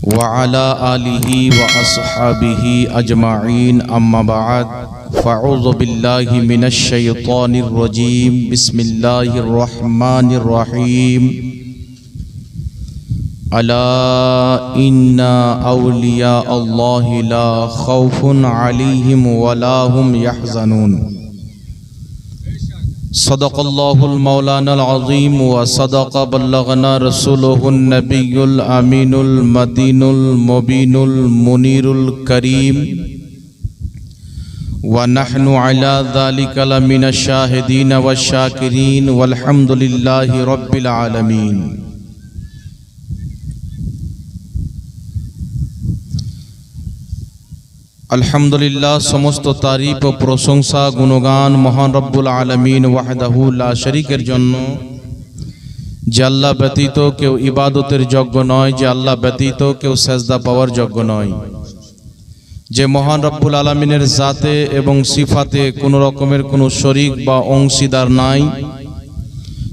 وعلى آله وأصحابه أجمعين أما بعد فأعوذ بالله من الشيطان الرجيم بسم الله الرحمن الرحيم ألا إن أولياء الله لا خوف عليهم ولا هم يحزنون صدق الله المولانا العظيم وصدق بلغنا رسوله النبي الأمين المدين المبين المنير الكريم ونحن على ذلك لمن الشاهدين والشاكرين والحمد لله رب العالمين আলহামদুলিল্লাহ সমস্ত তারিফ ও প্রশংসা গুণগান মহান রব্বুল আলামিন ওয়াহদাহু লা শরীকের জন্য, যে আল্লাহ ব্যতীত কেউ ইবাদতের যোগ্য নয়, যে আল্লাহ ব্যতীত কেউ সেজদা পাওয়ার যোগ্য নয়, যে মহান রব্বুল আলামিনের জাতে এবং সিফাতে কোনো রকমের কোনো শরীক বা অংশীদার নাই,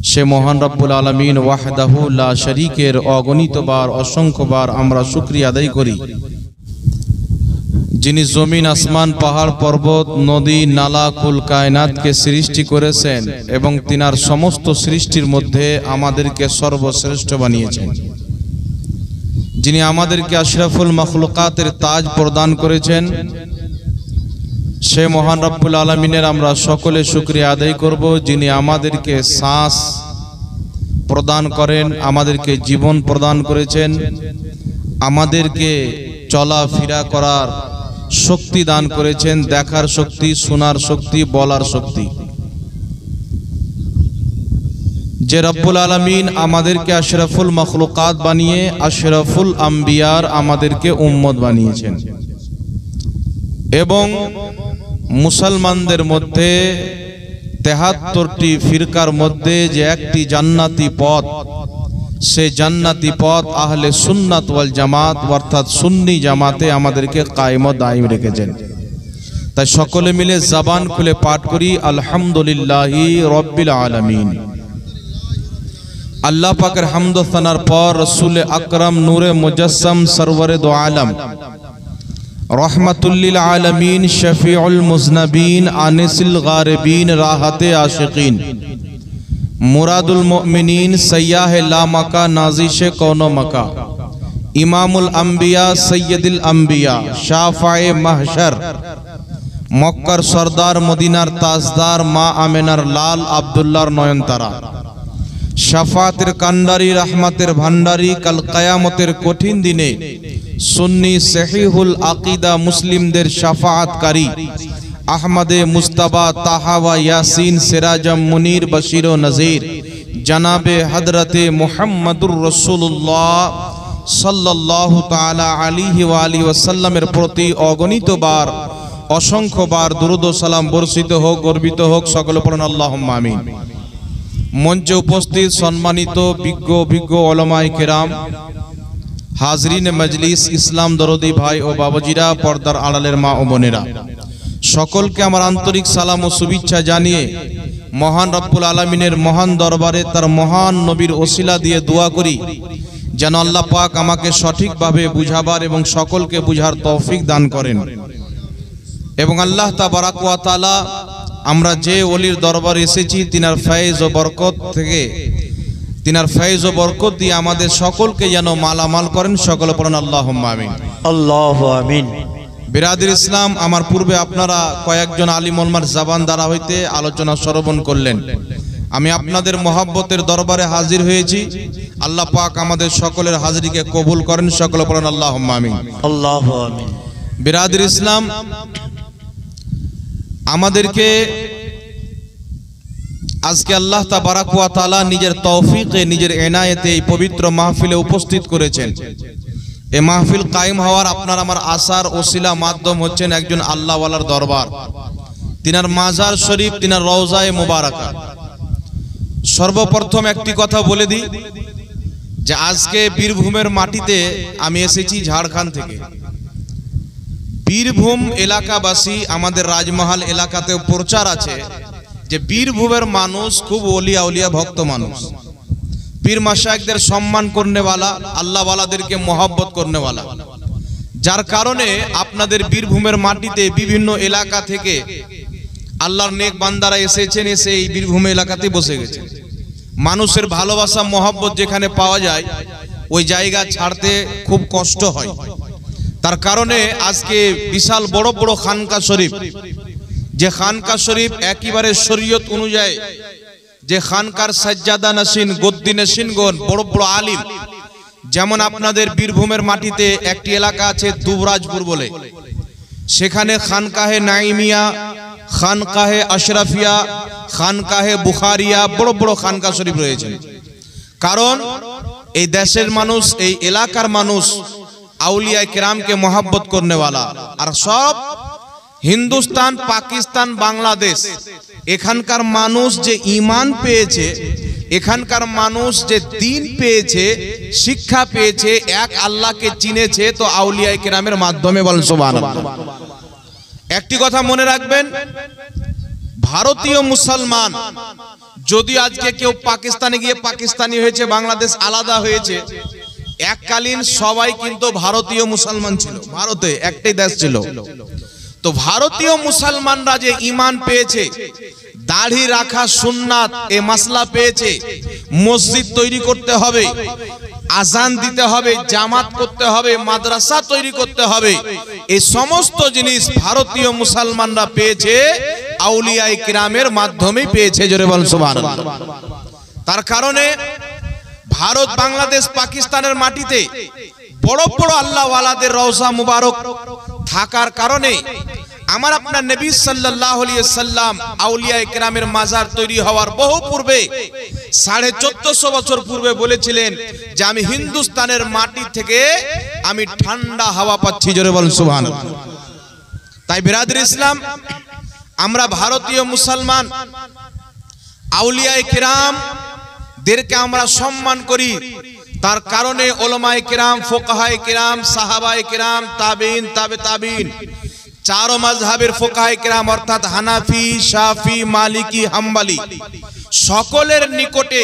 সে মহান রব্বুল আলামিন ওয়াহদাহু লা শরীকের অগণিতবার অসংখ্যবার আমরা শুকরিয়া আদায় করি, যিনি জমিন আসমান পাহাড় পর্বত নদী নালা কুল কায়নাতকে সৃষ্টি করেছেন এবং তিনার সমস্ত সৃষ্টির মধ্যে আমাদেরকে সর্বশ্রেষ্ঠ বানিয়েছেন, যিনি আমাদেরকে আশরাফুল মাখলুকাতের তাজ প্রদান করেছেন, সে মহান রব্বুল আলামিনের আমরা সকলে শুকরিয়া আদায় করব, যিনি আমাদেরকে শ্বাস প্রদান করেন, আমাদেরকে জীবন প্রদান করেছেন, আমাদেরকে চলাফেরা করার শক্তি দান করেছেন, দেখার শক্তি, শোনার শক্তি, বলার শক্তি। যে রব্বুল আলামিন আমাদেরকে আশরাফুল মাখলুকাত বানিয়ে আশরাফুল আম্বিয়ার আমাদেরকে উম্মত বানিয়েছেন এবং মুসলমানদের মধ্যে ৭৩টি ফিরকার মধ্যে যে একটি জান্নাতি পথ, সে জান্নাতি পথ আহলে সুন্নাত ওয়াল জামাত অর্থাৎ সুন্নি জামাতে আমাদেরকে কায়েম ও দায়েম রেখেছেন। তাই সকলে মিলে জবান খুলে পাঠ করি আলহামদুলিল্লাহি রাব্বিল আলামিন। আল্লাহ পাকের হামদ ও সানার পর রাসূল আকরাম নূরে মুজাসসাম সরওয়ারে দো আলম রহমাতুল লিল আলামিন শফিউল মুজনবিন আনিসুল গারিবিন রাহাতে আশিকিন মুরাদুল মুমিনিন সয়্যাহে লা মাকা নাজিশে কওনো মাকা ইমামুল আম্বিয়া সৈয়দুল আম্বিয়া শাফায়ে মাহশর মক্কার সরদার মদিনার তাজদার মা আমেনার লাল আব্দুল্লাহর নয়নতারা শাফাতের কান্ডারি রহমতের ভান্ডারি কাল কিয়ামতের কঠিন দিনে সুন্নি সহিহুল আকীদা মুসলিমদের শাফাআতকারী আহমদে মুস্তাবা তাহাওয়া ইয়াসিন সিরাজম মুনির বশির ও নজির জনাবে হযরতে মুহাম্মদুর রাসূলুল্লাহ সাল্লাল্লাহু তাআলা আলাইহি ওয়া আলিহি ওয়াসাল্লামের প্রতি অগণিতবার অসংখ্যবার দুরূদ ও সালাম বর্ষিত হোক, গর্বিত হোক, সকলে পড়ুন আল্লাহুম্মা আমিন। মঞ্চে উপস্থিত সম্মানিত বিজ্ঞ অভিজ্ঞ উলামায়ে কেরাম, হাজরিন মজলিস, ইসলাম দরদি ভাই ও বাবাজিরা, পর্দার আড়ালের মা ও বোনেরা, সকলকে আমার আন্তরিক সালাম ও শুভেচ্ছা জানিয়ে মহান রব্বুল আলামিনের মহান দরবারে তার মহান নবীর ওসিলা দিয়ে দোয়া করি যেন আল্লাহ পাক আমাকে সঠিকভাবে বুঝাবার এবং সকলকে বুঝার তৌফিক দান করেন। এবং আল্লাহ তাবারাক ওয়া তাআলা আমরা যে ওলির দরবারে এসেছি তিনার ফয়েজ ও বরকত থেকে, তিনার ফয়েজ ও বরকত দিয়ে আমাদের সকলকে যেন মালামাল করেন, সকলে পড়েন আল্লাহুম্মা আমিন। আল্লাহু আমিন। বিরাদির ইসলাম, আমার পূর্বে আপনারা কয়েকজন আলিম ওলামার জবান দ্বারা হইতে আলোচনা শ্রবণ করলেন। আমি আপনাদের মহব্বতের দরবারে হাজির হয়েছি। আল্লাহ পাক আমাদের সকলের হাজিরিকে কবুল করেন, সকলে পড়েন আল্লাহুম্মা আমিন। আল্লাহু আমিন। বিরাদির ইসলাম, আমাদেরকে আজকে আল্লাহ তাবারাক ওয়া তাআলা নিজের তৌফিকে, নিজের এনায়েতে এই পবিত্র মাহফিলে উপস্থিত করেছেন। এই মাহফিল কায়েম হওয়ার আপনার আমার আসার ওসিলা মাধ্যম হচ্ছেন একজন আল্লাহওয়ালার দরবার, তিনার মাজার শরীফ, তিনার রওজায়ে মুবারাকা। সর্বপ্রথম একটি কথা বলে দিই যে আজকে বীরভূমের মাটিতে আমি এসেছি ঝাড়খণ্ড থেকে। বীরভূম এলাকাবাসী, আমাদের রাজমহল এলাকাতেও প্রচার আছে যে বীরভূমের মানুষ খুব ওলিয়া উলিয়া ভক্ত মানুষ। পীর মাশায়েখদের সম্মান করনেওয়ালা, আল্লাহ ওয়ালাদেরকে মোহাব্বত করনেওয়ালা, যার কারণে আপনাদের বীরভূমের মাটিতে বিভিন্ন এলাকা থেকে আল্লাহর নেক বান্দারা এসেছেন, এসে এই বীরভূম এলাকাতে বসে গেছেন। মানুষের ভালোবাসা মোহাব্বত যেখানে পাওয়া যায় ওই জায়গা ছাড়তে খুব কষ্ট হয়। তার কারণে আজকে বিশাল বড় বড় খানকা শরীফ, যে খানকা শরীফ একেবারে শরীয়ত অনুযায়ী, যে খানকার সাজ্জাদা নশীন গদ্দি নশীনগণ বড় বড় আলিম, যেমন আপনাদের বীরভূমের মাটিতে একটি এলাকা আছে দুবরাজপুর বলে, সেখানে খানকাহে নাইমিয়া, খানকাহে আশরাফিয়া, খানকাহে বুখারিয়া, বড় বড় খানকা শরীফ রয়েছে। কারণ এই দেশের মানুষ, এই এলাকার মানুষ আউলিয়া কেরামকে মোহাব্বত করনেওয়ালা। আর সব হিন্দুস্তান, পাকিস্তান, বাংলাদেশ, এখানকার মানুষ যে ঈমান পেয়েছে, এখানকার মানুষ যে দ্বীন পেয়েছে, শিক্ষা পেয়েছে, এক আল্লাহকে চিনেছে, তো আউলিয়া কেরামের মাধ্যমে। বলেন সুবহানাল্লাহ। একটি কথা মনে রাখবেন, ভারতীয় মুসলমান যদি আজকে কেউ পাকিস্তানে গিয়ে পাকিস্তানি হয়েছে, বাংলাদেশ আলাদা হয়েছে, এককালীন সবাই কিন্তু ভারতীয় মুসলমান ছিল। ভারতে একটাই দেশ ছিল। তো ভারতীয় মুসলমানরা যে ঈমান পেয়েছে, দাড়ি রাখা সুন্নাত এ মাসলা পেয়েছে, মসজিদ তৈরি করতে হবে, আজান দিতে হবে, জামাত করতে হবে, মাদ্রাসা তৈরি করতে হবে, এই সমস্ত জিনিস ভারতীয় মুসলমানরা পেয়েছে আউলিয়া কিরামের মাধ্যমে পেয়েছে। জোরে বলেন সুবহানাল্লাহ। তার কারণে ভারত, বাংলাদেশ, পাকিস্তানের মাটিতে বড় বড় আল্লাহ ওয়ালাদের রওজা মুবারক থাকার কারণে আমার আপনার নবী সাল্লাল্লাহু আলাইহি সাল্লাম আউলিয়া কিরামের মাজার তৈরি হওয়ার বহু পূর্বে, 1450 বছর পূর্বে বলেছিলেন যে আমি হিন্দুস্তানের মাটি থেকে আমি ঠান্ডা হাওয়া পাচ্ছি। জোরে বলেন সুবহানাল্লাহ। তাই বিরাদর ইসলাম, আমরা ভারতীয় মুসলমান আউলিয়া কিরাম দেরকে আমরা সম্মান করি। তার কারণে উলামায়ে কিরাম, ফুকাহায়ে কিরাম, সাহাবায়ে কিরাম, তাবিঈন, তাবে তাবিঈন, চারো মাযহাবের ফুকাহায়ে কিরাম অর্থাৎ হানাফি, শাফি, মালিকি, হাম্বলি, সকলের নিকটে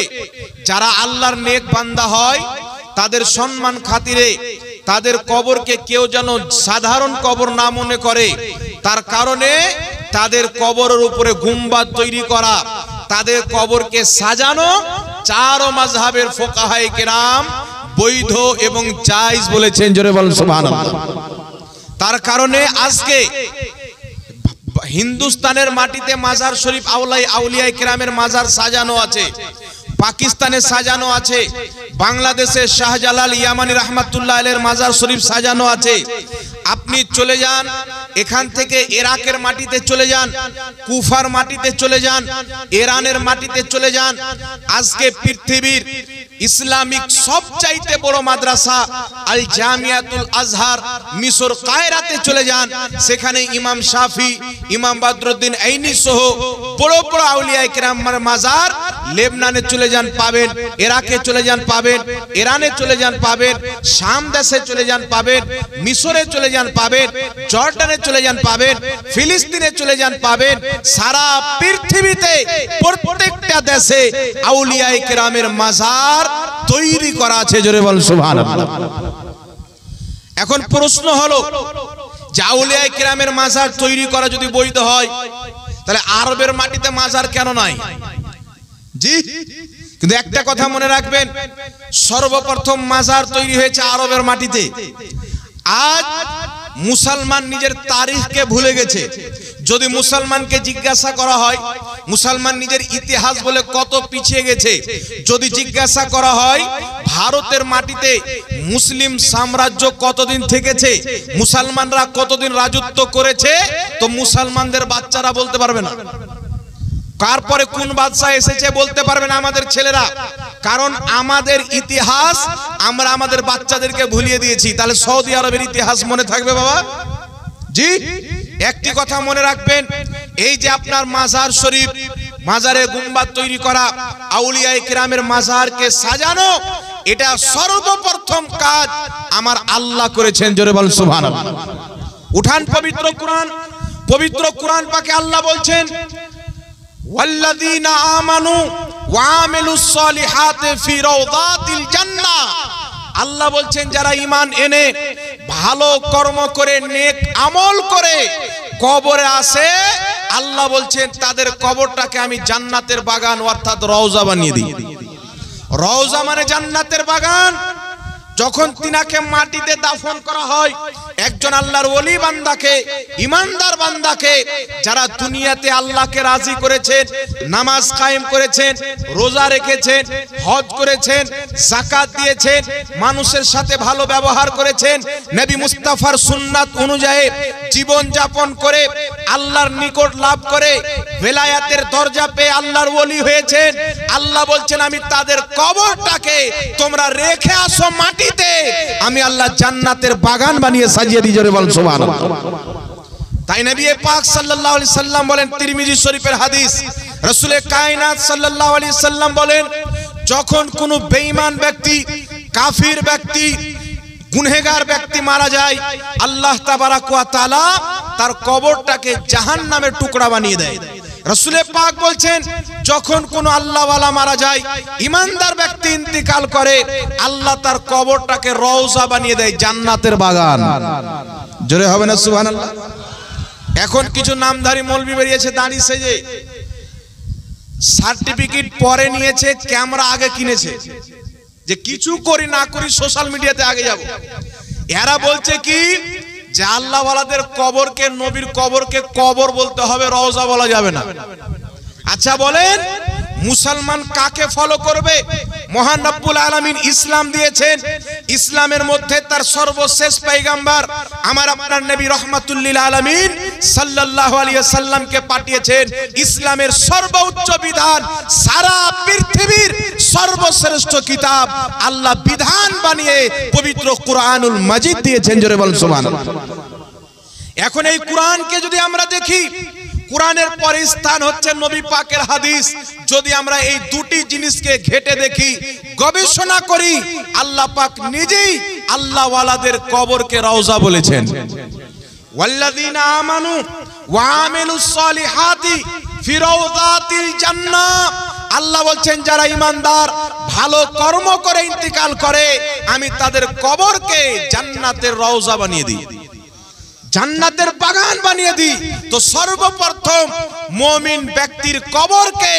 যারা আল্লাহর নেক বান্দা হয় তাদের সম্মান খাতিরে তাদের কবরকে কেউ যেন সাধারণ কবর না মনে করে, তার কারণে তাদের কবরের উপরে গুম্বাদ তৈরি করা, তাদের কবরকে সাজানো চারো মাযহাবের ফুকাহায়ে কিরাম বৈধ এবং জায়েজ বলেছেন। জোরে বলেন সুবহানাল্লাহ। তার কারণে আজকে হিন্দুস্তানের মাটিতে মাজার শরীফ আউলিয়া কিরামের মাজার সাজানো আছে, পাকিস্তানে সাজানো আছে, বাংলাদেশে শাহজালাল ইয়ামানি রাহমাতুল্লাহ আলাইহির মাজার শরীফ সাজানো আছে। আপনি চলে যান এখান থেকে ইরাকের মাটিতে চলে যান, কুফার মাটিতে চলে যান, ইরানের মাটিতে চলে যান, আজকে পৃথিবীর ইসলামিক সবচাইতে বড় মাদ্রাসা আল জামিয়াতুল আজহার মিশর কায়রাতে চলে যান, সেখানে ইমাম শাফি, ইমাম বদরুদ্দিন আইনি সহ বড় বড় আউলিয়া কিরামের মাজার লেবনানে চলে যান পাবেন, ইরাকে চলে যান পাবেন, ইরানে চলে যান পাবেন, শাম দেশে চলে যান পাবেন, মিশরে চলে যান পাবেন, জর্ডানে চলে যান পাবেন, ফিলিস্তিনে চলে যান পাবেন। সারা পৃথিবীতে প্রত্যেকটা দেশে আউলিয়া কিরামের মাজার তৈরি করা আছে। জোরে বলেন সুবহানাল্লাহ। এখন প্রশ্ন হলো যে আউলিয়া কিরামের মাজার তৈরি করা যদি বৈধ হয়, তাহলে আরবের মাটিতে মাজার কেন নাই? জি, কিন্তু একটা কথা মনে রাখবেন, সর্বপ্রথম মাজার তৈরি হয়েছে আরবের মাটিতে। আজ মুসলমান নিজের তারিখকে ভুলে গেছে। যদি মুসলমানকে জিজ্ঞাসা করা হয় মুসলমান নিজের ইতিহাস বলে কত পিছিয়ে গেছে, যদি জিজ্ঞাসা করা হয় ভারতের মাটিতে মুসলিম সাম্রাজ্য কতদিন থেকেছে, মুসলমানরা কতদিন রাজত্ব করেছে, তো মুসলমানদের বাচ্চারা বলতে পারবে না। তারপরে কোন বাদশা এসেছে বলতে পারবে না আমাদের ছেলেরা, কারণ আমাদের ইতিহাস আমরা আমাদের বাচ্চাদেরকে ভুলিয়ে দিয়েছি। তাহলে সৌদি আরবের ইতিহাস মনে থাকবে বাবা? জি, একটি কথা মনে রাখবেন, এই যে আপনার মাজার শরীফ, মাজারে গুম্বাদ তৈরি করা, আউলিয়া কিরামের মাজারকে সাজানো, এটা সর্বপ্রথম কাজ আমার আল্লাহ করেছেন। জোরে বলেন সুবহানাল্লাহ। উঠান পবিত্র কোরআন, পবিত্র কোরআন পাকে আল্লাহ বলছেন ওয়াল্লাযীনা আমানু ওয়া আমিলুস সলিহাতি ফি রাওদাতিল জান্নাহ। আল্লাহ বলছেন যারা ঈমান এনে ভালো কর্ম করে নেক আমল করে কবরে আসে, আল্লাহ বলছেন তাদের কবরটাকে আমি জান্নাতের বাগান অর্থাৎ রওজা বানিয়ে দিই। রওজা মানে জান্নাতের বাগান। যখন তিনাকে মাটিতে দাফন করা হয়, একজন আল্লাহর ওলি বান্দাকে, ইমানদার বান্দাকে, যারা দুনিয়াতে আল্লাহকে রাজি করেছেন, নামাজ কায়েম করেছেন, রোজা রেখেছেন, হজ করেছেন, যাকাত দিয়েছেন, মানুষের সাথে ভালো ব্যবহার করেছেন, নবী মুস্তাফার সুন্নাত অনুযায়ী জীবন যাপন করে আল্লাহর নিকট লাভ করে বেলায়াতের দরজা পেয়ে আল্লাহর ওলি হয়েছেন, আল্লাহ বলছেন আমি তাদের কবরটাকে তোমরা রেখে আসো মাটিতে, আমি আল্লাহ জান্নাতের বাগান বানিয়ে সাজিয়ে দিই। জোরে বল সুবহানাল্লাহ। তাই নবী পাক সাল্লাল্লাহু আলাইহি সাল্লাম বলেন, তিরমিজি শরীফের হাদিস, রাসূল কায়নাত সাল্লাল্লাহু আলাইহি সাল্লাম বলেন, যখন কোনো বেঈমান ব্যক্তি, কাফির ব্যক্তি, গুনহেগার ব্যক্তি মারা যায়, আল্লাহ তাবারাক ওয়া তাআলা তার কবরটাকে জাহান্নামের টুকরা বানিয়ে দেয়। রাসূল পাক বলছেন যখন কোন আল্লাহওয়ালা মারা যায়, ইমানদার ব্যক্তি ইন্তিকাল করে, আল্লাহ তার কবরটাকে রওজা বানিয়ে দেয়, জান্নাতের বাগান। জোরে হবে না সুবহানাল্লাহ। এখন কিছু নামধারী মৌলবি বেরিয়েছে দাড়ি সেজে, সার্টিফিকেট পরে নিয়েছে, ক্যামেরা আগে কিনেছে, যে কিছু করি না করি সোশ্যাল মিডিয়াতে আগে যাব। এরা বলছে কি যে আল্লাহ ওয়ালাদের কবরকে, নবীর কবরকে কবর বলতে হবে, রওজা বলা যাবে না। আচ্ছা বলেন, মুসলমান কাকে ফলো করবে? মহান রব্বুল আলামিন ইসলাম দিয়েছেন, ইসলামের মধ্যে তার সর্বশেষ পয়গম্বর আমার আপনার নবী রাহমাতুল লিল আলামিন সাল্লাল্লাহু আলাইহি সাল্লামকে পাঠিয়েছেন। ইসলামের সর্বোচ্চ বিধান, সারা পৃথিবীর সর্বশ্রেষ্ঠ কিতাব আল্লাহ বিধান বানিয়ে পবিত্র কুরআনুল মাজিদ দিয়েছেন। জোরে বল সুবহানাল্লাহ। এখন এই কুরআনকে যদি আমরা দেখি, কুরআনের পরে স্থান হচ্ছে নবী পাকের হাদিস। যদি আমরা এই দুটি জিনিসকে ঘেটে দেখি, গবেষণা করি, আল্লাহ পাক নিজেই আল্লাহ ওয়ালাদের কবরকে রওজা বলেছেন। ওয়াল্লাযীনা আমানু ওয়া আমিলুস সলিহাতি ফি রাওদাতিল জান্নাহ। আল্লাহ বলছেন যারা ঈমানদার ভালো কর্ম করে ইন্তিকাল করে, আমি তাদের কবরকে জান্নাতের রওজা বানিয়ে দিই, জান্নাতের বাগান বানিয়ে দিই। তো সর্বপ্রথম মুমিন ব্যক্তির কবরকে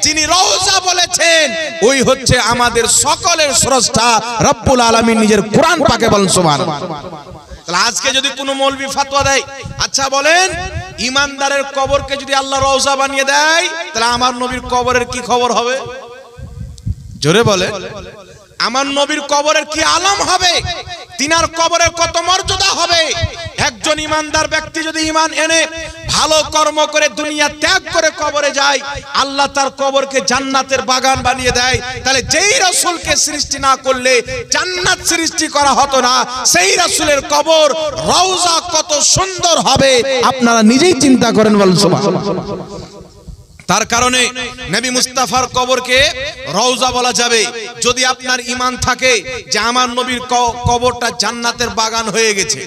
যিনি রওজা বলেছেন, ওই হচ্ছে আমাদের সকলের স্রষ্টা রব্বুল আলামিন নিজের কোরআন পাকে। বলেন সুবহানাল্লাহ। তাহলে আজকে যদি কোনো মৌলবি ফতোয়া দেয়, আচ্ছা বলেন ইমানদারের কবরকে যদি আল্লাহ রওজা বানিয়ে দেয়, তাহলে আমার নবীর কবরের কি খবর হবে? জোরে বলে, আমার নবীর কবরের কি আলম হবে? তিনার কবরের কত মর্যাদা হবে? একজন ইমানদার ব্যক্তি যদি ঈমান এনে ভালো কর্ম করে দুনিয়া ত্যাগ করে কবরে যায়, আল্লাহ তার কবরকে জান্নাতের বাগান বানিয়ে দেয়। তাহলে যেই রাসূলকে সৃষ্টি না করলে জান্নাত সৃষ্টি করা হতো না, সেই রাসূলের কবর রওজা কত সুন্দর হবে আপনারা নিজেই চিন্তা করেন। বলেন সুবহানাল্লাহ। তার কারণে নবী মুস্তাফার কবরকে রওজা বলা যাবে যদি আপনার ঈমান থাকে যে আমার নবীর কবরটা জান্নাতের বাগান হয়ে গেছে।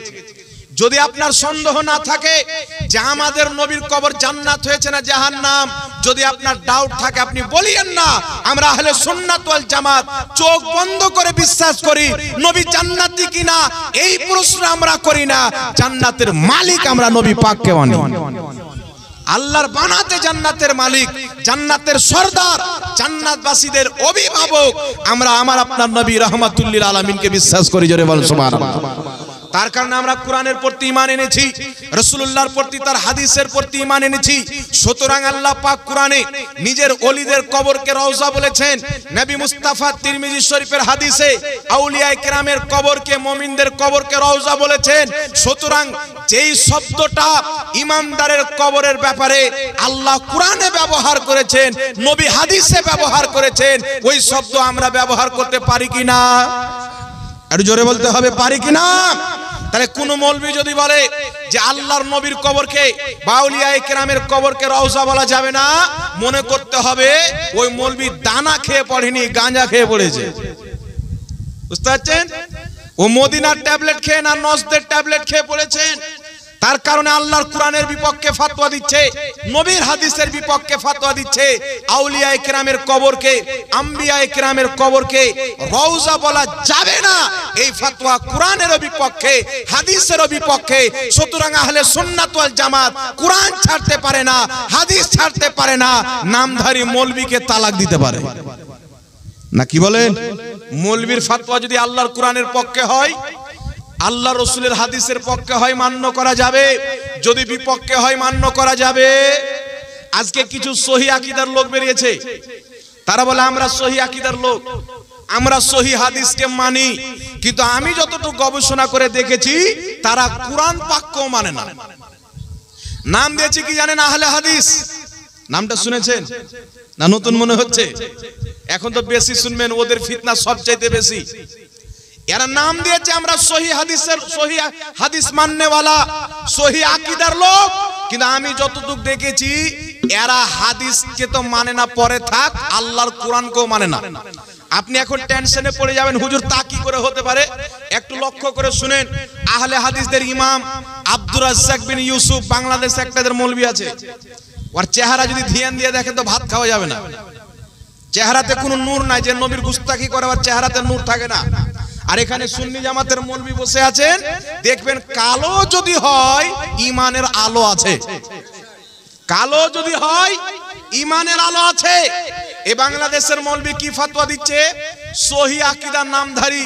যদি আপনার সন্দেহ না থাকে যে আমাদের নবীর কবর জান্নাত হয়েছে না জাহান্নাম, যদি আপনার ডাউট থাকে আপনি বলিয়েন না আমরা আহলে সুন্নাত ওয়াল জামাত চোখ বন্ধ করে বিশ্বাস করি নবী জান্নাতি কিনা, এই প্রশ্ন আমরা করি না। জান্নাতের মালিক আমরা নবী পাককে মানি, আল্লাহর বানাতে জান্নাতের মালিক, জান্নাতের সরদার, জান্নাতবাসীদের অভিভাবক আমরা আমার আপনার নবী রাহমাতুল লিল আলামিনকে বিশ্বাস করি। জোরে বল সুবহানাল্লাহ। তার কারণে আমরা কোরআনের প্রতি ঈমান এনেছি, রাসূলুল্লাহর প্রতি, তার হাদিসের প্রতি ঈমান এনেছি। সুতরাং আল্লাহ পাক কোরআনে নিজের ওলিদের কবরকে রওজা বলেছেন। নবী মুস্তাফা তিরমিজি শরীফের হাদিসে আউলিয়ায়ে কেরামের কবরকে, মুমিনদের কবরকে রওজা বলেছেন। সুতরাং যেই শব্দটা ইমানদারের কবরের ব্যাপারে আল্লাহ কোরআনে ব্যবহার করেছেন, নবী হাদিসে ব্যবহার করেছেন, ওই শব্দ আমরা ব্যবহার করতে পারি কিনা? আর জোরে বলতে হবে, পারি কিনা? তাহলে কোন মৌলবি যদি বলে যে আল্লাহর নবীর কবরকে বা আউলিয়ায়ে কেরামের কবরকে রওজা বলা যাবে না, মনে করতে হবে ওই মৌলবি দানা খেয়ে পড়েনি, গাঁজা খেয়ে পড়েছে। বুঝতে পারছেন? ও মদিনার ট্যাবলেট খেয়ে না নসদের ট্যাবলেট খেয়ে পড়েছেন। তার কারণে আল্লাহর কোরআনের বিপক্ষে ফতোয়া দিচ্ছে, নবীর হাদিসের বিপক্ষে ফতোয়া দিচ্ছে। আউলিয়ায়ে কেরামের কবরকে, আম্বিয়ায়ে কেরামের কবরকে রওজা বলা যাবে না, এই ফতোয়া কোরআনেরও বিপক্ষে, হাদিসেরও বিপক্ষে। সুতরাং আহলে সুন্নাত ওয়াল জামাত কোরআন ছাড়তে পারে না, হাদিস ছাড়তে পারে না, নামধারী মৌলবীকে তালাক দিতে পারে না। কি বলেন? মৌলবীর ফতোয়া যদি আল্লাহর কোরআনের পক্ষে হয়, আল্লাহ রসুলের হাদিসের পক্ষে হয়, মান্য করা যাবে। যদি বিপক্ষে হয়, মান্য করা যাবে। আজকে কিছু সহি আকীদার লোক বেরিয়েছে, তারা বলে আমরা সহি আকীদার লোক, আমরা সহি হাদিসকে মানি, কিন্তু আমি যতটুকু গবেষণা করে দেখেছি তারা কোরআন পাককেও মানে না। নাম দিয়েছে কি জানেন? আহলে হাদিস। নামটা শুনেছেন না? নতুন মনে হচ্ছে। এখন তো বেশি শুনবেন, ওদের ফিতনা সবচাইতে বেশি। এরা নাম দিয়েছে আমরা সহি হাদিসের, সহি হাদিস মাননেওয়ালা, সহি আকীদার লোক, কিন্তু আমি যতটুকু দেখেছি এরা হাদিসকে তো মানে না, পরে থাক, আল্লাহর কোরআনকেও মানে না। আপনি এখন টেনশনে পড়ে যাবেন, হুজুর তা কি করে হতে পারে? একটু লক্ষ্য করে শুনেন। আহলে হাদিসদের ইমাম আব্দুর রাজ্জাক বিন ইউসুফ, বাংলাদেশে একটাদের মৌলবি আছে, ওর চেহারা যদি ধ্যান দিয়ে দেখেন তো ভাত খাওয়া যাবে না। চেহারাতে কোনো নূর নাই, যে নবীর গুস্তাখি করে ওর চেহারাতে নূর থাকে না। আর এখানে সুন্নি জামাতের মৌলবি বসে আছেন, দেখবেন কালো যদি হয় ঈমানের আলো আছে, কালো যদি হয় ঈমানের আলো আছে। এ বাংলাদেশের মৌলবি কি ফতোয়া দিচ্ছে? সহি আকীদার নামধারী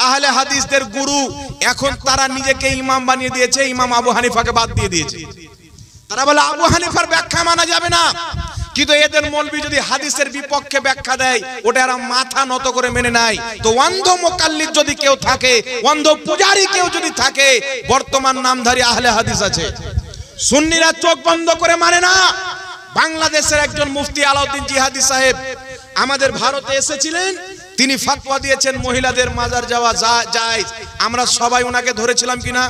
আহলে হাদিসদের গুরু, এখন তারা নিজেকে ইমাম বানিয়ে দিয়েছে, ইমাম আবু হানিফাকে বাদ দিয়ে দিয়েছে। তারা বলে আবু হানিফার ব্যাখ্যা মানা যাবে না, কিন্তু এদের মৌলবি যদি হাদিসের বিপক্ষে ব্যাখ্যা দেয় ওটা এরা মাথা নত করে মেনে নেয়। তো অন্ধ মুকাল্লিদ যদি কেউ থাকে, অন্ধ পূজারী কেউ যদি থাকে, বর্তমান নামধারী আহলে হাদিস আছে, সুন্নিরা চোখ বন্ধ করে মানে না। বাংলাদেশের একজন মুফতি আলাউদ্দিন জিহাদি সাহেব আমাদের ভারতে এসেছিলেন, তিনি ফতোয়া দিয়েছেন মহিলাদের মাজার যাওয়া জায়েজ। আমরা সবাই ওনাকে ধরেছিলাম কিনা?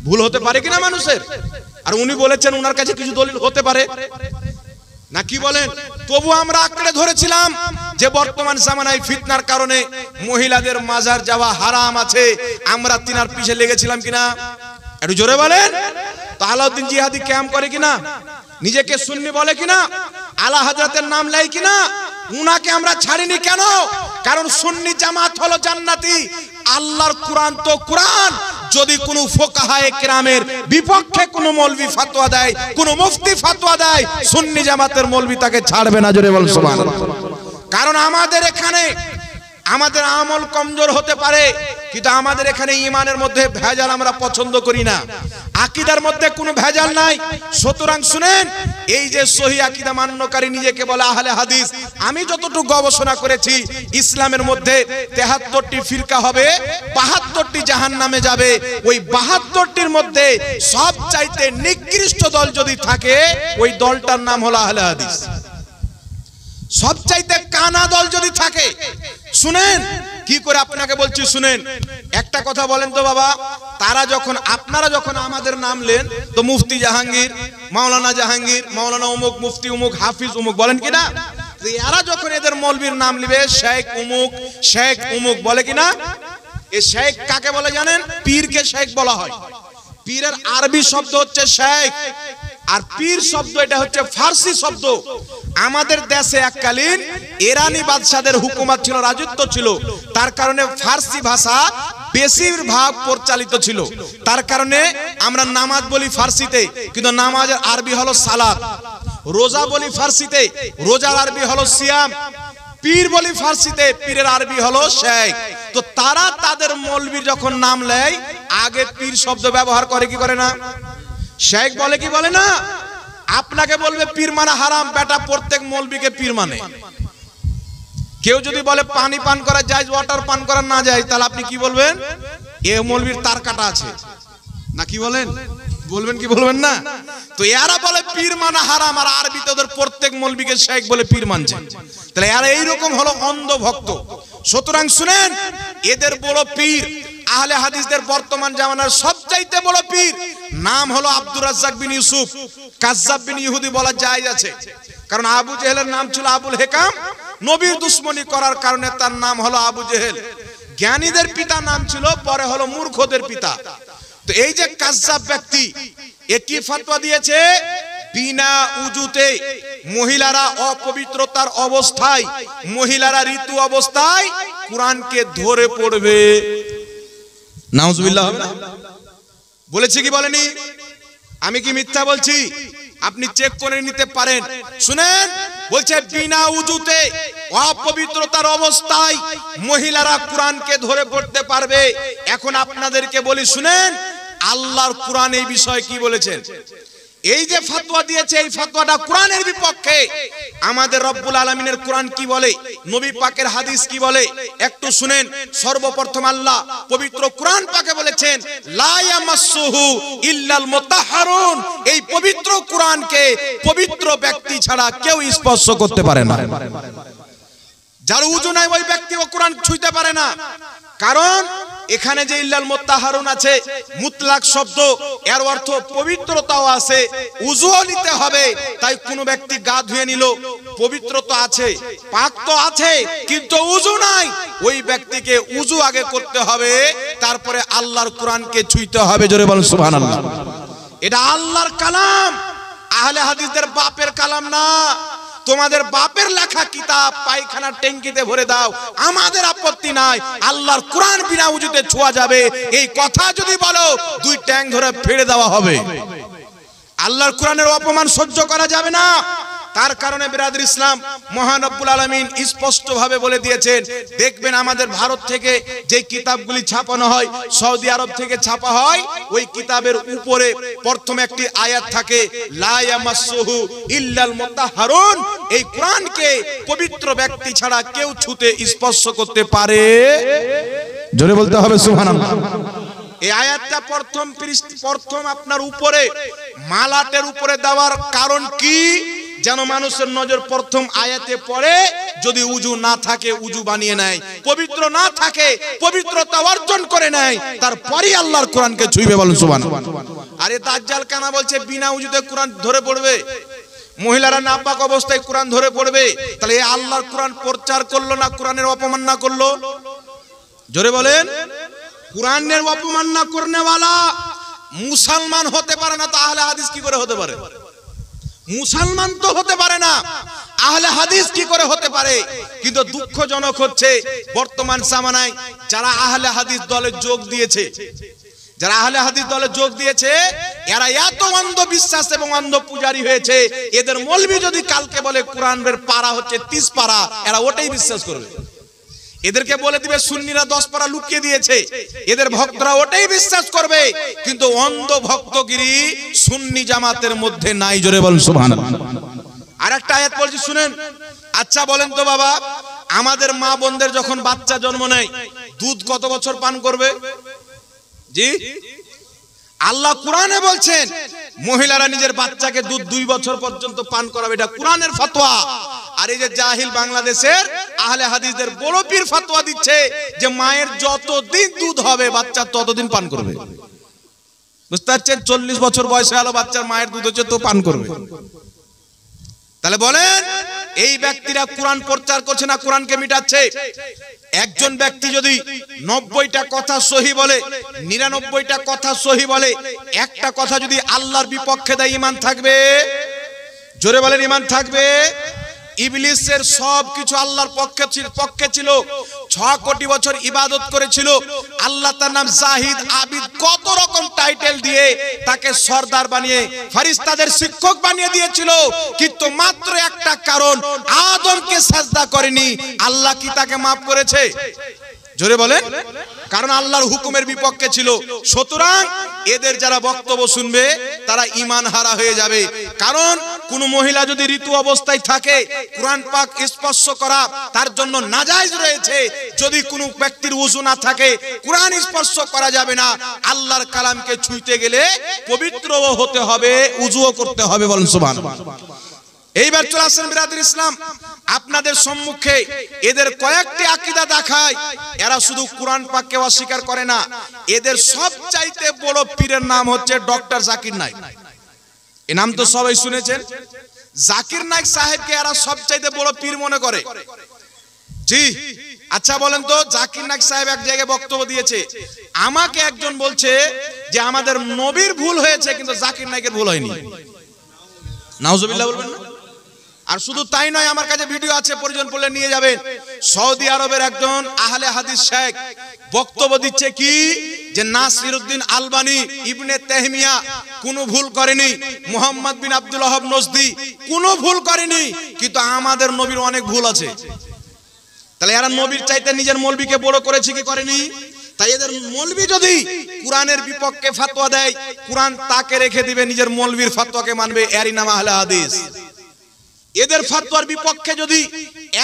ভুল হতে পারে কিনা মানুষের? আর উনি বলেছেন ওনার কাছে কিছু দলিল হতে পারে না, কি বলেন? তবু আমরা আঁকড়ে ধরেছিলাম যে বর্তমান জামানায় ফিতনার কারণে মহিলাদের মাজার যাওয়া হারাম আছে। আমরা তিনার পিছে লেগেছিলাম কিনা? একটু জোরে বলেন। তো আলাউদ্দিন জিহাদি ক্যাম্প করে কিনা? নিজেকে সুন্নি বলে কিনা? আলা হযরতের নাম নেয় কিনা? উনাকে আমরা ছাড়িনি কেন? কারণ সুন্নি জামাত হলো জান্নাতি। আল্লাহর কোরআন তো কোরআন। যদি কোনো ফুকাহায়ে কেরামের বিপক্ষে কোনো মৌলবি ফতোয়া দেয়, কোনো মুফতি ফতোয়া দেয়, সুন্নি জামাতের মৌলবি তাকে ছাড়বে না। জোরে বল সুবহানাল্লাহ। কারণ আমাদের এখানে আমাদের আমল কমজোর হতে পারে, কিন্তু আমাদের এখানে ঈমানের মধ্যে ভেজাল আমরা পছন্দ করি না, আকীদার মধ্যে কোনো ভেজাল নাই। সুতরাং শুনেন, এই যে সহি আকীদা মান্যকারী নিজেকে বলে আহলে হাদিস, আমি যতটুকু গবেষণা করেছি ইসলামের মধ্যে ৭৩টি ফিরকা হবে, ৭২টি জাহান্নামে যাবে। ওই ৭২টির মধ্যে সবচাইতে নিকৃষ্ট দল যদি থাকে, ওই দলটার নাম হলো আহলে হাদিস। সবচাইতে কানা দল যদি থাকে, শুনেন কি করে আপনাকে বলছি, শুনেন একটা কথা বলেন তো বাবা, তারা যখন, আপনারা যখন আমাদের নাম লেন তো মুফতি জাহাঙ্গীর, মাওলানা জাহাঙ্গীর, মাওলানা অমুক, মুফতি অমুক, হাফিজ অমুক বলেন কিনা? এরা যখন এদের মৌলবীর নাম নিবে, শেখ অমুক, শেখ অমুক বলে কিনা? এই শেখ কাকে বলে জানেন? পীরকে শেখ বলা হয়। পীরের আরবি শব্দ হচ্ছে শেখ, আর পীর শব্দ এটা হচ্ছে ফার্সি শব্দ। আমাদের দেশে এককালীন ইরানি বাদশাদের হুকুমত ছিল, রাজত্ব ছিল, তার কারণে ফার্সি ভাষা বেশিরভাগ পরিচালিত ছিল। তার কারণে আমরা নামাজ বলি ফার্সিতে, কিন্তু নামাজের আরবি হলো সালাত। রোজা বলি ফার্সিতে, রোজার আরবি হলো সিয়াম। পীর বলি ফার্সিতে, পীরের আরবি হলো শেখ। তো তারা তাদের মৌলবীর যখন নাম নেয়, আগে পীর শব্দ ব্যবহার করে কি করে না? শেখ বলে কি বলে না? আপনাকে বলবে পীর মানা হারাম, বেটা প্রত্যেক মৌলবীকে পীর মানে। কেউ যদি বলে পানি পান করা যায়, ওয়াটার পান করা না যায়, তাহলে আপনি কি বলবেন? এ মৌলবীর তার কাটা আছে না, কি বলেন? বলবেন কি বলবেন না? তো এরা বলে পীর মানা হারাম, আর আরবিতে ওদের প্রত্যেক মৌলবীকে শেখ বলে পীর মানছে। তাহলে এরা এইরকম হলো অন্ধ ভক্ত। সুতরাং শুনেন, এদের বড় পীর আহলে হাদিসদের বর্তমান জামানার সবচাইতে বড় পীর নাম হলো আব্দুর রাজ্জাক বিন ইউসুফ। কাজ্জাব বিন ইহুদি বলা যায় আছে, কারণ আবু জেহেলের নাম ছিল আবুল হেকাম, নবীর দুশ্মনী করার কারণে তার নাম হলো আবু জেহেল। জ্ঞানীদের পিতা নাম ছিল, পরে হলো মূর্খদের পিতা। তো এই যে কাজ্জাব ব্যক্তি একটি ফতোয়া দিয়েছে বিনা উজুতে মহিলারা অপবিত্রতার অবস্থায়, মহিলারা ঋতু অবস্থায় কোরআনকে ধরে পড়বে। নাউজুবিল্লাহ হবে না? বলেছে কি বলেনি? আমি কি মিথ্যা বলছি? আপনি চেক করে নিতে পারেন। শুনেন, বলছে বিনা উজুতে অপবিত্রতার অবস্থায় মহিলারা কোরআনকে ধরে পড়তে পারবে। এখন আপনাদেরকে বলি, শুনেন আল্লাহর কোরআন এই বিষয়ে কি বলেছেন। এই যে ফতোয়া দিয়েছে, এই ফতোয়াটা কোরআনের বিপক্ষে। আমাদের রব্বুল আলামিনের কোরআন কি বলে, নবী পাকের হাদিস কি বলে, একটু শুনেন। সর্বপ্রথম আল্লাহ পবিত্র কোরআন পাকে বলেছেন লা ইয়ামাসসুহু ইল্লাল মুতাহহারুন। এই পবিত্র কোরআনকে পবিত্র ব্যক্তি ছাড়া কেউ স্পর্শ করতে পারে না। যার উযু নাই ওই ব্যক্তি ও কোরআন ছুঁইতে পারে না। কারণ এখানে যে ইল্লাল মুতাহহারুন আছে, মুতলাক শব্দ, এর অর্থ পবিত্রতাও আছে, উযুও নিতে হবে। তাই কোন ব্যক্তি গা ধুয়ে নিল, পবিত্রতা আছে, পাক তো আছে, কিন্তু উযু নাই, ওই ব্যক্তিকে উযু আগে করতে হবে, তারপরে আল্লাহর কোরআনকে ছুঁইতে হবে। জোরে বলুন সুবহানাল্লাহ। এটা আল্লাহর কালাম, আহলে হাদিসদের বাপের কালাম না। তোমাদের বাপের লেখা কিতাব পায়খানার ট্যাঙ্কিতে ভরে দাও, আমাদের আপত্তি নাই। আল্লাহর কোরআন বিনা উজুতে ছোঁয়া যাবে, এই কথা যদি বলো দুই ট্যাঙ্ক ধরে ফেলে দেওয়া হবে। আল্লাহর কোরআনের অপমান সহ্য করা যাবে না। তার কারণে বিরাদর ইসলাম মহান রব্বুল আলামিন স্পষ্ট ভাবে বলে দিয়েছেন। দেখবেন আমাদের ভারত থেকে যে কিতাবগুলি ছাপানো হয়, সৌদি আরব থেকে ছাপা হয়, ওই কিতাবের উপরে প্রথম একটি আয়াত থাকে লা ইয়ামাসসুহু ইল্লাল মুতাহহারুন। এই কোরআনকে পবিত্র ব্যক্তি ছাড়া কেউ ছুঁতে স্পর্শ করতে পারে। জোরে বলতে হবে সুবহানাল্লাহ। এই আয়াতটা প্রথম আপনার উপরে মালাটের উপরে দেওয়ার কারণ কি? যেন মানুষের নজর প্রথম আয়াতে পড়ে, যদি উজু না থাকে উজু বানিয়ে নেয়, পবিত্র না থাকে পবিত্রতা অর্জন করে নেয়, তারপরই আল্লাহর কোরআনকে ছুঁইবে। বলুন সুবহানাল্লাহ। আরে দাজ্জাল কানা বলছে বিনা উজুতে কোরআন ধরে পড়বে, মহিলারা নাপাক অবস্থায় কোরআন ধরে পড়বে। তাহলে এই আল্লাহর কোরআন প্রচার করলো না কোরআনের অপমান না করলো? জোরে বলেন। কোরআনের অপমান না করনেওয়ালা মুসলমান হতে পারে না, তো আহলে হাদিস কি করে হতে পারে? মুসলমান তো হতে পারে না, আহলে হাদিস কি করে হতে পারে? কিন্তু দুঃখজনক হচ্ছে বর্তমান জামানায় যারা আহলে হাদিস দলে যোগ দিয়েছে, যারা আহলে হাদিস দলে যোগ দিয়েছে, এরা এত অন্ধ বিশ্বাস এবং অন্ধ পূজারী হয়েছে, এদের মৌলবি যদি কালকে বলে কোরআনের পারা হচ্ছে 30 পারা, এরা ওটাই বিশ্বাস করবে। এদেরকে বলে দিবে সুন্নিরা 10 পারা লুকিয়ে দিয়েছে, এদের ভক্তরা ওটাই বিশ্বাস করবে। কিন্তু অন্ধ ভক্তগিরি সুন্নি জামাতের মধ্যে নাই। জোরে বলুন সুবহানাল্লাহ। আরেকটা আয়াত বলছি শুনেন। আচ্ছা বলেন তো বাবা, আমাদের মা বোনদের যখন বাচ্চা জন্ম নেয় দুধ কত বছর পান করবে? জি, আল্লাহ কোরআনে বলছেন মহিলারা নিজের বাচ্চাকে দুধ 2 বছর পর্যন্ত পান করাবে, এটা কোরআনের ফতোয়া। আর এই যে জাহিল বাংলাদেশের আহলে হাদিসদের বড় পীর ফতোয়া দিচ্ছে যে মায়ের যতদিন দুধ হবে বাচ্চা ততদিন পান করবে। বুঝতে পারছেন? 40 বছর বয়সে হলো বাচ্চার মায়ের দুধ হচ্ছে তো পান করবে। তাহলে বলেন এই ব্যক্তিরা কোরআন প্রচার করছে না কোরআনকে মিটাচ্ছে? একজন ব্যক্তি যদি 90টা কথা সহি বলে, 99টা কথা সহি বলে, একটা কথা যদি আল্লাহর বিপক্ষে দেয়, ঈমান থাকবে? জোরে বলেন ঈমান থাকবে? ইবলিসের সবকিছু আল্লাহর পক্ষে ছিল, 6 কোটি বছর ইবাদত করেছিল, আল্লাহ তার নাম জাহিদ, আবিদ, কত রকম টাইটেল দিয়ে তাকে সরদার বানিয়ে ফেরেশতাদের শিক্ষক বানিয়ে দিয়েছিল। কিন্তু মাত্র একটা কারণ, আদমকে সাজদা করেনি, আল্লাহ কি তাকে maaf করেছে? জোরে বলেন। কারণ আল্লাহর হুকুমের বিপক্ষে ছিল। সুতরাং এদের যারা বক্তব্য শুনবে তারা ঈমান হারা হয়ে যাবে। কারণ কোন মহিলা যদি ঋতু অবস্থায় থাকে, কোরআন পাক স্পর্শ করা তার জন্য নাজায়েজ রয়েছে। যদি কোনো ব্যক্তির ওযু না থাকে কোরআন স্পর্শ করা যাবে না। আল্লাহর কালামকে ছুঁইতে গেলে পবিত্রও হতে হবে, ওযুও করতে হবে। বলেন সুবহানাল্লাহ। এইবার চলে আসেন বিরাদর ইসলাম, আপনাদের সম্মুখে এদের কয়েকটি আকীদা দেখায়। এরা শুধু কোরআন পাককে অস্বীকার করে না, এদের সবচাইতে বড় পীরের নাম হচ্ছে ডক্টর জাকির নায়েক। এই নাম তো সবাই শুনেছেন। জাকির নায়েক সাহেবকে এরা সবচাইতে বড় পীর মনে করে। জি, আচ্ছা বলেন তো, জাকির নায়েক সাহেব এক জায়গায় বক্তব্য দিয়েছে, আমাকে একজন বলছে যে আমাদের নবীর ভুল হয়েছে কিন্তু জাকির নায়েকের ভুল হয়নি। নাউজুবিল্লাহ বলবেন না? আর শুধু তাই নয়, আমার কাছে ভিডিও আছে, প্রয়োজন পড়লে নিয়ে যাবেন। সৌদি আরবের একজন আহলে হাদিস শেখ বক্তব্য দিচ্ছে কি, যে নাসিরউদ্দিন আলবানী, ইবনে তাইমিয়া কোনো ভুল করেনি, মুহাম্মদ বিন আব্দুল ওয়াহাব নজদি কোনো ভুল করেনি, কিন্তু আমাদের নবীর অনেক ভুল আছে। তাহলে এরা নবীর চাইতে নিজের মৌলবীকে বড় করেছে কি করেনি? তাই এদের মৌলবী যদি কোরআনের বিপক্ষে ফতোয়া দেয়, কোরআন তাকে রেখে দিবে, নিজের মৌলবীর ফতোয়াকে মানবে, এরই নাম আহলে হাদিস। এদের ফতোয়ার বিপক্ষে যদি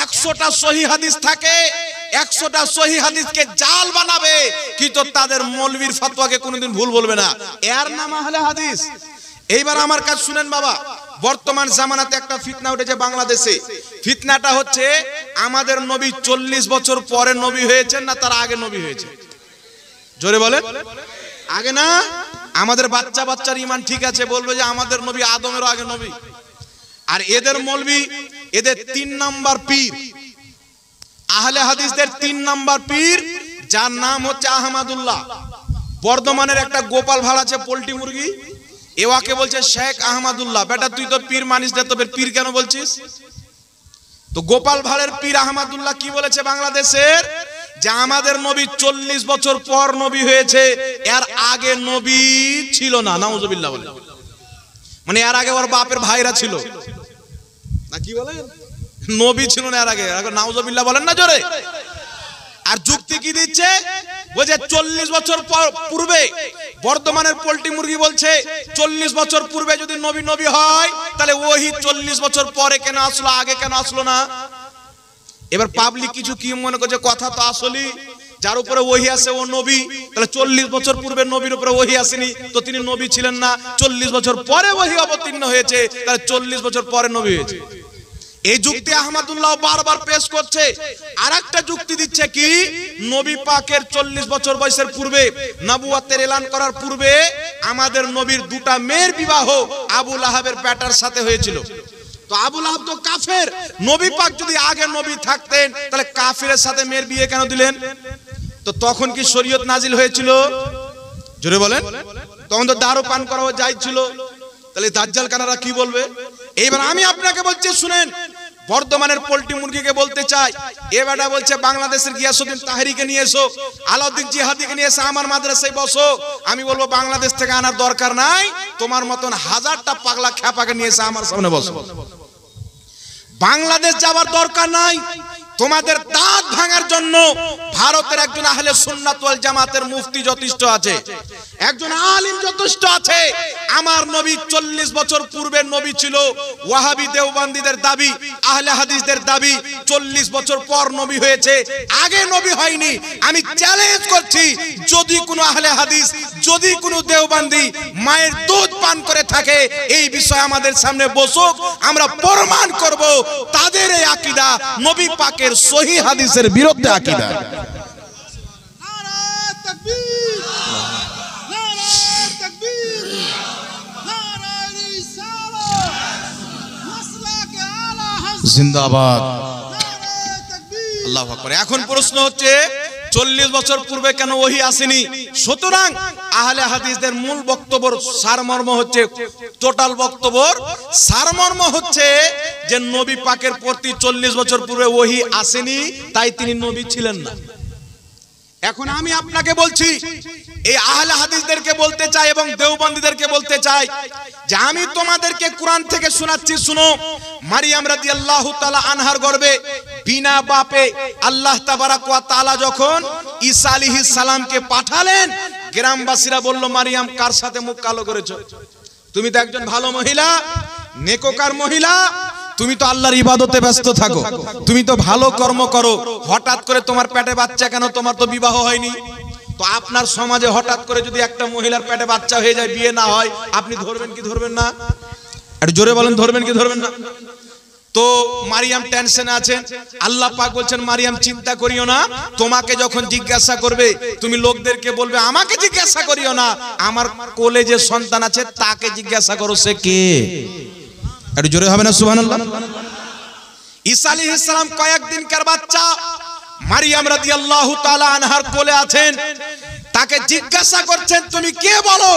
100টা সহিহ হাদিস থাকে, 100টা সহিহ হাদিসকে জাল বানাবে, কিন্তু তাদের মৌলবীর ফতোয়াকে কোনোদিন ভুল বলবে না, এর নাম আহলে হাদিস। এইবার আমার কাছে শুনেন বাবা, বর্তমান জামানাতে একটা ফিতনা উঠেছে বাংলাদেশে। ফিতনাটা হচ্ছে আমাদের নবী 40 বছর পরে নবী হয়েছেন না তার আগে নবী হয়েছে? জোরে বলেন। আগে না? আমাদের বাচ্চার ঈমান ঠিক আছে, বলবে যে আমাদের নবী আদমেরও আগে নবী। আর এদের মৌলবী, এদের 3 নাম্বার পীর, আহলে হাদিসদের 3 নাম্বার পীর, যার নাম হচ্ছে আহমদুল্লাহ। বর্ধমানের একটা গোপাল ভাড় আছে পোল্ট্রি মুরগি, এওয়াকে বলছে শেখ আহমদুল্লাহ। বেটা তুই তো পীর মানিস না, তবে পীর কেন বলছিস? তো গোপাল ভাড়ের পীর আহমদুল্লাহ কি বলেছে বাংলাদেশের, যে আমাদের নবী 40 বছর পর নবী হয়েছে, এর আগে নবী ছিল না। নাউজুবিল্লাহ বলে, মানে এর আগে ওর বাপের ভাইরা ছিল না, কি বলেন, নবী ছিল না এর আগে। নাউজুবিল্লাহ বলেন না জোরে। আর যুক্তি কি দিচ্ছে, বলছে 40 বছর পূর্বে, বর্ধমানের পোল্ট্রি মুরগি বলছে 40 বছর পূর্বে যদি নবী হয়, তাহলে ওহি 40 বছর পরে কেন আসলো, আগে কেন আসলো না? এবার পাবলিক কিছু কি মনে করছে, কথা তো আসলেই যার উপরে ওহি আছে ও নবী, তাহলে 40 বছর পূর্বে নবীর উপরে ওহি আসেনি, তো তিনি নবী ছিলেন না। 40 বছর পরে ওহি অবতীর্ণ হয়েছে, তাহলে 40 বছর পরে নবী হয়েছে। এই যুক্তি আহমদুল্লাহ বারবার পেশ করছে। আরেকটা যুক্তি দিচ্ছে কি, নবী পাকের 40 বছর বয়সের পূর্বে, নবুয়তের এলান করার পূর্বে আমাদের নবীর 2টা মেয়ের বিবাহ আবু লাহাবের বেটার সাথে হয়েছিল। তো আবু লাহাব তো কাফের, নবী পাক যদি আগে নবী থাকতেন, তাহলে কাফিরের সাথে মেয়ের বিয়ে কেন দিলেন? তো তখন কি শরীয়ত নাজিল হয়েছিল? জোরে বলেন। তখন তো দারু পান করা যাইছিল, তাহলে দাজ্জাল কানারা কি বলবে? এইবার আমি আপনাকে বলছি শুনেন, বর্ধমানের পোল্ট্রি মুরগিকে বলতে চাই, এ বেটা বলছে বাংলাদেশের গিয়াসউদ্দিন তাহেরিকে নিয়ে এসো, আলাউদ্দিন জিহাদিকে নিয়ে এসে আমার মাদ্রাসায় বসো। আমি বলবো বাংলাদেশ থেকে আনার দরকার নাই, তোমার মতন 1000টা পাগলা খ্যাপাকে নিয়ে এসে আমার সামনে বসো। বাংলাদেশ যাওয়ার দরকার নাই, তোমাদের দাঁত ভাঙার জন্য ভারতের একজন আহলে সুন্নাত ওয়াল জামাতের মুফতি যথেষ্ট আছে, একজন আলিম যথেষ্ট আছে। আমার নবী 40 বছর পূর্বে নবী ছিল, ওয়াহাবি দেওবন্দীদের দাবি, আহলে হাদিসদের দাবি 40 বছর পর নবী হয়েছে, আগে নবী হয়নি। আমি চ্যালেঞ্জ করছি, যদি কোনো আহলে হাদিস, যদি কোনো দেওবন্দী মায়ের দুধ পান করে থাকে, এই বিষয়ে আমাদের সামনে বসুক, আমরা প্রমাণ করব তাদের এই আকীদা নবী পাকের সহিহ হাদিসের বিরুদ্ধে আকীদা। জিন্দাবাদ, আল্লাহু আকবার। এখন প্রশ্ন হচ্ছে 40 বছর পূর্বে কেন ওহী আসেনি? সুতরাং আহলে হাদিসদের মূল বক্তব্যের সারমর্ম হচ্ছে, টোটাল বক্তব্যের সারমর্ম হচ্ছে যে নবী পাকের প্রতি 40 বছর পূর্বে ওহী আসেনি, তাই তিনি নবী ছিলেন না। এখন আমি আপনাকে বলছি, এই আহলে হাদিসদেরকে বলতে চাই এবং দেওবন্দীদেরকে বলতে চাই যে আমি তোমাদেরকে কোরআন থেকে শোনাচ্ছি, শুনো। মারিয়াম রাদিয়াল্লাহু তাআলা আনহার গর্ভে বিনা বাপে আল্লাহ তাবারাক ওয়া তাআলা যখন ঈসা আলাইহিস সালামকে পাঠালেন, গ্রামবাসীরা বলল, মারিয়াম কার সাথে মুখ কালো করেছো? তুমি তো একজন ভালো মহিলা, নেককার মহিলা, তুমি তো আল্লাহর ইবাদতে ব্যস্ত থাকো, তুমি তো ভালো কর্ম করো, হঠাৎ করে তোমার পেটে বাচ্চা কেন? তোমার তো বিবাহ হয়নি। তো আপনার সমাজে হঠাৎ করে যদি একটা মহিলার পেটে বাচ্চা হয়ে যায়, বিয়ে না হয়, আপনি ধরবেন কি ধরবেন না? একটু জোরে বলেন, ধরবেন কি ধরবেন না? তো মারিয়াম টেনশনে আছেন, আল্লাহ পাক বলছেন, মারিয়াম চিন্তা করিও না, তোমাকে যখন জিজ্ঞাসা করবে তুমি লোকদেরকে বলবে আমাকে জিজ্ঞাসা করিও না, আমার কোলে যে সন্তান আছে তাকে জিজ্ঞাসা করো, সে কে? একটু জোরে হবে না সুবহানাল্লাহ? ঈসা আলাইহিস সালাম কয়েকদিনকার বাচ্চা, মারিয়াম রাদিয়াল্লাহু তাআলা আনহার কোলে আছেন, তাকে জিজ্ঞাসা করছেন তুমি কে বলো?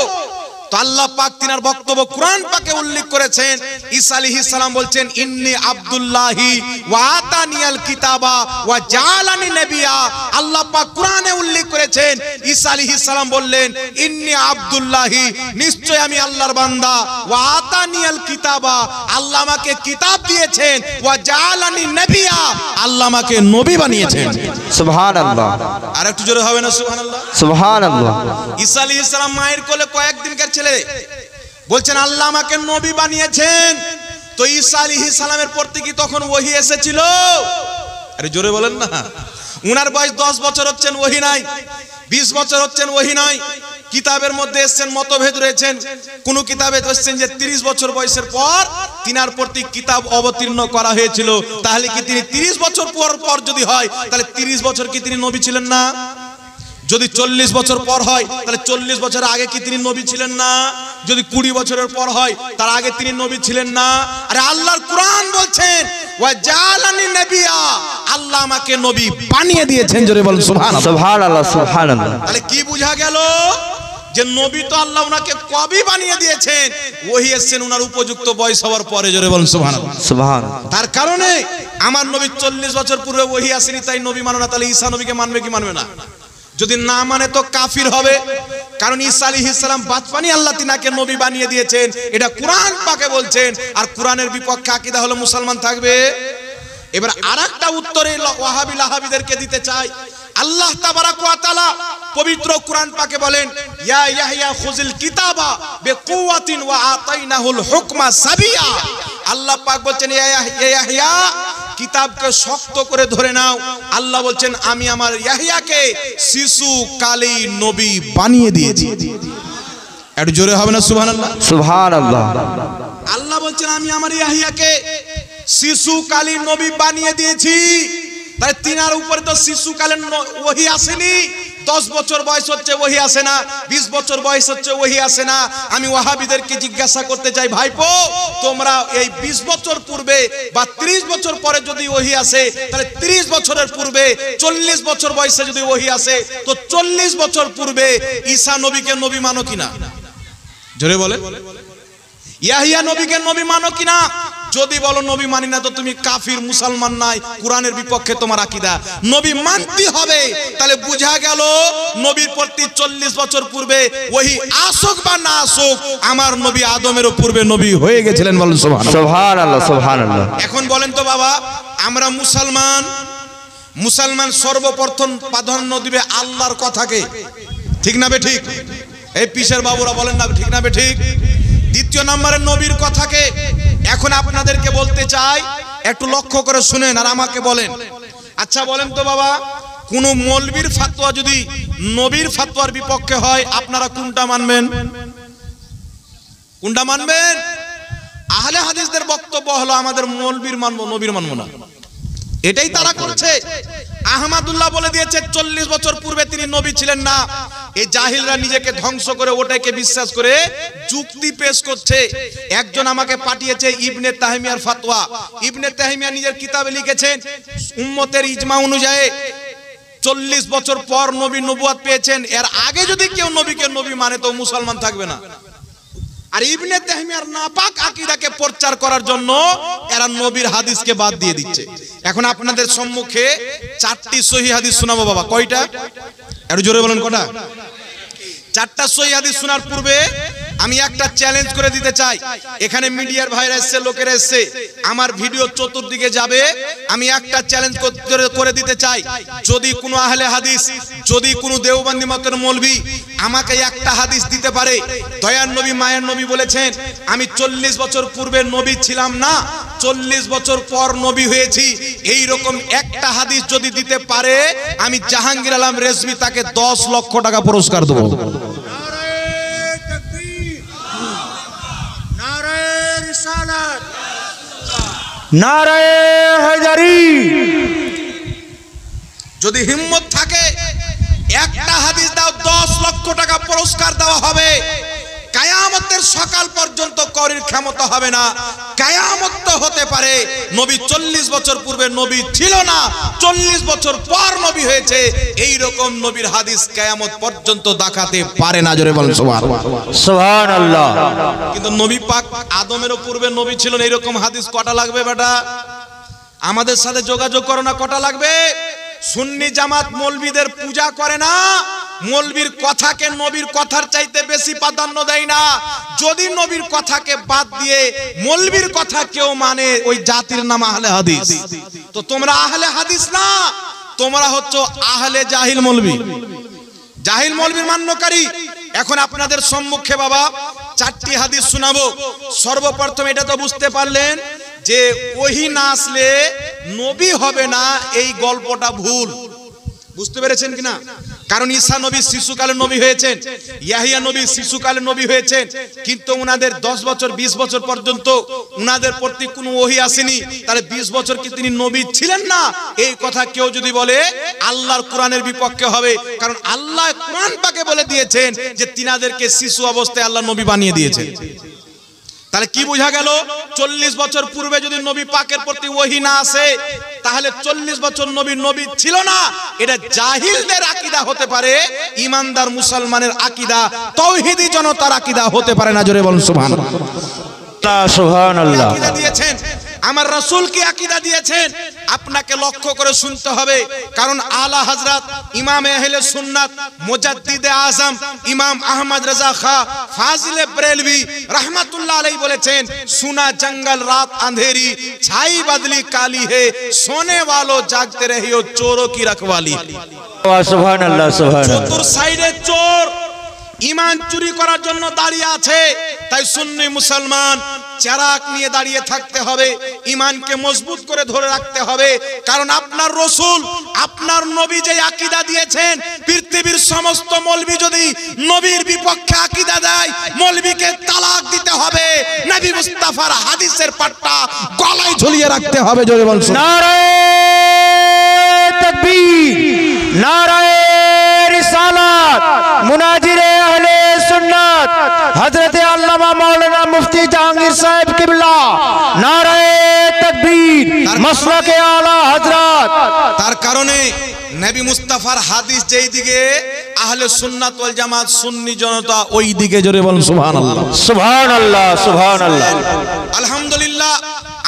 তো আল্লাহ পাক তিনার বক্তব্য কুরআন পাকে উল্লেখ করেছেন। ঈসা আলাইহিস সালাম বলছেন ইন্নী আব্দুল্লাহি ওয়া আতানিয়াল কিতাবা ওয়া জাআলানি নবিয়্যা। আল্লাহ পাক কুরআনে উল্লেখ করেছেন, ঈসা আলাইহিস সালাম বললেন ইন্নী আব্দুল্লাহি, নিশ্চয় আমি আল্লাহর বান্দা, ওয়া আতানিয়াল কিতাবা, আল্লাহ আমাকে কিতাব দিয়েছেন, ওয়া জাআলানি নবিয়্যা, আল্লাহ আমাকে নবী বানিয়েছেন। সুবহানাল্লাহ। আর একটু জোরে হবে না সুবহানাল্লাহ? সুবহানাল্লাহ। ঈসা আলাইহিস সালাম মায়ের কোলে কয়েকদিনকার ছেলে, বলছেন আল্লাহ আমাকে নবী বানিয়েছেন। তো ঈসা আলাইহিস সালামের প্রতি কি তখন ওহী এসেছিল? আরে জোরে বলেন না। উনার বয়স 10 বছর হচ্ছেন, ওহী নাই। 20 বছর হচ্ছেন, ওহী নাই। কিতাবের মধ্যে এসেছেন, মতভেদ রয়েছেন। কোন কিতাবে এসেছেন যে 30 বছর বয়সের পর তিনার প্রতি কিতাব অবতীর্ণ করা হয়েছিল। তাহলে কি তিনি 30 বছর পর যদি হয়, তাহলে 30 বছর কি তিনি নবী ছিলেন না? যদি 40 বছর পর হয়, তাহলে 40 বছর আগে কি তিনি নবী ছিলেন না? যদি 20 বছরের পর হয়, তার আগে তিনি নবী ছিলেন না? আরে আল্লাহর কুরআন বলছেন ওয়া জাআলানি নবিয়্যা, আল্লাহ আমাকে নবী বানিয়ে দিয়েছেন। জোরে বলেন সুবহানাল্লাহ। সুবহানাল্লাহ। সুবহানাল্লাহ। তাহলে কি বোঝা গেল? যে নবী তো আল্লাহ ওনাকে কবে বানিয়ে দিয়েছেন, ওহী এসেছেন ওনার উপযুক্ত বয়স হওয়ার পরে। জোরে বলেন সুবহানাল্লাহ। সুবহানাল্লাহ। তার কারণে আমার নবী 40 বছর পূর্বে ওহী আসেনি, তাই নবী মানো না। তাহলে ঈসা নবীকে মানবে কি মানবে না? যদি না মানে তো কাফির হবে। কারণ ঈসা আলাইহিস সালাম বাচপানি আল্লাহ তিনাকে নবী বানিয়ে দিয়েছেন, এটা কুরআন পাকে বলছেন। আর কুরআনের বিপক্ষে আকীদা হলো মুসলমান থাকবে। এবার আরেকটা উত্তরে ওয়াহাবি লাহাবিদেরকে দিতে চাই। আল্লাহ তাবারাক ওয়া তাআলা পবিত্র কুরআন পাকে বলেন ইয়া ইয়াহইয়া খুযিল কিতাবা বিকুওয়াতিন ওয়া আতাইনাহুল হুকমা সাবিয়া। আল্লাহ পাক বলছেন ইয়া ইয়াহইয়া, কিতাবকে শক্ত করে ধরে নাও। আল্লাহ বলছেন আমি আমার ইয়াহইয়াকে শিশু কালী নবী বানিয়ে দিয়েছি। একটু জোরে হবে না সুবহানাল্লাহ? সুবহানাল্লাহ। আল্লাহ বলছেন আমি আমার ইয়াহইয়াকে শিশু কালী নবী বানিয়ে দিয়েছি। তাই তিনার উপরে তো শিশুকালীন ওহী আসেনি। 10 বছর বয়স হচ্ছে, ওহী আসে না। 20 বছর বয়স হচ্ছে, ওহী আসে না। আমি ওয়াহাবিদেরকে জিজ্ঞাসা করতে চাই, ভাইপো তোমরা এই 20 বছর পূর্বে বা 30 বছর পরে যদি ওহী আসে, তাহলে 30 বছরের পূর্বে 40 বছর বয়সে যদি ওহী আসে, তো 40 বছর পূর্বে ঈসা নবীকে নবী মানো কিনা? জোরে বলে। ইয়াহইয়া নবীকে নবী মানো কিনা? যদি বলো নবী মানি না, তো তুমি কাফির, মুসলমান নাই, কুরআনের বিপক্ষে তোমার আকীদা। নবী মানতে হবে। তাহলে বুঝা গেল নবীর প্রতি 40 বছর পূর্বে ওহী আসুক বা না আসুক, আমার নবী আদমেরও পূর্বে নবী হয়ে গেছিলেন। বলেন সুবহানাল্লাহ। সুবহানাল্লাহ। সুবহানাল্লাহ। এখন বলেন তো বাবা, আমরা মুসলমান সর্বপ্রথম প্রাধান্য দিবে আল্লাহর কথাকে, ঠিক না বে ঠিক? এই পিসের বাবুরা বলেন না ঠিক না বে ঠিক? দ্বিতীয় নম্বরে নবীর কথাকে। এখন আপনাদেরকে বলতে চাই, একটু লক্ষ্য করে শুনেন আর আমাকে বলেন। আচ্ছা বলেন তো বাবা, কোন মৌলবীর ফতোয়া যদি নবীর ফতোয়ার বিপক্ষে হয়, আপনারা কোনটা মানবেন? কোনটা মানবেন? আহলে হাদিসদের বক্তব্য হলো আমাদের মৌলবীর মানবো, নবীর মানবো না। এটাই তারা করছে। আহমদুল্লাহ বলে দিয়েছে 40 বছর পূর্বে তিনি নবী ছিলেন না। এই জাহিলরা নিজেকে ধ্বংস করে ওটাকে বিশ্বাস করে যুক্তি পেশ করছে। একজন আমাকে পাঠিয়েছে ইবনে তাহমিয়ার ফতোয়া। ইবনে তাহমিয়া নিজের কিতাবে লিখেছেন উম্মতের ইজমা অনুযায়ী 40 বছর পর নবী নবুয়ত পেয়েছেন। এর আগে যদি কেউ নবীকে নবী মানে তো মুসলমান থাকবে না। আর ইবনে তাহমিয়ার নাপাক আকীদাকে প্রচার করার জন্য এরা নবীর হাদিসকে বাদ দিয়ে দিচ্ছে। এখন আপনাদের সম্মুখে 4টি সহিহ হাদিস শোনাবো বাবা। কয়টা? একটু জোরে বলেন কটা? 4টা সহিহ হাদিস শোনার পূর্বে আমি একটা চ্যালেঞ্জ করে দিতে চাই। এখানে মিডিয়ার ভাইরা এসেছে, লোকেরা এসেছে, আমার ভিডিও চতুর্দিকে যাবে। আমি একটা চ্যালেঞ্জ করে দিতে চাই, যদি কোনো আহলে হাদিস, যদি কোনো দেওবন্দি মতের মৌলবি আমাকে একটা হাদিস দিতে পারে, দয়ার নবী মায়ের নবী বলেছেন আমি 40 বছর পূর্বে নবী ছিলাম না, 40 বছর পর নবী হয়েছি, এই রকম একটা হাদিস যদি দিতে পারে, আমি জাহাঙ্গীর আলম রেজভী তাকে 10 লক্ষ টাকা পুরস্কার দেব। নারায়ে হায়দারি। যদি হিম্মত থাকে একটা হাদিস দাও, 10 লক্ষ টাকা পুরস্কার দেওয়া হবে। কিয়ামতের কিয়ামতের সকাল পর্যন্ত করির ক্ষমতা হবে না। কিয়ামত তো হতে পারে নবী 40 বছর পূর্বে নবী ছিল না, 40 বছর পর নবী হয়েছে, এই রকম নবীর হাদিস কিয়ামত পর্যন্ত দেখাতে পারে না। জোরে বলেন সুবহানাল্লাহ। সুবহানাল্লাহ। কিন্তু নবী পাক আদমেরও পূর্বে নবী ছিলেন, এইরকম হাদিস কটা লাগবে বেটা? আমাদের সাথে যোগাযোগ করো না, কটা লাগবে? সুন্নি জামাত মৌলবীদের পূজা করে না, মৌলবীর কথাকে নবীর কথার চাইতে বেশি প্রাধান্য দেয় না। যদি নবীর কথাকে বাদ দিয়ে মৌলবীর কথা কেউ মানে, ওই জাতির নাম আহলে হাদিস। তো তোমরা আহলে হাদিস না, তোমরা হচ্ছে আহলে জাহিল মৌলবী, জাহিল মৌলবীর মান্যকারী। এখন আপনাদের সম্মুখে বাবা 4টি হাদিস শোনাবো। সর্বপ্রথম এটা তো বুঝতে পারলেন যে ওহী না আসলে নবী হবে না, এই গল্পটা ভুল। বুঝতে পেরেছেন কিনা? কারণ ঈসা নবী শিশুকালে নবী হয়েছেন, ইয়াহিয়া নবী শিশুকালে নবী হয়েছেন, কিন্তু উনাদের 10 বছর 20 বছর পর্যন্ত উনাদের প্রতি কোনো ওহী আসেনি। তাহলে 20 বছর কি তিনি নবী ছিলেন না? এই কথা কেউ যদি বলে আল্লাহর কোরআনের বিপক্ষে হবে। কারণ আল্লাহ কোরআন পাকে বলে দিয়েছেন যে তিনাদেরকে শিশু অবস্থায় আল্লাহ নবী বানিয়ে দিয়েছেন। তাহলে কি বোঝা গেল? 40 বছর পূর্বে যদি নবী পাকের প্রতি ওহী না আসে, তাহলে 40 বছর নবী ছিল না। এটা জাহিলদের আকীদা হতে পারে, ঈমানদার মুসলমানের আকীদা, তাওহীদি জনতার আকীদা হতে পারে না। জোরে বলুন সুবহানাল্লাহ। সুবহানাল্লাহ। আকীদা দিয়েছেন আমার রাসূল কি আকীদা দিয়েছেন, আপনাকে লক্ষ্য করে শুনতে হবে। কারণ আলা হযরত ইমাম আহলে সুন্নাত মুজাদ্দিদে আযম ইমাম আহমদ রাজা খা ফাজিলে বরেলভী রাহমাতুল্লাহ আলাইহি বলেছেন, সুনা জঙ্গল রাত अंधेरी ছাই বদলি কালি হে, সোনে वालों জাগতে রহিও চোরোं की रखवाली। সুবহানাল্লাহ। সুবহানাল্লাহ। চতুর সাইডে চোর ঈমান চুরি করার জন্য দাঁড়িয়ে আছে। তাই সুন্নি মুসলমান চেরাগ নিয়ে দাঁড়িয়ে থাকতে হবে, ঈমানকে মজবুত করে ধরে রাখতে হবে। কারণ আপনার রাসূল, আপনার নবী যে আকীদা দিয়েছেন, পৃথিবীর সমস্ত মৌলবী যদি নবীর বিপক্ষে আকীদা দেয়, মৌলবীকে তালাক দিতে হবে। নবী মুস্তাফার হাদিসের পাট্টা গলায় ঝুলিয়ে রাখতে হবে। জোরে বলুন নারায়ে তাকবীর, নারায়ে রিসালাত, মুনাজিরে আহলে সুন্নাত হযরতে আল্লামা মাওলানা মুফতি জাহাঙ্গীর সাহেব কিবলা, নারায়ে তাকবীর, মাসলাকে আলা হযরত। তার কারণে নবী মুস্তাফার হাদিস যেই দিকে, আহলে সুন্নাত ওয়াল জামাত সুন্নি জনতা ওই দিকে। জোরে বলুন সুবহানাল্লাহ। সুবহানাল্লাহ। সুবহানাল্লাহ। আলহামদুলিল্লাহ,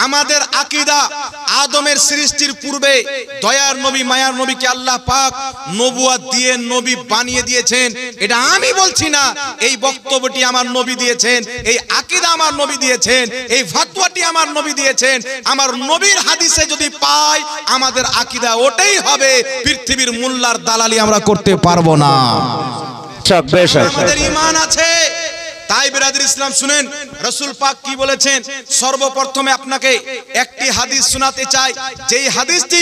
আমাদের আকীদা আদমের সৃষ্টির পূর্বে দয়ার নবী মায়ার নবীকে আল্লাহ পাক নবুয়ত দিয়ে নবী বানিয়ে দিয়েছেন। এটা আমি বলছি না, এই বক্তব্যটি আমার নবী দিয়েছেন, এই আকীদা আমার নবী দিয়েছেন, এই ফতোয়াটি আমার নবী দিয়েছেন। আমার নবীর হাদিসে যদি পাই, আমাদের আকীদা ওটাই হবে। পৃথিবীর মোল্লার দালালি আমরা করতে পারবো না। আমাদের ঈমান আছে। তাই বিরাদর ইসলাম শুনেন রাসূল পাক কি বলেছেন। সর্বপ্রথমে আপনাকে একটি হাদিস শোনাতে চাই, যেই হাদিসটি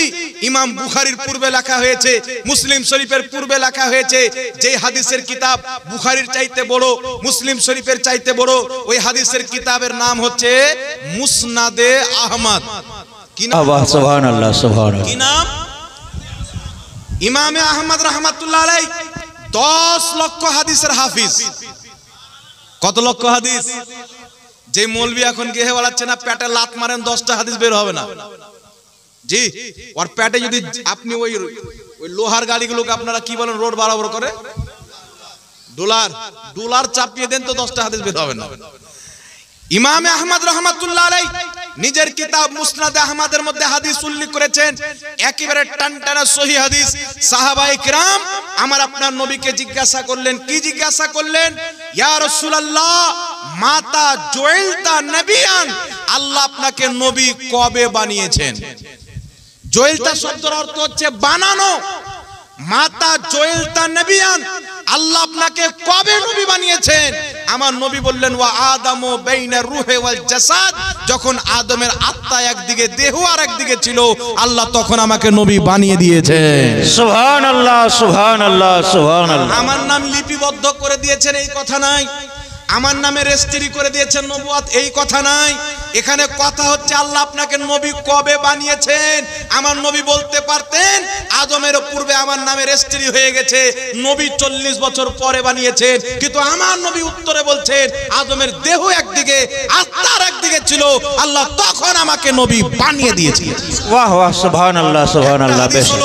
ইমাম বুখারীর পূর্বে লেখা হয়েছে, মুসলিম শরীফের পূর্বে লেখা হয়েছে। যেই হাদিসের কিতাব বুখারীর চাইতে বড়, মুসলিম শরীফের চাইতে বড়, ওই হাদিসের কিতাবের নাম হচ্ছে মুসনাদে আহমদ। কি নাম? সুবহানাল্লাহ। সুবহানাল্লাহ। কি নাম? ইমামে আহমদ রাহমাতুল্লাহ আলাইহি 10 লক্ষ হাদিসের হাফিজ। কত লক্ষ হাদিস? যে মৌলবি এখন গেহে বলাচ্ছে না, পেটে লাত মারেন 10টা হাদিস বের হবে না। জি, ওর পেটে যদি আপনি ওই লোহার গাড়িগুলোকে আপনারা কি বলেন, রোড বরাবর করে ডলার চাপিয়ে দেন, তো 10টা হাদিস বের হবে না। ইমামে আহমদ রাহমাতুল্লাহ আলাইহি নিজের কিতাব মুসনাদে আহমদের মধ্যে হাদিস উল্লেখ করেছেন, একেবারে টানটানা সহিহ হাদিস। সাহাবায়ে কিরাম আমার আপনার নবীকে জিজ্ঞাসা করলেন, কি জিজ্ঞাসা করলেন? ইয়া রাসূলুল্লাহ মাতা জুইলতা নবিয়ান, আল্লাহ আপনাকে নবী কবে বানিয়েছেন? জুইলতা শব্দের অর্থ হচ্ছে বানানো। মাতা জুইলতা নবিয়ান, আল্লাহ আপনাকে কবে নবী বানিয়েছেন? আমার নবী বললেন, ওয়া আদামু বাইনা রূহি ওয়াল জাসাদ, যখন আদমের আত্মা একদিকে দেহ আর একদিকে ছিল, আল্লাহ তখন আমাকে নবী বানিয়ে দিয়েছেন। সুবহানাল্লাহ। সুবহানাল্লাহ। সুবহানাল্লাহ। আমার নাম লিপিবদ্ধ করে দিয়েছেন এই কথা নাই। আমার নামে রেজিস্ট্রি করে দিয়েছেন নবুয়ত, এই কথা নাই। এখানে কথা হচ্ছে আল্লাহ আপনাকে নবী কবে বানিয়েছেন। আমার নবী বলতে পারতেন আদমের পূর্বে আমার নামে রেজিস্ট্রি হয়ে গেছে, নবী 40 বছর পরে বানিয়েছেন। কিন্তু আমার নবী উত্তরে বলছেন আদমের দেহ একদিকে আত্মার একদিকে ছিল, আল্লাহ তখন আমাকে নবী বানিয়ে দিয়েছিলেন। वाह वाह सुभान अल्लाह बेशक।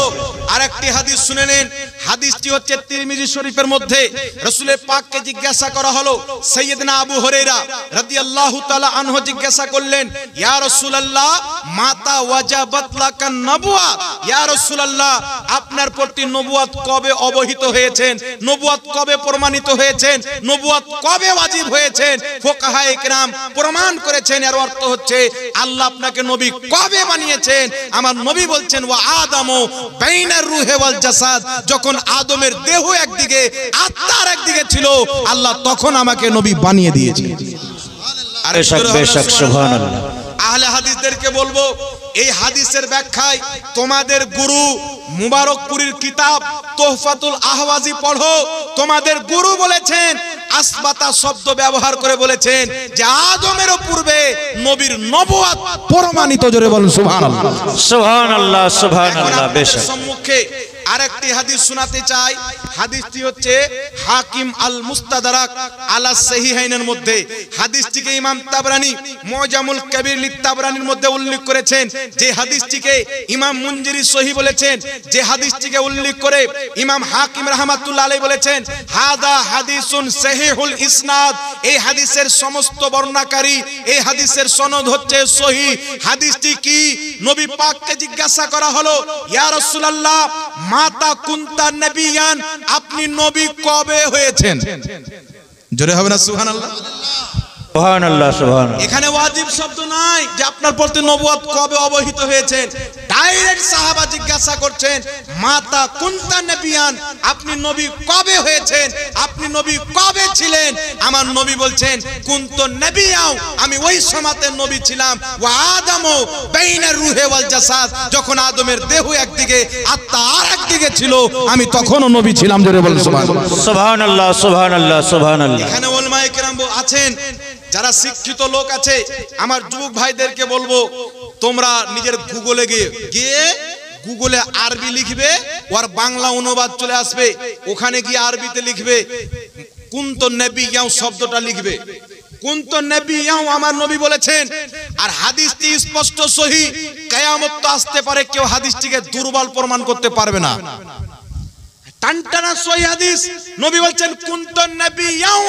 আরেকটি হাদিস শুনে নেন। হাদিসটি হচ্ছে তিরমিজি শরীফের মধ্যে। রাসূলের পাককে জিজ্ঞাসা করা হলো, সাইয়েদনা আবু হুরায়রা রাদিয়াল্লাহু তাআলা আনহু জিজ্ঞাসা করলেন, ইয়া রাসূলুল্লাহ মাতা ওয়াজাবাত লাকান নবুওয়াত, ইয়া রাসূলুল্লাহ আপনার প্রতি নবুয়ত কবে অবহিত হয়েছেন, নবুয়ত কবে প্রমাণিত হয়েছেন, নবুয়ত কবে ওয়াজিব হয়েছেন। ফুকাহায়ে কেরাম প্রমাণ করেছেন এর অর্থ হচ্ছে আল্লাহ আপনাকে নবী কবে বানিয়েছেন। আমার নবী বলছেন ওয়া আদামু বাইনার রূহে ওয়াল জাসাদ, যখন আদমের দেহ একদিকে আত্মার একদিকে ছিল আল্লাহ তখন আমাকে নবী বানিয়ে দিয়েছিলেন। बेशक बेशक सुभान अल्लाह। আহলে হাদিসদেরকে বলবো এই হাদিসের ব্যাখ্যায় তোমাদের গুরু মুবারকপুরীর কিতাব তোহফাতুল আহওয়াজি পড়ো। তোমাদের গুরু বলেছেন, আসবাতা শব্দ ব্যবহার করে বলেছেন যে আদমেরও পূর্বে নবীর নবুয়ত প্রমাণিত। জোরে বলুন সুবহানাল্লাহ सुभान अल्लाह बेशक। সম্মুখে আরেকটি হাদিস শোনাতে চাই। হাদিসটি হচ্ছে হাকিম আল মুস্তাদরাক আলা সহিহাইনের মধ্যে। হাদিসটিকে ইমাম তাবরানী মুজামুল কবির লিতাবরানীর মধ্যে উল্লেখ করেছেন। যে হাদিসটিকে ইমাম মুনজিরি সহিহ বলেছেন, যে হাদিসটিকে উল্লেখ করে ইমাম হাকিম রাহমাতুল্লাহ আলাইহি বলেছেন হাদা হাদিসুন সহিহুল ইসনাদ। এই হাদিসের সমস্ত বর্ণনাকারী, এই হাদিসের সনদ হচ্ছে সহিহ। হাদিসটি কি? নবী পাককে জিজ্ঞাসা করা হলো, ইয়া রাসূলুল্লাহ মাতা কুনতা নবিয়ান, আপনি নবী কবে হয়েছেন? জোরে হবে না সুবহানাল্লাহ। सुभान अल्लाह। এখানে ওয়াজিব শব্দ নাই যে আপনার প্রতি নবুয়ত কবে অবহিত হয়েছেন। ডাইরেক্ট সাহাবা জিজ্ঞাসা করছেন মাতা কুনতা নবিয়ান, আপনি নবী কবে হয়েছেন, আপনি নবী কবে ছিলেন। আমার নবী বলছেন কুনতু নবিয়াও, আমি ওই সময়তে নবী ছিলাম। ওয়া আদামু বাইনার রূহে ওয়াল জাসাদ, যখন আদমের দেহ একদিকে আত্মা আর একদিকে ছিল আমি তখনও নবী ছিলাম। জোরে বলুন সুবহানাল্লাহ। सुभान अल्लाह। এখানে উলামায়ে কেরাম আছেন, যারা শিক্ষিত লোক আছে, আমার যুবক ভাইদেরকে বলবো তোমরা নিজের গুগলে গিয়ে গুগলে আরবি লিখবে, ওর বাংলা অনুবাদ চলে আসবে, ওখানে গিয়ে আরবিতে লিখবে কুনতু নবিয়াও শব্দটা লিখবে। কুনতু নবিয়াও আমার নবী বলেছেন। আর হাদিসটি স্পষ্ট সহিহ, কিয়ামত তো আসতে পারে কেউ হাদিসটিকে দুর্বল প্রমাণ করতে পারবে না। টানটানা সহিহ হাদিস, নবী বলছেন কুনতু নবিয়াও,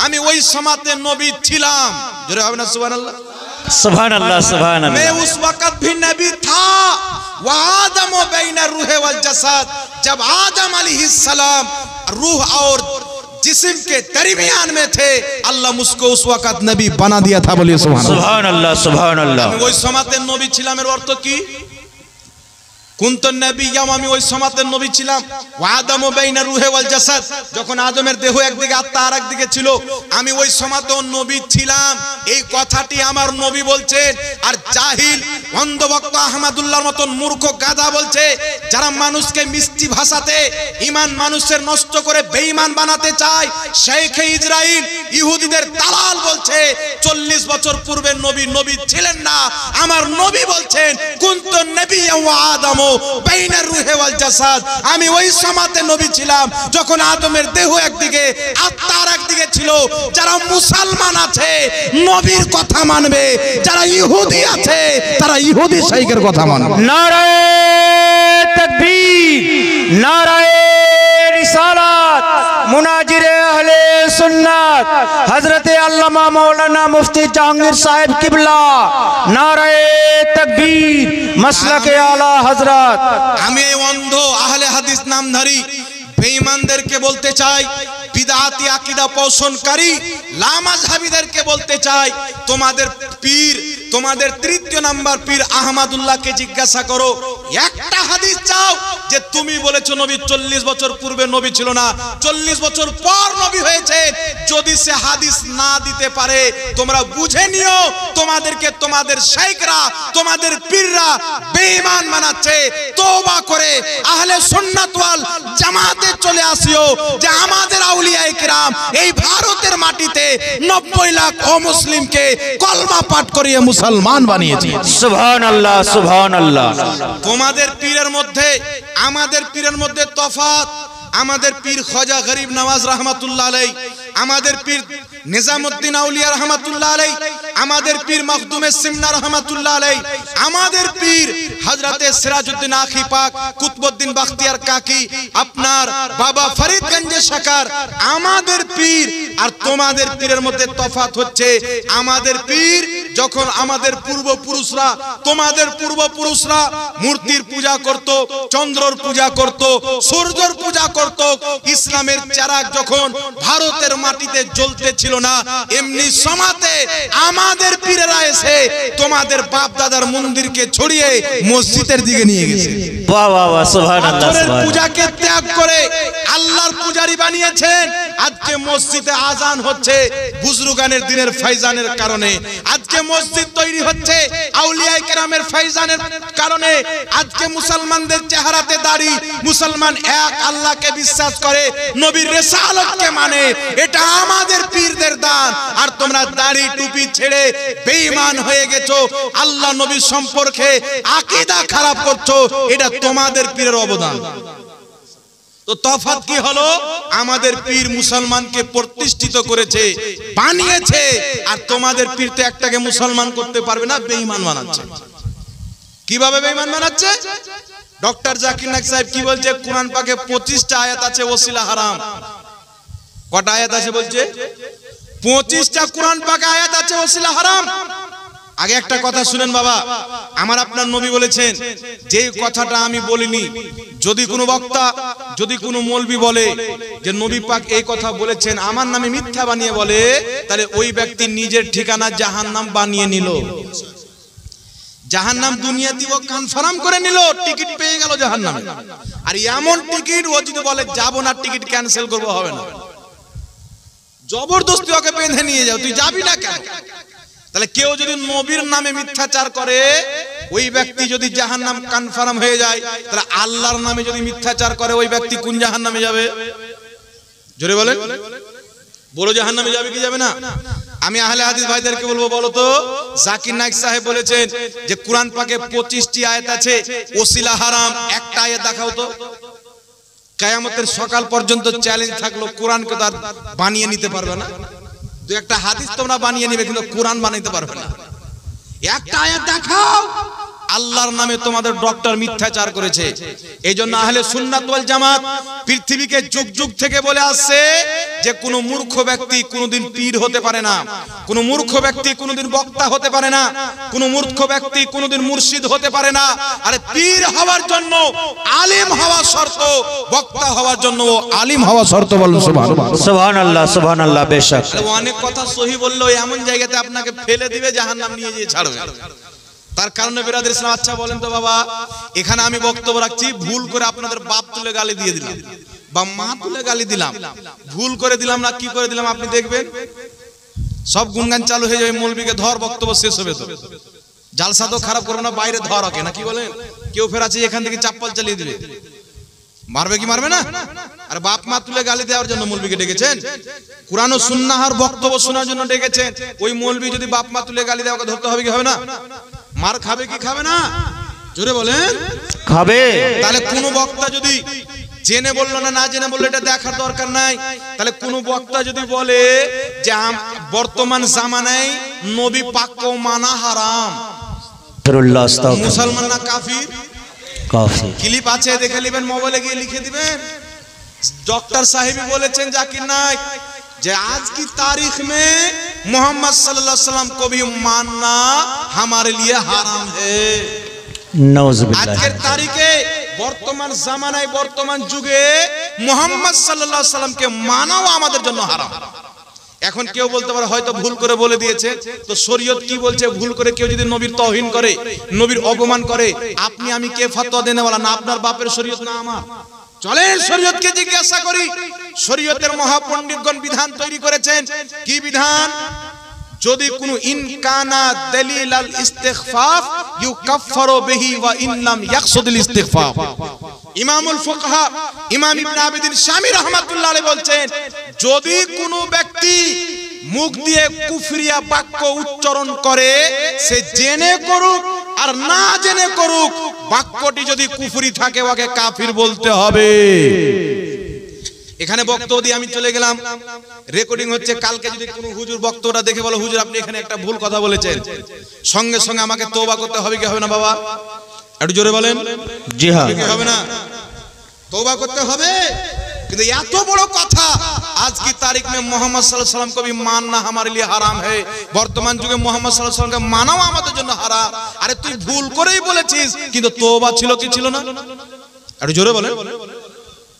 আমি ওই সময়তে নবী ছিলাম। জোরে হবে না সুবহানাল্লাহ। सुभान अल्लाह। मैं उस वक्त भी नबी था। वो आदम बैन रूह वल जसद, जब आदम अलैहिस्सलाम रूह और जिस्म के दरमियान में थे, अल्लाह मुझको उस वक्त नबी बना दिया था। बोलिए सुभान सुभान अल्लाह। আমি ওই সময়তে নবী ছিলাম এর অর্থ কি? কুনতু নবিয়াও, আমি ওই সময়তে নবী ছিলাম। ওয়া আদামু বাইনা রূহে ওয়াল জাসাদ, যখন আদমের দেহ একদিকে আত্মা আর একদিকে ছিল আমি ওই সময়তে নবী ছিলাম। এই কথাটি আমার নবী বলছেন। আর জাহিল অন্ধভক্ত আহমদুল্লাহর মতন মূর্খ গাধা বলছে, যারা মানুষকে মিষ্টি ভাষাতে ঈমান মানুষের নষ্ট করে বেঈমান বানাতে চায়, শেখে ইসরাইল ইহুদিদের দালাল বলছে 40 বছর পূর্বে নবী ছিলেন না। আমার নবী বলছেন কুনতু নবিয়াও ওয়া আদামু বাইনার রূহে ওয়াল জাসাদ, আমি ওই সময়তে নবী ছিলাম যখন আদমের দেহ একদিকে আত্মা আর একদিকে ছিল। যারা মুসলমান আছে নবীর কথা মানবে, যারা ইহুদি আছে তারা ইহুদি শাইখের কথা মানবে। नाराए तकबीर, नाराए रिसालत, मुनाजिरे अहले सुन्नत हजरत अल्लामा मौलाना मुफ्ती जहांगीर साहिब किबला, नाराए तकबीर, मसलके आला हजरत। আমি এই অন্ধ আহলে হাদিস নামধারী বেঈমানদেরকে বলতে চাই, বিদআতি আকীদা পোষণকারী লামাযহাবীদেরকে বলতে চাই, তোমাদের পীর, তোমাদের তৃতীয় নাম্বার পীর আহমদুল্লাহকে জিজ্ঞাসা করো, একটা হাদিস চাও যে তুমি বলেছো নবী 40 বছর পূর্বে নবী ছিল না, 40 বছর পর নবী হয়েছে। যদি সে হাদিস না দিতে পারে তোমরা বুঝে নিও তোমাদেরকে তোমাদের শাইখরা, তোমাদের পীররা বেঈমান বানাচ্ছে। তওবা করে আহলে সুন্নাত ওয়াল জামাতে চলে আসিও যে আমাদের আউলিয়ায়ে কেরাম ইসলাম এই ভারতের মাটিতে 90 লাখ অমুসলিমকে কলমা পাঠ করিয়ে মুসলমান বানিয়েছে। সুবহানাল্লাহ সুবহানাল্লাহ। তোমাদের পীরের মধ্যে আমাদের পীরের মধ্যে তফাৎ। আমাদের পীর খাজা গরিব নওয়াজ রহমাতুল্লাহ আলাইহি, আমাদের পীর নিজামউদ্দিন আউলিয়া রহমাতুল্লাহ আলাইহি, আমাদের পীর মখদুমে সিমনা রহমাতুল্লাহ আলাইহি, আমাদের পীর হযরতে সিরাজউদ্দিন আখি পাক কুতবউদ্দিন বখতিয়ার কাকি, আপনার বাবা ফরিদগঞ্জে শাকার, আমাদের পীর আর তোমাদের পীরের মধ্যে তফাৎ হচ্ছে। আমাদের পীর যখন আমাদের পূর্বপুরুষরা, তোমাদের পূর্বপুরুষরা মূর্তির পূজা করত, চন্দ্রর পূজা করত, সূর্যের পূজা করত, ইসলামের চারাক যখন ভারতের মাটিতে জ্বলতে ছিল না, এমনি সমাতে আমাদের পীরেরা এসে তোমাদের বাপ দাদার মন্দিরকে ছড়িয়ে মসজিদের দিকে নিয়ে গেছে। বাহ বাহ বাহ, সুবহানাল্লাহ সুবহানাল্লাহ। পূজাকে ত্যাগ করে আল্লাহর পূজারি বানিয়েছেন। আজকে মসজিদে আজান হচ্ছে বুজরুগানের দিনের ফয়জানের কারণে, আজকে মসজিদ তৈরি হচ্ছে আউলিয়ায়ে কেরামের ফয়জানের কারণে, আজকে মুসলমানদের চেহারাতে দাড়ি, মুসলমান এক আল্লাহকে বিশ্বাস করে, নবীর রিসালাতকে মানে, এটা আমাদের পীরদের দান। আর তোমরা দাড়ি টুপি ছেড়ে বেঈমান হয়ে গেছো, আল্লাহ নবী সম্পর্কে আকীদা খারাপ করছো, এটা তোমাদের পীরের অবদান। তো তফাৎ কি হলো? আমাদের পীর মুসলমানকে প্রতিষ্ঠিত করেছে, বানিয়েছে, আর তোমাদের পীর তো একটাকে মুসলমান করতে পারবে না, বেঈমান বানাচ্ছে। কিভাবে বেঈমান বানাচ্ছে? ডক্টর জাকির নায়েক সাহেব কি বলছে? কোরআন পাকে 25টা আয়াত আছে ওসিলা হারাম। কটা আয়াত আছে বলছে? 25টা কোরআন পাকে আয়াত আছে ওসিলা হারাম। আগে একটা কথা শুনেন বাবা, আমার আপনার নবী বলেছেন, যে কথাটা আমি বলিনি, যদি কোনো বক্তা, যদি কোনো মৌলবি বলে যে নবী পাক এই কথা বলেছেন, আমার নামে মিথ্যা বানিয়ে বলে, তাহলে ওই ব্যক্তি নিজের ঠিকানা জাহান্নাম বানিয়ে নিল। জাহান্নাম দুনিয়াতে ও কনফার্ম করে নিল, টিকিট পেয়ে গেল জাহান্নামে। আর এমন টিকিট ও যদি বলে যাব না, টিকিট ক্যান্সেল করব, হবে না, জবরদস্তি ওকে বেঁধে নিয়ে যাও, তুই যাবি না কেন? তাহলে কেউ যদি নবীর নামে মিথ্যাচার করে, ওই ব্যক্তি যদি জাহান্নাম কনফার্ম হয়ে যায়, তাহলে আল্লাহর নামে যদি মিথ্যাচার করে, ওই ব্যক্তি কোন জাহান্নামে যাবে? জোরে বলে বলো, জাহান্নামে যাবে কি যাবে না? আমি আহলে হাদিস ভাইদেরকে বলবো, বলো তো, জাকির নায়েক সাহেব বলেছেন যে কোরআন পাকে 25টি আয়াত আছে ওসিলা হারাম, একটা আয়াত দেখাও তো। কিয়ামতের সকাল পর্যন্ত চ্যালেঞ্জ থাকলো, কোরআনকে তো আর বানিয়ে নিতে পারবে না। দু একটা হাদিস তোমরা বানিয়ে নিবে, কিন্তু কোরআন বানাইতে পারবে না। একটা আয়াত দেখাও আল্লাহর নামে তোমাদের ডক্টর মিথ্যাচার করেছে। এইজন্য আহলে সুন্নাত ওয়াল জামাত পৃথিবীকে যুগ যুগ থেকে বলে আসছে যে কোন মূর্খ ব্যক্তি কোনদিন পীর হতে পারে না, কোন মূর্খ ব্যক্তি কোনদিন বক্তা হতে পারে না, কোন মূর্খ ব্যক্তি কোনদিন মুর্শিদ হতে পারে না। আরে পীর হওয়ার জন্য আলিম হওয়া শর্ত, বক্তা হওয়ার জন্য আলিম হওয়া শর্ত। বলুন সুবহানাল্লাহ সুবহানাল্লাহ সুবহানাল্লাহ। বেশক অনেক কথা সহি বললো, এমন জায়গাতে আপনাকে ফেলে দিবে, জাহান্নাম নিয়ে গিয়ে ছাড়বে। তার কারণে বিরাদর ইসলাম, আচ্ছা বলেন তো বাবা, এখানে আমি বক্তব্য রাখছি, ভুল করে আপনাদের বাপ তুলে গালি দিয়ে দিলাম বা মা তুলে গালি দিলাম, ভুল করে দিলাম না কি করে দিলাম, আপনি দেখবেন সব গুনগান চালু হয়ে যাবে, মৌলবীকে ধর, বক্তব্য শেষ হবে। তো জালসা তো খারাপ করবে না, বাইরে ধর ওকে, না কি বলেন? কেউ ফের আছে এখান থেকে চাপ্পল চালিয়ে দিবে, মারবে কি মারবে না? আর বাপ মা তুলে গালি দেওয়ার জন্য মৌলবীকে ডেকেছেন? কুরআন ও সুন্নাহর বক্তব্য শোনার জন্য ডেকেছেন। ওই মৌলবী যদি বাপ মা তুলে গালি দেয়, ওকে ধরতে হবে কি হবে না? মার খাবে কি খাবে না? জোরে বলেন, খাবে। তাহলে কোন বক্তা যদি জেনে বললো না, না জেনে বললো, এটা দেখার দরকার নাই। তাহলে কোন বক্তা যদি বলে যে বর্তমান জামানায় নবী পাককেও মানা হারাম, মুসলমান না কাফির? কাফির। ক্লিপ আছে, দেখে নেবেন, মোবাইলে গিয়ে লিখে দিবেন। डॉक्टर साहिब बोलेছেন জাকির নায়েক যে आज की तारीख में मोहम्मद सल्लल्लाहु अलैहि वसल्लम को भी मानना हमारे लिए हराम है। আজকের তারিখে বর্তমান জামানায় বর্তমান যুগে মুহাম্মদ সাল্লাল্লাহু আলাইহি সাল্লামকে মানাও আমাদের জন্য হারাম। এখন কেউ বলতে পারে হয়তো ভুল করে বলে দিয়েছে, তো শরীয়ত কি বলছে? ভুল করে কেউ যদি নবীর তাওহীন করে, নবীর অপমান করে, আপনি আমি কে ফতোয়া দেনে वाला? না আপনার বাপের শরীয়ত, না আমার। চলেন শরীয়তকে জিজ্ঞাসা করি। শরীয়তের মহাপণ্ডিতগণ বিধান তৈরি করেছেন। কি বিধান? যদি কোনো ইনকানা দলিল আল ইস্তিগফাফ ইউকাফফারু বিহি ওয়া ইন লাম ইয়াকসুদুল ইস্তিগফাফ, ইমামুল ফুকাহা ইমাম ইবনে আবিদিন শামী রাহমাতুল্লাহ আলাইহি বলছেন, যদি কোনো ব্যক্তি মুখ দিয়ে কুফরিয়া বাক্য উচ্চারণ করে, সে জেনে করুক আর না জেনে করুক, বাক্যটি যদি কুফরি থাকে ওকে কাফির বলতে হবে। এখানে বক্তব্য দিয়ে আমি চলে গেলাম, রেকর্ডিং হচ্ছে। কালকে যদি কোনো হুজুর বক্তব্যটা দেখে বলো, হুজুর আপনি এখানে একটা ভুল কথা বলেছেন, সঙ্গে সঙ্গে আমাকে তওবা করতে হবে কি হবে না বাবা? একটু জোরে বলেন। জি হ্যাঁ, হবে না? तौबा करते হবে। কিন্তু এত বড় কথা, आज की तारीख में मोहम्मद सल्लल्लाहु अलैहि वसल्लम को भी मानना हमारे लिए हराम है। বর্তমান যুগে মোহাম্মদ সাল্লাল্লাহু আলাইহি ওয়াসাল্লামকে মানাও আমাদের জন্য হারাম। আরে তুই ভুল করেই বলেছিস, কিন্তু তওবা ছিল কি ছিল না? একটু জোরে বলেন।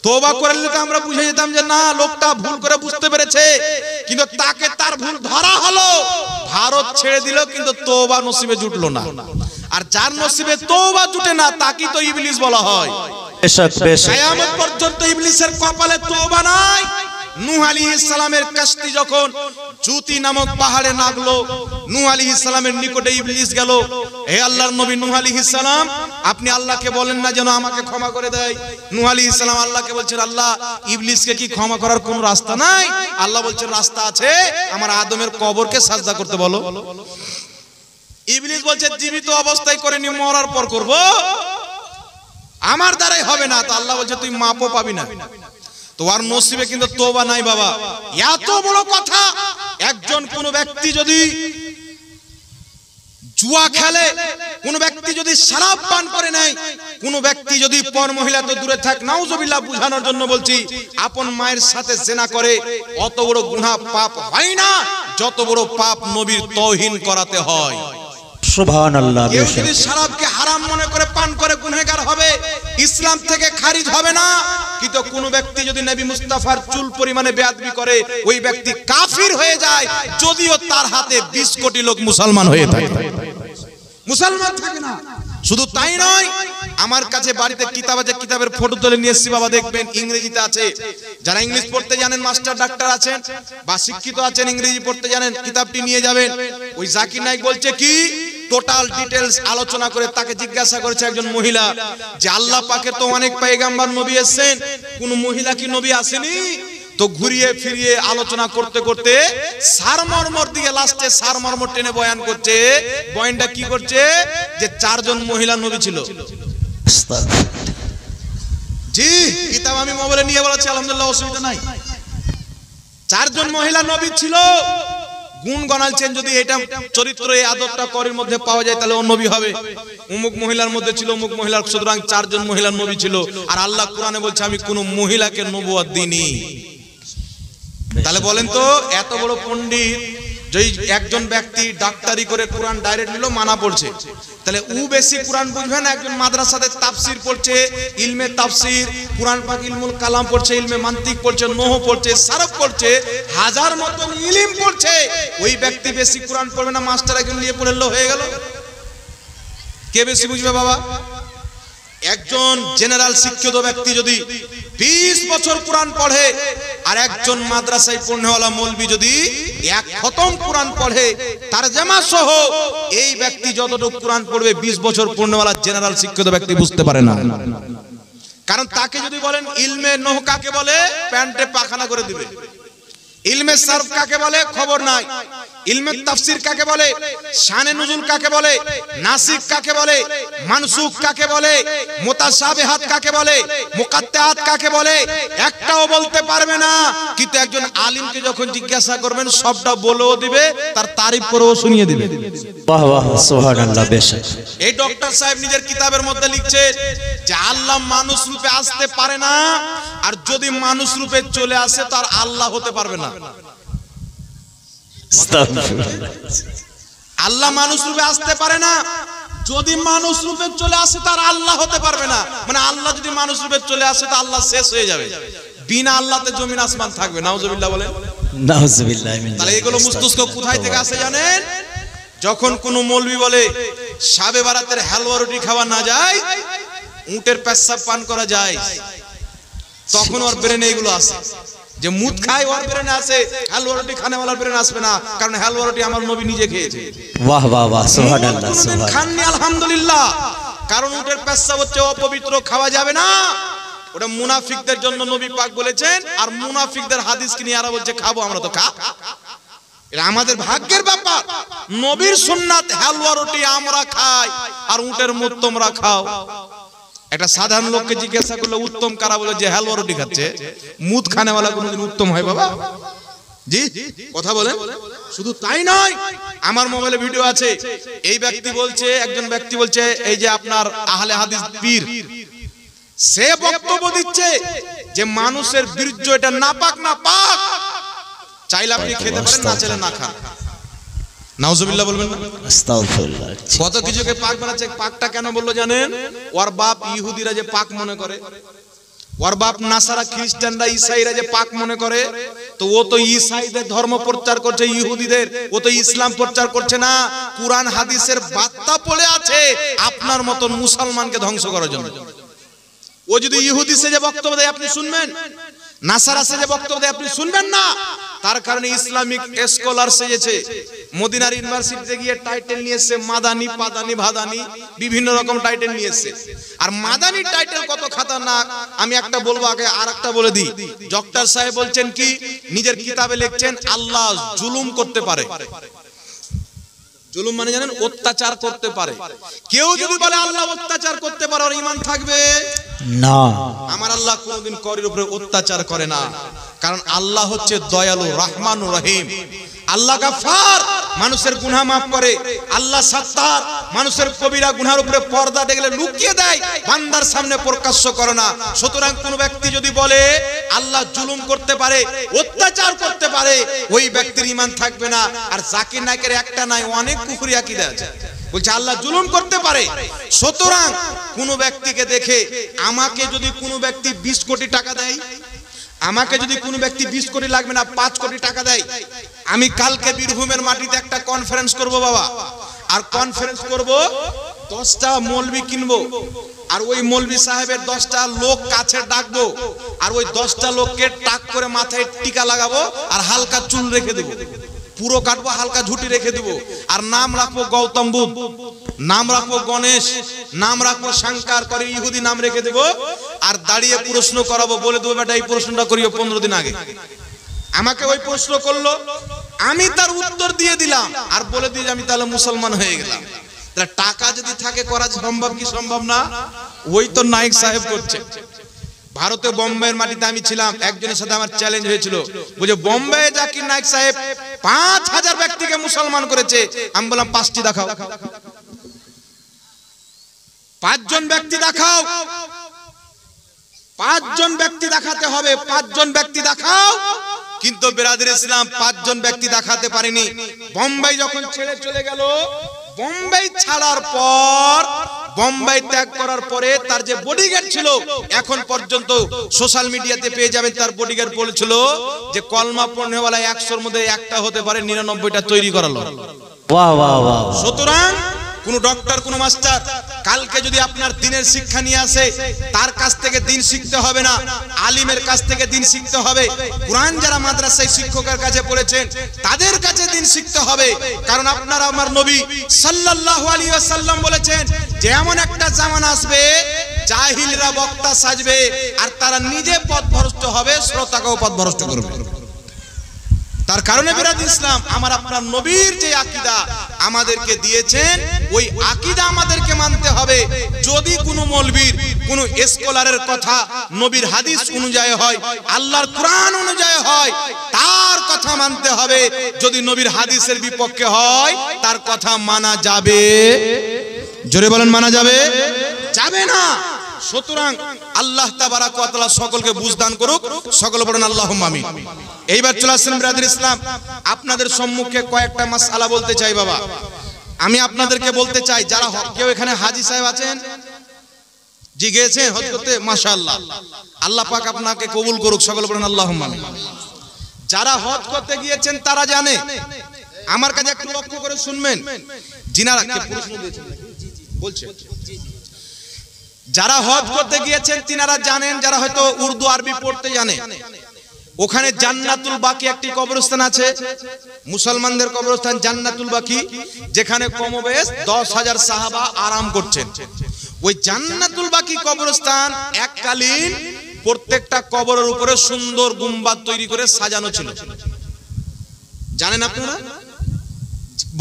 তওবা করলে তো আমরা বুঝে যেতাম যে না, লোকটা ভুল করে বুঝতে পেরেছে, কিন্তু তাকে তার ভুল ধরা হলো, ভারত ছেড়ে দিল, কিন্তু তওবা নসিবে জুটলো না। আর যার নসিবে তওবা জুটে না, তাকে তো ইবলিস বলা হয়। বেশক বেশক, কিয়ামত পর্যন্ত ইবলিসের কপালে তওবা নাই। নূহ আলাইহিস সালামের কাশতি যখন জুতি নামক পাহাড়ে নাগলো, নূহ আলাইহিস সালামের নিকটে ইবলিস গেল, হে আল্লাহর নবী নূহ আলাইহিস সালাম, আপনি আল্লাহকে বলেন না যেন আমাকে ক্ষমা করে দেয়। নূহ আলাইহিস সালাম আল্লাহকে বলছেন, আল্লাহ ইবলিসকে কি ক্ষমা করার কোনো রাস্তা নাই? আল্লাহ বলছেন, রাস্তা আছে, আমার আদমের কবরকে সাজদা করতে বলো। ইবলিস বলছে, জীবিত অবস্থায় করেনি, মরার পর করব, আমার দ্বারাই হবে না। তো আল্লাহ বলছে, তুই মাপও পাবি না, তোমার নসিবে কিন্তু তওবা নাই বাবা। এত বড় কথা। একজন কোন ব্যক্তি যদি জুয়া খেলে, কোন ব্যক্তি যদি শরাব পান করে নেয়, কোন ব্যক্তি যদি পর মহিলা তো দূরে থাক, নাউজুবিল্লাহ বুঝানোর জন্য বলছি, আপন মায়ের সাথে জিনা করে, অত বড় গুনাহ পাপ হয় না যত বড় পাপ নবীর তাওহীন করাতে হয়। সুবহানাল্লাহ। কেউ যদি শরাবকে হারাম মনে করে পান করে গুনাহগার হবে, ইসলাম থেকে খারিজ হবে না। কিন্তু কোন ব্যক্তি যদি নবী মুস্তাফার চুল পরিমাণে বেয়াদবি করে, ওই ব্যক্তি কাফির হয়ে যায়, যদিও তার হাতে 20 কোটি লোক মুসলমান হয়ে থাকে। মুসলমান থাকে না। শুধু তাই নয়, আমার কাছে বাড়িতে কিতাব আছে, কিতাবের ফটো তুলে নিয়ে এসেছি বাবা, দেখবেন ইংরেজিতে আছে। যারা ইংলিশ পড়তে জানেন, মাস্টার ডাক্তার আছেন বা শিক্ষিত আছেন, ইংরেজি পড়তে জানেন, কিতাবটি নিয়ে যাবেন। ওই জাকির নাইক বলছে কি, টোটাল ডিটেইলস আলোচনা করে তাকে জিজ্ঞাসা করেছে একজন মহিলা যে আল্লাহ পাকের তো অনেক পয়গম্বর নবী এসেছেন, কোন মহিলা কি নবী আসেনি? তো ঘুরিয়ে ফিরিয়ে আলোচনা করতে করতে সারমর্মর দিকে লাস্টে সারমর্মর টেনে বয়ান করছে। বয়ানটা কি করছে? যে 4 জন মহিলা নবী ছিল। জি, কিতাব আমি মোবাইলে নিয়ে বলেছি, আলহামদুলিল্লাহ, অসুবিধা নাই। 4 জন মহিলা নবী ছিল। গুণ গণালছেন, যদি এটা চরিত্র এই আদবটা করির মধ্যে পাওয়া যায়, তাহলে ও নবী হবে। অমুক মহিলার মধ্যে ছিল, অমুক মহিলার, সুতরাং 4 জন মহিলার নবী ছিল। আর আল্লাহ কোরআনে বলছে, আমি কোন মহিলাকে নবুয়ত দিইনি। তাহলে বলেন তো, এত বড় পণ্ডিত যেই একজন ব্যক্তি ডাক্তারি করে কোরআন ডাইরেক্ট নিল, মানা পড়ছে, তাহলে ও বেশি কোরআন বুঝবে না একজন মাদ্রাসাতে তাফসীর পড়ছে, ইলমে তাফসীর, কোরআন পাক ইলমুল কালাম পড়ছে, ইলমে মান্তিক পড়ছে, নহু পড়ছে, সারফ পড়ছে, হাজার মতন ইলম পড়ছে, ওই ব্যক্তি বেশি কোরআন পড়বে না মাস্টার একজন নিয়ে পড়লো হয়ে গেল? কে বেশি বুঝবে বাবা? একজন জেনারেল শিক্ষিত ব্যক্তি যদি 20 বছর কোরআন পড়ে, আর একজন মাদ্রাসায় পড়নেওয়ালা মৌলবি যদি 1 খতম কোরআন পড়ে তারজমা সহ, এই ব্যক্তি যতটুকু কোরআন পড়বে 20 বছর পড়নেওয়ালা জেনারেল শিক্ষিত ব্যক্তি বুঝতে পারে না। কারণ তাকে যদি বলেন ইলমে নহ কাকে বলে, প্যান্টে পাখানা করে দিবে। ইলমে সারফ কাকে বলে, খবর নাই। ইলমে তাফসীর কাকে বলে, শানে নুজুল কাকে বলে, নাসিখ কাকে বলে, মানসুখ কাকে বলে, মুতাশাবিহাত কাকে বলে, মুকাত্তাআত কাকে বলে, একটাও বলতে পারবে না। কিন্তু একজন আলিমকে যখন জিজ্ঞাসা করবেন, সবটা বলেও দিবে, তার তারিফ করেও শুনিয়ে দিবে। বাহ বাহ, সুবহানাল্লাহ। বেশক, এই ডক্টর সাহেব নিজের কিতাবের মধ্যে লিখছে যে আল্লাহ মানুষ রূপে আসতে পারে না, আর যদি মানুষ রূপে চলে আসে তার আল্লাহ হতে পারবে না। আল্লাহ মানুষ রূপে আসতে পারে না, যদি মানুষ রূপে চলে আসে তার আল্লাহ হতে পারবে না। মানে আল্লাহ যদি মানুষ রূপে চলে আসে তো আল্লাহ শেষ হয়ে যাবে, বিনা আল্লাহতে জমিন আসমান থাকবে। নাউজুবিল্লাহ বলেন। নাউজুবিল্লাহ। তাহলে এগুলো মস্তিষ্ক কোথায় থেকে আসে জানেন? যখন কোন মৌলবি বলে শাবে বারাতের হালুয়া রুটি খাওয়া না যায়, উটের পেশাব পান করা যায়, তখন ওর ব্রেনে এগুলো আসে। যে মুদ খায় ওর ব্রেনে আসে, হালুয়া রুটি খানেওয়ালার ব্রেনে আসবে না, কারণ হালুয়া রুটি আমার নবী নিজে খেয়েছে। বাহ বাহ বাহ, সুবহানাল্লাহ। খাননি আলহামদুলিল্লাহ, কারণ উটের পেশাব হচ্ছে অপবিত্র, খাওয়া যাবে না। ওটা মুনাফিকদের জন্য নবী পাক বলেছেন, আর মুনাফিকদের হাদিসকে নিয়ে আরা বলছে খাবো আমরা, তো খা। এটা আমাদের ভাগ্যের ব্যাপার। নবীর সুন্নাত হালুয়া রুটি আমরা খাই, আর উটের মুত তোমরা খাও। একটা সাধারণ লোককে জিজ্ঞাসা করলে উত্তম কারা, বলে যে হালুয়া রুটি খাচ্ছে। মুত খানেওয়ালা কোনোদিন উত্তম হয় বাবা? জি কথা বলেন। শুধু তাই নয়, আমার মোবাইলে ভিডিও আছে, এই ব্যক্তি বলছে, একজন ব্যক্তি বলছে, এই যে আপনার আহলে হাদিস পীর, সে বক্তব্য দিচ্ছে যে মানুষের বীর্য এটা নাপাক, নাপাক, চাইলে আপনি খেতে পারেন, না চাইলে না খান। নাউজুবিল্লাহ বলবেন না? আস্তাগফিরুল্লাহ। কত কিছুকে পাক বানাচ্ছে। পাকটা কেন বললো জানেন? ওর বাপ ইহুদিরা যে পাক মনে করে, ওর বাপ নাসারা খ্রিস্টানরা ঈসাইরা যে পাক মনে করে, তো ও তো ঈসাইদের ধর্ম প্রচার করছে, ইহুদিদের, ও তো ইসলাম প্রচার করছে না। কুরআন হাদিসের বার্তা পড়ে আছে আপনার মতন মুসলমানকে ধ্বংস করার জন্য। ও যদি ইহুদি সে যে বক্তব্য দেয় আপনি শুনবেন, নাসারা সে যে বক্তব্য দেয় আপনি শুনবেন না। তার কারণে ইসলামিক স্কলার সেজেছে, মদিনার ইউনিভার্সিটিতে গিয়ে টাইটেল নিয়ে এসেছে, মাদানি, পাদানি, ভাদানি, বিভিন্ন রকম টাইটেল নিয়ে এসেছে। আর মাদানি টাইটেল কত খতরনাক আমি একটা বলবো, আগে আর একটা বলে দিই। ডক্টর সাহেব বলছেন কি, নিজের কিতাবে লিখছেন আল্লাহ জুলুম করতে পারে। জুলুম মানে জানেন? অত্যাচার করতে পারে। কেউ যদি বলে আল্লাহ অত্যাচার করতে পারে, ওর ঈমান থাকবে না। আমার আল্লাহ কোনদিন করের উপরে অত্যাচার করে না, কারণ আল্লাহ হচ্ছে দয়ালু, রহমানুর রহিম। আল্লাহ গাফফার, মানুষের গুনাহ মাফ করে। আল্লাহ সাত্তার, মানুষের কবিরা গুনাহের উপরে পর্দা দেখলে লুকিয়ে দেয়, বান্দার সামনে প্রকাশ্য করে না। সুতরাং কোন ব্যক্তি যদি বলে আল্লাহ জুলুম করতে পারে, অত্যাচার করতে পারে, ওই ব্যক্তির ঈমান থাকবে না। আর জাকির নায়কের একটা নাই, অনেক কুফরি আকীদা আছে, বলছে আল্লাহ জুলুম করতে পারে। সুতরাং কোন ব্যক্তিকে দেখে, আমাকে যদি কোনো ব্যক্তি 20 কোটি টাকা দেয়, আমাকে যদি কোনো ব্যক্তি 20 কোটি লাগবে না, 5 কোটি টাকা দেয়, আমি কালকে বীরভূমের মাটিতে একটা কনফারেন্স করব বাবা। আর কনফারেন্স করব, 10টা মৌলবি কিনবো, আর ওই মৌলবি সাহেবের 10টা লোক কাছে ডাকবো, আর ওই 10টা লোককে টাক করে মাথায় টিকা লাগাবো, আর হালকা চুল রেখে দেবো, পুরো কাটবো, হালকা ঝুটি রেখে দেবো, আর নাম রাখবো গৌতম বুদ্ধ, নাম রাখবো গণেশ, নাম রাখবো শঙ্কর, করে ইহুদি নাম রেখে দেবো। আর দাঁড়িয়ে প্রশ্ন করাবো, বলে দেবো বেটা এই প্রশ্নটা করিও 15 দিন আগে। আমাকে ওই প্রশ্ন করলো, আমি তার উত্তর দিয়ে দিলাম, আর বলে দিয়ে আমি তাহলে মুসলমান হয়ে গেলাম। তাহলে টাকা যদি থাকে করা সম্ভব কি সম্ভব না? ওই তো নাইক সাহেব করছে। ভারতে বোম্বাইয়ের মাটিতে আমি ছিলাম, একজনের সাথে আমার চ্যালেঞ্জ হয়েছিল, বুঝে বোম্বাইয়ে জাকির নাইক সাহেব 5000 ব্যক্তিকে মুসলমান করেছে। আমি বললাম 5টি দেখাও, 5 জন ব্যক্তি দেখাও, 5 জন ব্যক্তি দেখাতে হবে, 5 জন ব্যক্তি দেখাও। কিন্তু বিরাদর ইসলাম 5 জন ব্যক্তি দেখাতে পারেনি। বোম্বাই যখন ছেড়ে চলে গেল, বোম্বাই ছাড়ার পর, বোম্বাই ত্যাগ করার পরে তার যে বডিগার্ড ছিল, এখন পর্যন্ত সোশ্যাল মিডিয়াতে পেয়ে যাবেন, তার বডিগার্ড বলেছিল যে কলমা পড়নেওয়ালা 100-র মধ্যে একটা হতে পারে, 99টা তৈরি করালো। বাহ বাহ বাহ। সুতরাং কোন ডক্টর, কোন মাস্টার কালকে যদি আপনার দিনের শিক্ষা নিয়ে আসে, তার কাছ থেকে দিন শিখতে হবে না, আলিমের কাছ থেকে দিন শিখতে হবে। কুরআন যারা মাদ্রাসায় শিক্ষকের কাছে পড়েছেন, তাদের কাছে দিন শিখতে হবে। কারণ আপনারা আমার নবী সাল্লাল্লাহু আলাইহি ওয়াসাল্লাম বলেছেন যে এমন একটা জামানা আসবে, জাহিলরা বক্তা সাজবে, আর তারা নিজে পথভ্রষ্ট হবে, শ্রোতাকেও পথভ্রষ্ট করবে। তার কারণে বিরাদ ইসলাম, আমার আপনার নবীর যে আকীদা আমাদেরকে দিয়েছেন, ওই আকীদা আমাদেরকে মানতে হবে। যদি কোনো মৌলবীর, কোনো স্কলারের কথা নবীর হাদিস অনুযায়ী হয়, আল্লাহর কোরআন অনুযায়ী হয়, তার কথা মানতে হবে। যদি নবীর হাদিসের বিপক্ষে হয়, তার কথা মানা যাবে? জোরে বলেন, মানা যাবে? যাবে না। সুতরাং আল্লাহ তাবারাক ওয়া তাআলা সকলকে বুঝদান করুক, সকলে বলেন আল্লাহুম্মা আমিন। এইবার চলে আসেন বিরাদর ইসলাম, আপনাদের সম্মুখে কয়েকটা মাসআলা বলতে চাই বাবা। আমি আপনাদেরকে বলতে চাই, যারা কেউ এখানে হাজী সাহেব আছেন, জি গিয়েছেন হজ করতে, মাশাআল্লাহ, আল্লাহ পাক আপনাকে কবুল করুক, সকলে বলেন আল্লাহুম্মা আমিন। যারা হজ করতে গিয়েছেন তারা জানে, আমার কাছে একটু লক্ষ্য করে শুনবেন, যিনারা কে প্রশ্ন দিয়েছেন বলছে, যারা হজ করতে গিয়েছেন তিনারা জানেন, যারা হয়তো উর্দু আরবি পড়তে জানে, ওখানে জান্নাতুল বাকি একটি কবরস্থান আছে, মুসলমানদের কবরস্থান জান্নাতুল বাকি, যেখানে কমবেশ 10,000 সাহাবা আরাম করছেন। ওই জান্নাতুল বাকি কবরস্থান এককালীন প্রত্যেকটা কবরের উপরে সুন্দর গুম্বাদ তৈরি করে সাজানো ছিল। জানেন আপনারা?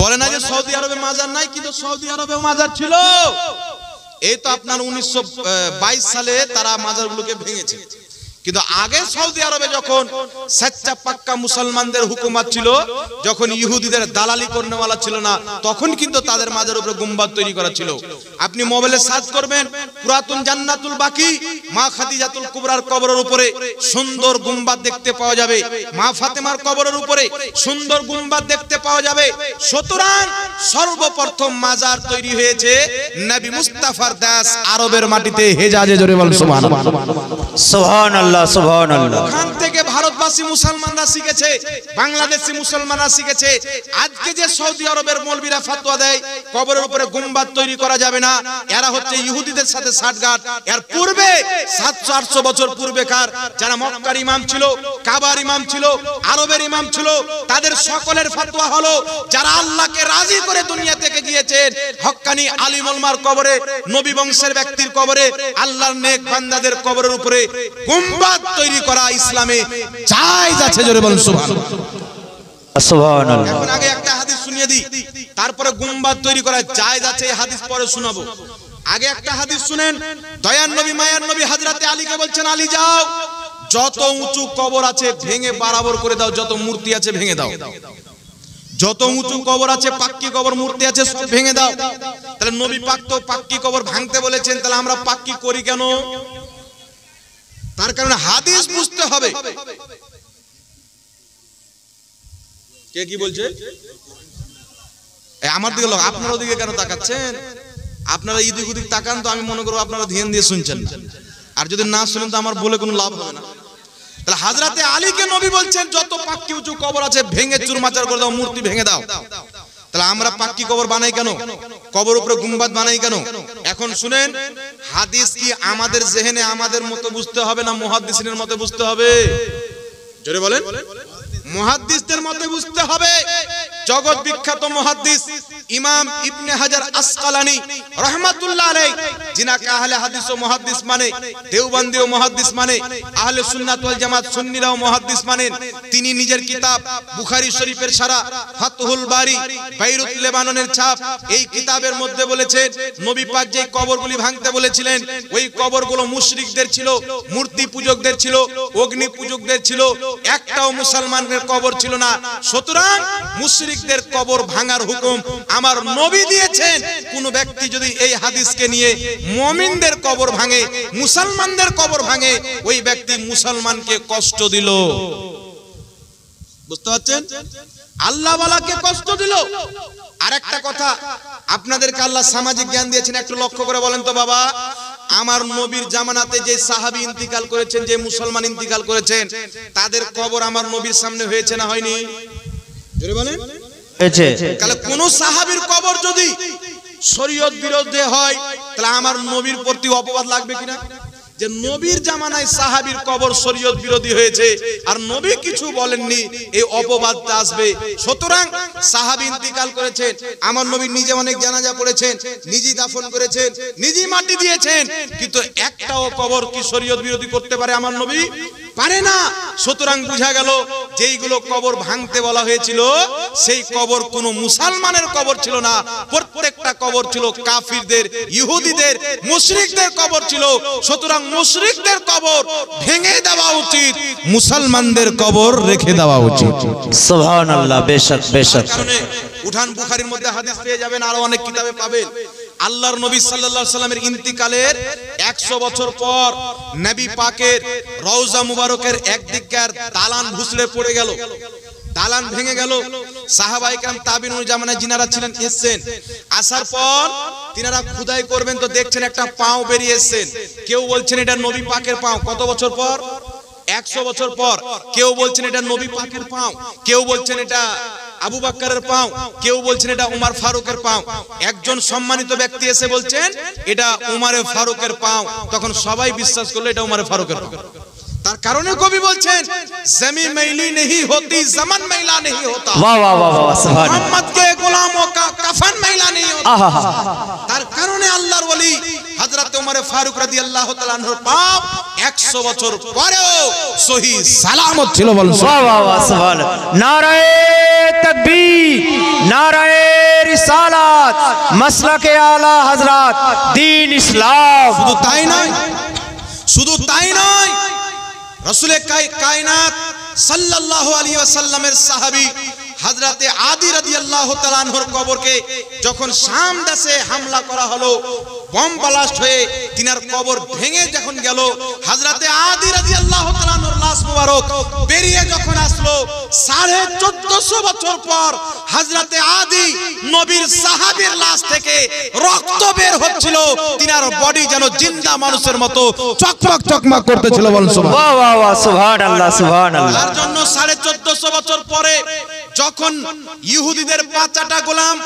বলে না যে সৌদি আরবে মাজার নাই, কিন্তু সৌদি আরবেও মাজার ছিল। এই তো আপনার 1922 সালে তারা মাজারগুলোকে ভেঙেছে। কিন্তু আগে সৌদি আরবে যখন সচ্চা পাক্কা মুসলমানদের হুকুমত ছিল, যখন ইহুদিদের দালালি করনেওয়ালা ছিল না, তখন কিন্তু তাদের মাজার উপরে গুম্বাদ তৈরি করা ছিল। আপনি মোবাইলে সার্চ করবেন পুরাতন জান্নাতুল বাকি, মা খাদিজাতুল কুবরার কবরের উপরে সুন্দর গুম্বাদ দেখতে পাওয়া যাবে, মা ফাতেমার কবরের উপরে সুন্দর গুম্বাদ দেখতে পাওয়া যাবে। সুতরাং সর্বপ্রথম মাজার তৈরি হয়েছে নবী মুস্তাফার দেশ আরবের মাটিতে, হেজাজে। জোরে বল সুবহানাল্লাহ। সুবহানাল্লাহ সুবহানাল্লাহ। ওখান থেকে ভারতবাসী মুসলমানরা শিখেছে, বাংলাদেশি মুসলমানরা শিখেছে। আজকে যে সৌদি আরবের মৌলবীরা ফতোয়া দেয় কবরের উপরে গুম্বাদ তৈরি করা যাবে না, এরা হচ্ছে ইহুদিদের সাথে সাঠগাঁঠ। এর পূর্বে 700-800 বছর পূর্বেকার যারা মক্কার ইমাম ছিল, কাবার ইমাম ছিল, আরবের ইমাম ছিল, তাদের সকলের ফতোয়া হলো যারা আল্লাহকে রাজি করে দুনিয়া থেকে গিয়েছেন, হক্কানি আলিম ওলামার কবরে, নবী বংশের ব্যক্তির কবরে, আল্লাহর নেক বান্দাদের কবরের উপরে গুম্বাদ তৈরি করা ইসলামে জায়েজ আছে। জোরে বলুন সুবহানাল্লাহ সুবহানাল্লাহ। এখন আগে একটা হাদিস শুনিয়ে দিই, তারপরে গুম্বাদ তৈরি করা জায়েজ আছে এই হাদিস পরে শোনাবো। আগে একটা হাদিস শুনেন। দয়ার নবী মায়ার নবী হযরতে আলীকে বলছেন, আলী যাও, যত উঁচু কবর আছে ভেঙে বরাবর করে দাও, যত মূর্তি আছে ভেঙে দাও, যত উঁচু কবর আছে, পাক্কি কবর, মূর্তি আছে, সব ভেঙে দাও। তাহলে নবী পাক তো পাক্কি কবর ভাঙতে বলেছেন, তাহলে আমরা পাক্কি করি কেন? তার কারণে হাদিস বুঝতে হবে। কে কি বলছে? আমার দিকে লোক, আপনার ওদিকে কেন তাকাচ্ছেন? আপনারা এদিক ওদিক তাকান তো আমি মনে করবো আপনারা ধ্যান দিয়ে শুনছেন, আর যদি না শুনেন তো আমার বলে কোনো লাভ হবে না। তাহলে হযরতে আলীকে নবী বলছেন যত পাক্কি উঁচু কবর আছে ভেঙে চুরমাচার করে দাও, মূর্তি ভেঙে দাও। তাহলে আমরা পাক্কি কবর বানাই কেন? কবর উপরে গুম্বাদ বানাই কেন? এখন শুনেন, হাদিস কি আমাদের জেহেনে আমাদের মতো বুঝতে হবে না মুহাদ্দিসিনের মতো বুঝতে হবে? জোরে বলেন। মুহাদ্দিসদের মতো বুঝতে হবে। জগৎ বিখ্যাত মুহাদ্দিস ইমাম ইবনে হাজার আসকালানী রাহমাতুল্লাহ আলাইহি, যিনাকে আহলে হাদিস ও মুহাদ্দিস মানে, দেওবন্দি ও মুহাদ্দিস মানে, আহলে সুন্নাত ওয়াল জামাত সুন্নিরাও মুহাদ্দিস মানেন। তিনি নিজের কিতাব বুখারী শরীফের সারা ফাতহুল বারি, বাইরুত লেবাননের ছাপ, এই কিতাবের মধ্যে বলেছেন নবী পাক যে কবরগুলি ভাঙতে বলেছিলেন, ওই কবরগুলো মুশরিকদের ছিল, মূর্তি পূজকদের ছিল, অগ্নি পূজকদের ছিল, একটাও মুসলমানদের কবর ছিল না। সুতরাং মুশরিকদের কবর ভাঙার হুকুম আমার নবী দিয়েছেন। কোন ব্যক্তি যদি এই হাদিসকে নিয়ে মুমিনদের কবর ভাঙে, মুসলমানদের কবর ভাঙে, ওই ব্যক্তি মুসলমানকে কষ্ট দিল। বুঝতে পারছেন? আল্লাহ ওয়ালাকে কষ্ট দিল। আরেকটা কথা আপনাদেরকে আল্লাহ সামাজিক জ্ঞান দিয়েছেন, একটু লক্ষ্য করে বলেন তো বাবা, আমার নবীর জামানাতে যে সাহাবী ইন্তিকাল করেছেন, যে মুসলমান ইন্তিকাল করেছেন, তাদের কবর আমার নবীর সামনে হয়েছে না হয়নি? জোরে বলেন। হয়েছে। তাহলে কোন সাহাবীর কবর যদি শরীয়ত বিরোধী হয়, তাহলে আমার নবীর প্রতি অপবাদ লাগবে কিনা? যে নবীর জামানায় সাহাবীর কবর শরীয়ত বিরোধী হয়েছে আর নবী কিছু বলেননি, এই অপবাদটা আসবে। সুতরাং সাহাবী ইন্তিকাল করেছেন, আমার নবী নিজে অনেক জানাজা পড়েছেন, নিজেই দাফন করেছেন, নিজেই মাটি দিয়েছেন, কিন্তু একটাও কবর কি শরীয়ত বিরোধী করতে পারে আমার নবী? পারে না। সুতরাং বোঝা গেল যেইগুলো কবর ভাঙতে বলা হয়েছিল সেই কবর কোনো মুসলমানের কবর ছিল না, প্রত্যেকটা কবর ছিল কাফিরদের, ইহুদিদের, মুশরিকদের কবর ছিল। সুতরাং মুশরিকদের কবর ভেঙে দেওয়া উচিত, মুসলমানদের কবর রেখে দেওয়া উচিত। সুবহানাল্লাহ। বেশক বেশক। কারণে উঠান বুখারীর মধ্যে হাদিস পেয়ে যাবেন, আরো অনেক কিতাবে পাবেন। আল্লাহর নবী সাল্লাল্লাহু আলাইহি সাল্লামের ইন্তিকালের 100 বছর পর নবী পাকের রওজা মুবারকের একদিককার দালান ভুসড়ে পড়ে গেল, দালান ভেঙে গেল। সাহাবায়ে কেরাম তাবিঈন জামানায় যিনারা ছিলেন এসেছেন, আসার পর তিনারা খোদাই করবেন তো দেখছেন একটা পাও বেরিয়ে এসেছেন। কেউ বলছেন এটা নবী পাকের পাও। কত বছর পর? 100 বছর পর। কেউ বলছেন এটা নবী পাকের পাও, কেউ বলছেন এটা আবু বকরের পাও, কেউ বলছেন এটা উমর ফারুকের পাও। একজন সম্মানিত ব্যক্তি এসে বলছেন এটা উমরে ফারুকের পাও, তখন সবাই বিশ্বাস করলো এটা উমরে ফারুকের পাও। তার কারণে কবি বলছেন জমি মেইলি नहीं होती जमन मैला नहीं होता। वाह वाह वाह वाह सुभान अल्लाह। मोहम्मद के गुलामों का कफन मैला नहीं होता। তার কারণে আল্লাহর ওলি ওমর ফারুক রাদিয়াল্লাহু তাআলা আনহুর পাপ 100 বছর পরেও সহি সালামত ছিল। বলুন वाह वाह वाह सुभान नाराए तकबीर नाराए रिसालत मसलके आला हजरत दीन इस्लाम। শুধু তাই নয় রাসূলে কায়নাত সাল্লাল্লাহু আলাইহি ওয়াসাল্লামের সাহাবী হযরতে আদি রাদিয়াল্লাহু তাআলা আনহুর কবরকে যখন শাম দেশে হামলা করা হলো, বম ব্লাস্ট হয়ে তিনার কবর ভেঙে যখন গেল, হযরতে আদি রাদিয়াল্লাহু তাআলা আনহুর লাশ মুবারক বেরিয়ে যখন আসলো, 1450 বছর পর হযরতে আদি নবীর সাহাবীর লাশ থেকে রক্ত বের হচ্ছিল, তিনার বডি যেন জিন্দা মানুষের মতো চকমক চকমক করতেছিল। বলুন সুবহান। वाह वाह वाह सुभान अल्लाह सुभान अल्लाह। তার জন্য 1450 বছর পরে যখন ইহুদিদের 5টা গোলাম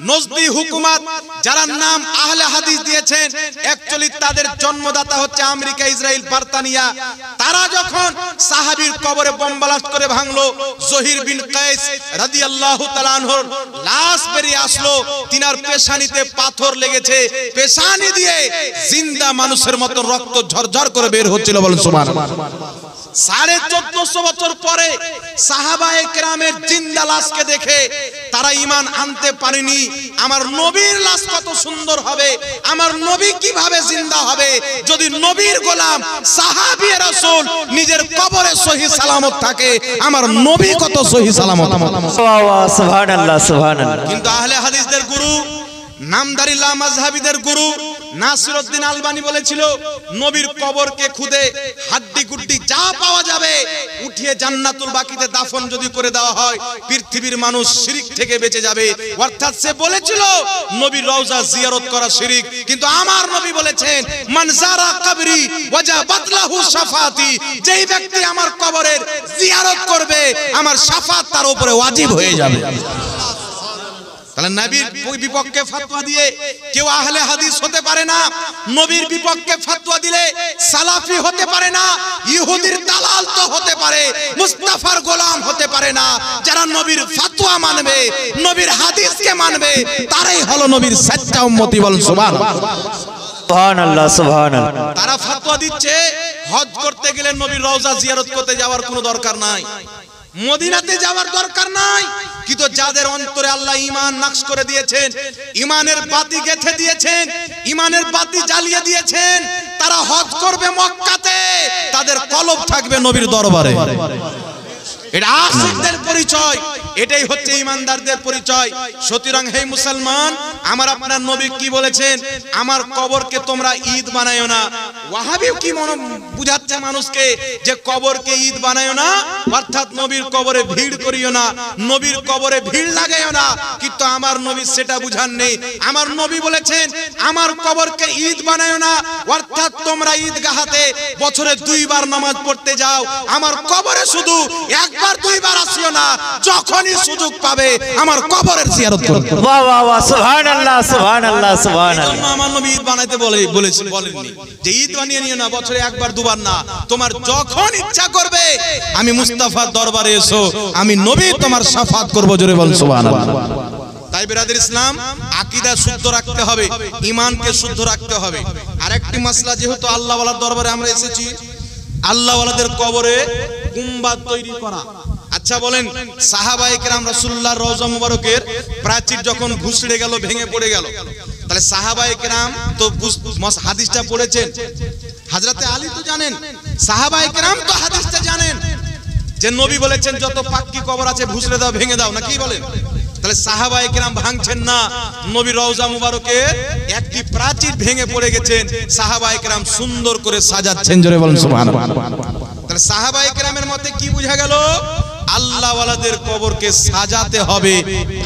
নজদি হুকুমত, যারা নাম আহলে হাদিস দিয়েছেন, অ্যাকচুয়ালি তাদের জন্মদাতা হচ্ছে আমেরিকা, ইসরায়েল, বার্তানিয়া, তারা যখন সাহাবীর কবরে বম ব্লাস্ট করে ভাঙলো, জহির বিন কায়েস রাদিয়াল্লাহু তাআলা আনহুর লাশ বেরিয়ে আসলো, তিনার পেশানিতে পাথর লেগেছে, পেশানি দিয়ে জিন্দা মানুষের মতো রক্ত ঝরঝর করে বের হচ্ছিল। বলুন সুবহানাল্লাহ। 1450 বছর পরে সাহাবায়ে কেরামের জিন্দা লাশকে দেখে তারা ঈমান আনতে পারেনি। আমার নবীর লাশ কত সুন্দর হবে, আমার নবী কিভাবে জিন্দা হবে যদি নবীর গোলাম সাহাবী রাসূল নিজের কবরে সহি সালামত থাকে, আমার নবী কত সহি সালামত। वाह वाह सुभान अल्लाह सुभान अल्लाह। কিন্তু আহলে হাদিসদের গুরু, নামদারি লা মাযহাবীদের গুরু নাসিরউদ্দিন আলবানী বলেছিল, নবীর কবরকে খুদে হাড্ডি গুড্ডি যা পাওয়া যাবে উঠিয়ে জান্নাতুল বাকিতে দাফন যদি করে দেওয়া হয়, পৃথিবীর মানুষ শিরক থেকে বেঁচে যাবে। অর্থাৎ সে বলেছিল নবীর রওজা জিয়ারত করা শিরক, কিন্তু আমার নবী বলেছেন মান যারা কবরি ওয়াজাবাত লাহু শাফাতি, যেই ব্যক্তি আমার কবরের জিয়ারত করবে আমার শাফাত তার উপরে ওয়াজিব হয়ে যাবে। তাহলে নবীর বিপক্ষে ফতোয়া দিয়ে কেউ আহলে হাদিস হতে পারে না, নবীর বিপক্ষে ফতোয়া দিলে সালাফি হতে পারে না, ইহুদির দালাল তো হতে পারে, মুস্তাফার গোলাম হতে পারে না। যারা নবীর ফতোয়া মানবে, নবীর হাদিসকে মানবে, তারাই হলো নবীর সচ্চা উম্মতি। বলুন সুবহানাল্লাহ। सुभान अल्लाह सुभान अल्लाह। তারা ফতোয়া দিচ্ছে হজ করতে গেলে নবীর রওজা জিয়ারত করতে যাওয়ার কোনো দরকার নাই, মদিনাতে যাওয়ার দরকার নাই। কিন্তু যাদের অন্তরে আল্লাহ ঈমান নাকশ করে দিয়েছেন, ঈমানের বাতি গেঁথে দিয়েছেন, ঈমানের বাতি জ্বালিয়ে দিয়েছেন, তারা হজ করবে মক্কাতে, তাদের কলব থাকবে নবীর দরবারে। এটা আশিকদের পরিচয়, এটাই হচ্ছে ঈমানদারদের পরিচয়। সুতরাং হে মুসলমান, আমার আপনার নবী কি বলেছেন, আমার কবরকে তোমরা ঈদ বানায়ো না। ওয়াহাবি কি মনে বুঝাচ্ছে মানুষকে যে কবরকে ঈদ বানায়ো না, অর্থাৎ নবীর কবরে ভিড় করিও না, নবীর কবরে ভিড় লাগাইও না। কিন্তু আমার নবী সেটা বুঝান নেই। আমার নবী বলেছেন আমার কবরকে ঈদ বানায়ো না, অর্থাৎ তোমরা ঈদগাহাতে বছরে 2 বার নামাজ পড়তে যাও, আমার কবরে শুধু একবার 2 বার আসিও না, যখনই সুযোগ পাবে আমার কবরের জিয়ারত করো। वाह वाह वाह सुभान अल्लाह सुभान अल्लाह सुभान এজন্য अल्लाह। আমার নবী ঈদ বানাইতে বলেননি যে ঈদ বানিয়ে নিও না, বছরে 1 বার 2 বার না, তোমার যখন ইচ্ছা করবে আমি মুস্তাফার দরবারে এসো, আমি নবী তোমার শাফাত করব। জোরে বল সুবহানাল্লাহ। তাই বিরাদর ইসলাম, আকীদা শুদ্ধ রাখতে হবে, ঈমানকে শুদ্ধ রাখতে হবে। আরেকটি মাসলা, যেহেতু আল্লাহ ওয়ালার দরবারে আমরা এসেছি, আল্লাহ ওয়ালাদের কবরে গুম্বাদ তৈরি করা। আচ্ছা বলেন, সাহাবায়ে কেরাম রাসূলুল্লাহর রওজা মুবারকের প্রাচীর যখন ভুসড়ে গেল, ভেঙে পড়ে গেল, তাহলে সাহাবায়ে কেরাম তো হাদিসটা পড়েছেন, হযরতে আলী তো জানেন, সাহাবায়ে কেরাম তো হাদিসটা জানেন যে নবী বলেছেন যত পাক্কি কবর আছে ভুসড়ে দাও, ভেঙে দাও, না কি বলেন? তাহলে সাহাবায়ে কেরাম ভাঙছেন না, নবীর রওজা মুবারকের একটি প্রাচীর ভেঙে পড়ে গেছেন, সাহাবায়ে কেরাম সুন্দর করে সাজাচ্ছেন। জোরে বলেন সুবহানাল্লাহ। তাহলে সাহাবায়ে কেরামের মতে কি বোঝা গেল? আল্লাহ ওয়ালাদের কবরকে সাজাতে হবে,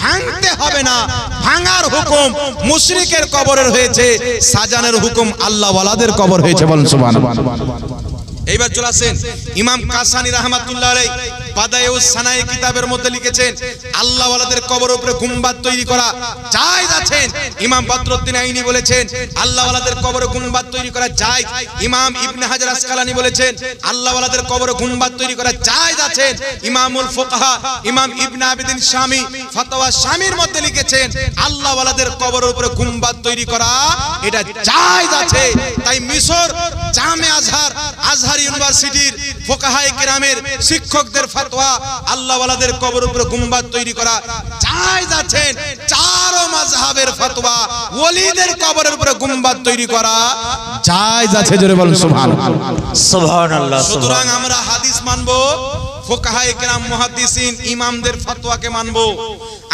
ভাঙতে হবে না। ভাঙার হুকুম মুশরিকের কবরের হয়েছে, সাজানোর হুকুম আল্লাহ ওয়ালাদের কবর হয়েছে। বলেন সুবহানাল্লাহ। এইবার চলে আসেন ইমাম কাসানি রাহমাতুল্লাহ আলাইহি বাদায়ুস সানায়ে কিতাবের মধ্যে লিখেছেন আল্লাহ ওয়ালাদের কবরের উপরে গুম্বাদ তৈরি করা জায়েজ আছে। ইমাম বদরুদ্দিন আইনি বলেছেন আল্লাহ ওয়ালাদের কবরে গুম্বাদ তৈরি করা জায়েজ। ইমাম ইবনে হাজার আসকালানি বলেছেন আল্লাহ ওয়ালাদের কবরে গুম্বাদ তৈরি করা জায়েজ আছে। ইমামুল ফুকাহা ইমাম ইবনে আবিদিন শামী ফতোয়া শামীর মধ্যে লিখেছেন আল্লাহ ওয়ালাদের কবরের উপরে গুম্বাদ তৈরি করা এটা জায়েজ আছে। তাই মিশর জামে আজহার ইউনিভার্সিটির ফুকাহায়ে কেরামের শিক্ষকদের ফতোয়া আল্লাহ ওয়ালাদের কবরের উপরে গুম্বাদ তৈরি করা জায়েজ আছে। চারো মাযহাবের ফতোয়া ওলিদের কবরের উপরে গুম্বাদ তৈরি করা জায়েজ আছে। জোরে বলুন সুবহানাল্লাহ সুবহানাল্লাহ। সুতরাং আমরা হাদিস মানবো, ফুকাহায়ে কেরাম মুহাদ্দিসিন ইমামদের ফতোয়াকে মানবো।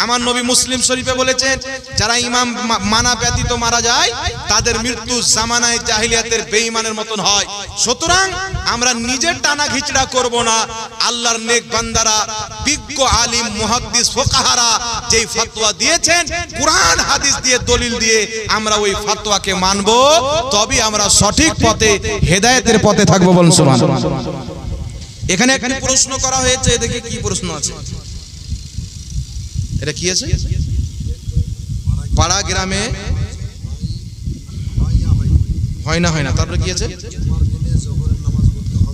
আমার নবী মুসলিম শরীফে বলেছেন যারা ইমাম মানা ব্যতীত মারা যায় তাদের মৃত্যু জামানায়ে জাহিলিয়াতের বেঈমানের মতন হয়। সুতরাং আমরা নিজের টানা ঘিচড়া করব না। আল্লাহর নেক বান্দারা বিজ্ঞ আলিম মুহাদ্দিস ফুকাহারা যেই ফতোয়া দিয়েছেন কুরআন হাদিস দিয়ে দলিল দিয়ে আমরা ওই ফতোয়াকে মানবো, তবেই আমরা সঠিক পথে হেদায়েতের পথে থাকবো। বলুন সুবহানাল্লাহ। এখানে একটি প্রশ্ন করা হয়েছে, দেখি কি প্রশ্ন আছে। এটা কি আছে? পাড়া গ্রামে হয় না, তারপরে কি আছে?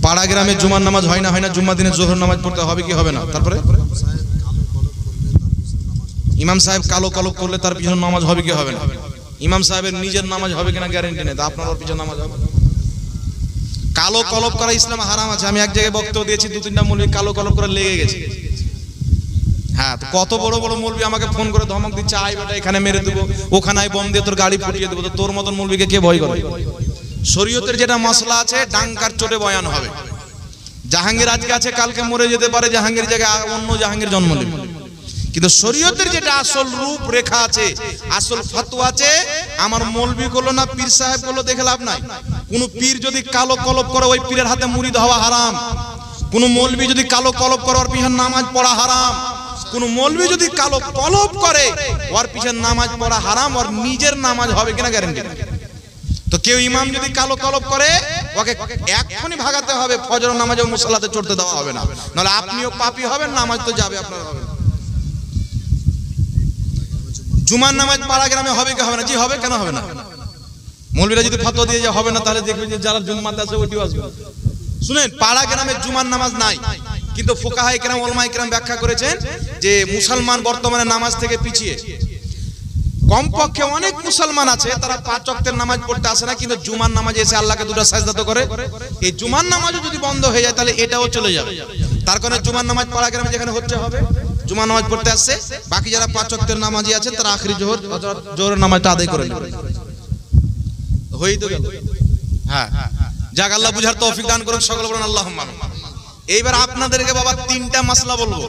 পাড়া গ্রামে জুমার নামাজ হয় না, জুম্মা দিনে জোহর নামাজ পড়তে হবে কি হবে না? তারপরে ইমাম সাহেব কালো কলব করলে তার পিছনে নামাজ হবে কি হবে না? ইমাম সাহেবের নিজের নামাজ হবে কিনা গ্যারান্টি নেই, তা আপনার পিছনে নামাজ হবে। কালো কলব করা ইসলাম হারাম আছে। আমি এক জায়গায় বক্তব্য দিয়েছি, 2-3টা মৌলবি কালো কলব করে লেগে গেছে। হ্যাঁ, কত বড় বড় মৌলবি আমাকে ফোন করে ধমক দিচ্ছে, আই বেটা এখানে মেরে দেবো, ওখানে বোম দিয়ে তোর গাড়ি ফুটিয়ে দেবো। তো তোর মতন মৌলবিকে কে ভয় করে? শরীয়তের যেটা মশলা আছে ডাঙ্কার চোটে বয়ান হবে। জাহাঙ্গীর আজকে আছে কালকে মরে যেতে পারে, জাহাঙ্গীর জায়গায় অন্য জাহাঙ্গীর জন্ম নেবে। কিন্তু শরীয়তের যেটা আসল রূপ রেখা আছে, আসল ফতোয়া আছে, আমার মৌলবি গুলো না পীর সাহেব গুলো দেখে লাভ নাই। কোন পীর যদি কালো কলব করে ওই পীরের হাতে মুরিদ হওয়া হারাম। কোন মৌলবি যদি কালো কলব করে ওর পিছনে নামাজ পড়া হারাম। কোন মৌলবি যদি কালো কলব করে ওর পিছনে নামাজ পড়া হারাম, ওর নিজের নামাজ হবে কিনা গ্যারান্টি নেই। তো কেউ ইমাম যদি কালো কলব করে ওকে এক্ষুনি ভাগাতে হবে, ফজর নামাজে মুসাল্লাতে চড়তে দেওয়া হবে না, নাহলে আপনিও পাপী হবেন, নামাজ তো যাবে আপনার হবে। জুমার নামাজ পাড়া গ্রামে হবে কি হবে না? জি হবে, কেন হবে না? মৌলবীরা যদি ফতোয়া দিয়ে হবে না, তাহলে দেখবেন যে যারা জুম্মাতে আছে ওইটিও আসবে। শুনেন, পাড়া গ্রামে জুমার নামাজ নাই, কিন্তু ফুকাহায়ে কেরাম উলামায়ে কেরাম ব্যাখ্যা করেছেন যে মুসলমান বর্তমানে নামাজ থেকে পিছিয়ে। কমপক্ষে অনেক মুসলমান আছে তারা 5 ওয়াক্তের নামাজ পড়তে আসে না, কিন্তু জুমার নামাজে এসে আল্লাহকে দুটো সাজদা তো করে। এই জুমার নামাজও যদি বন্ধ হয়ে যায় তাহলে এটাও চলে যাবে। তার কারণে জুমার নামাজ পাড়া গ্রামে যেখানে হচ্ছে হবে, জুমার নামাজ পড়তে আসছে, বাকি যারা 5 ওয়াক্তের নামাজি আছেন তারা আখরি জোহরের নামাজটা আদায় করে নেবে। হয়েই তো গেল। হ্যাঁ, যাক আল্লাহ বুঝার তৌফিক দান করুন, সকলে বলুন আল্লাহুম্মা আমিন। এইবার আপনাদেরকে বাবা 3টা মাসলা বলবো,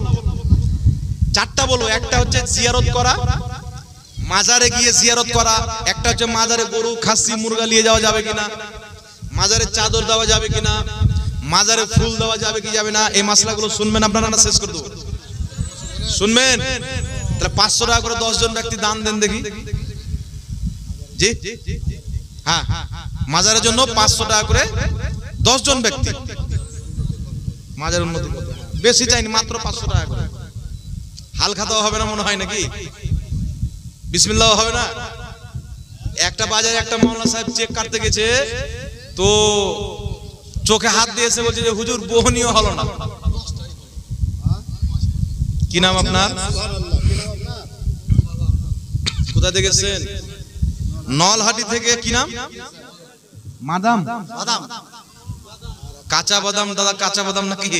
4টা বলবো। একটা হচ্ছে জিয়ারত করা, মাজারে গিয়ে জিয়ারত করা। একটা হচ্ছে মাজারে গরু খাসি মুরগা নিয়ে যাওয়া যাবে কিনা, মাজারে চাদর দেওয়া যাবে কিনা, মাজারে ফুল দেওয়া যাবে কি যাবে না। এই মাসলাগুলো শুনবেন আপনারা, না শেষ করে দেবো? শুনবেন? তাহলে 500 টাকা করে 10 জন ব্যক্তি দান দেন দেখি। জি হ্যাঁ, মাজারের জন্য 500 টাকা করে 10 জন ব্যক্তি। মাজারের উন্নতি বেশি চাইনি, মাত্র 500 টাকা করে। হাল খাতাও হবে না মনে হয় নাকি? বিসমিল্লাহ হবে না? একটা বাজারে একটা মাওলানা সাহেব চেক কাটতে গেছে, তো চোখে হাত দিয়েছে, বলছে যে হুজুর বহনীয় হলো না। কি নাম আপনার? কোথা থেকে এসেছেন? নলহাটি থেকে। কি নাম? মাদাম। কাঁচা বাদাম দাদা, কাঁচা বাদাম নাকি?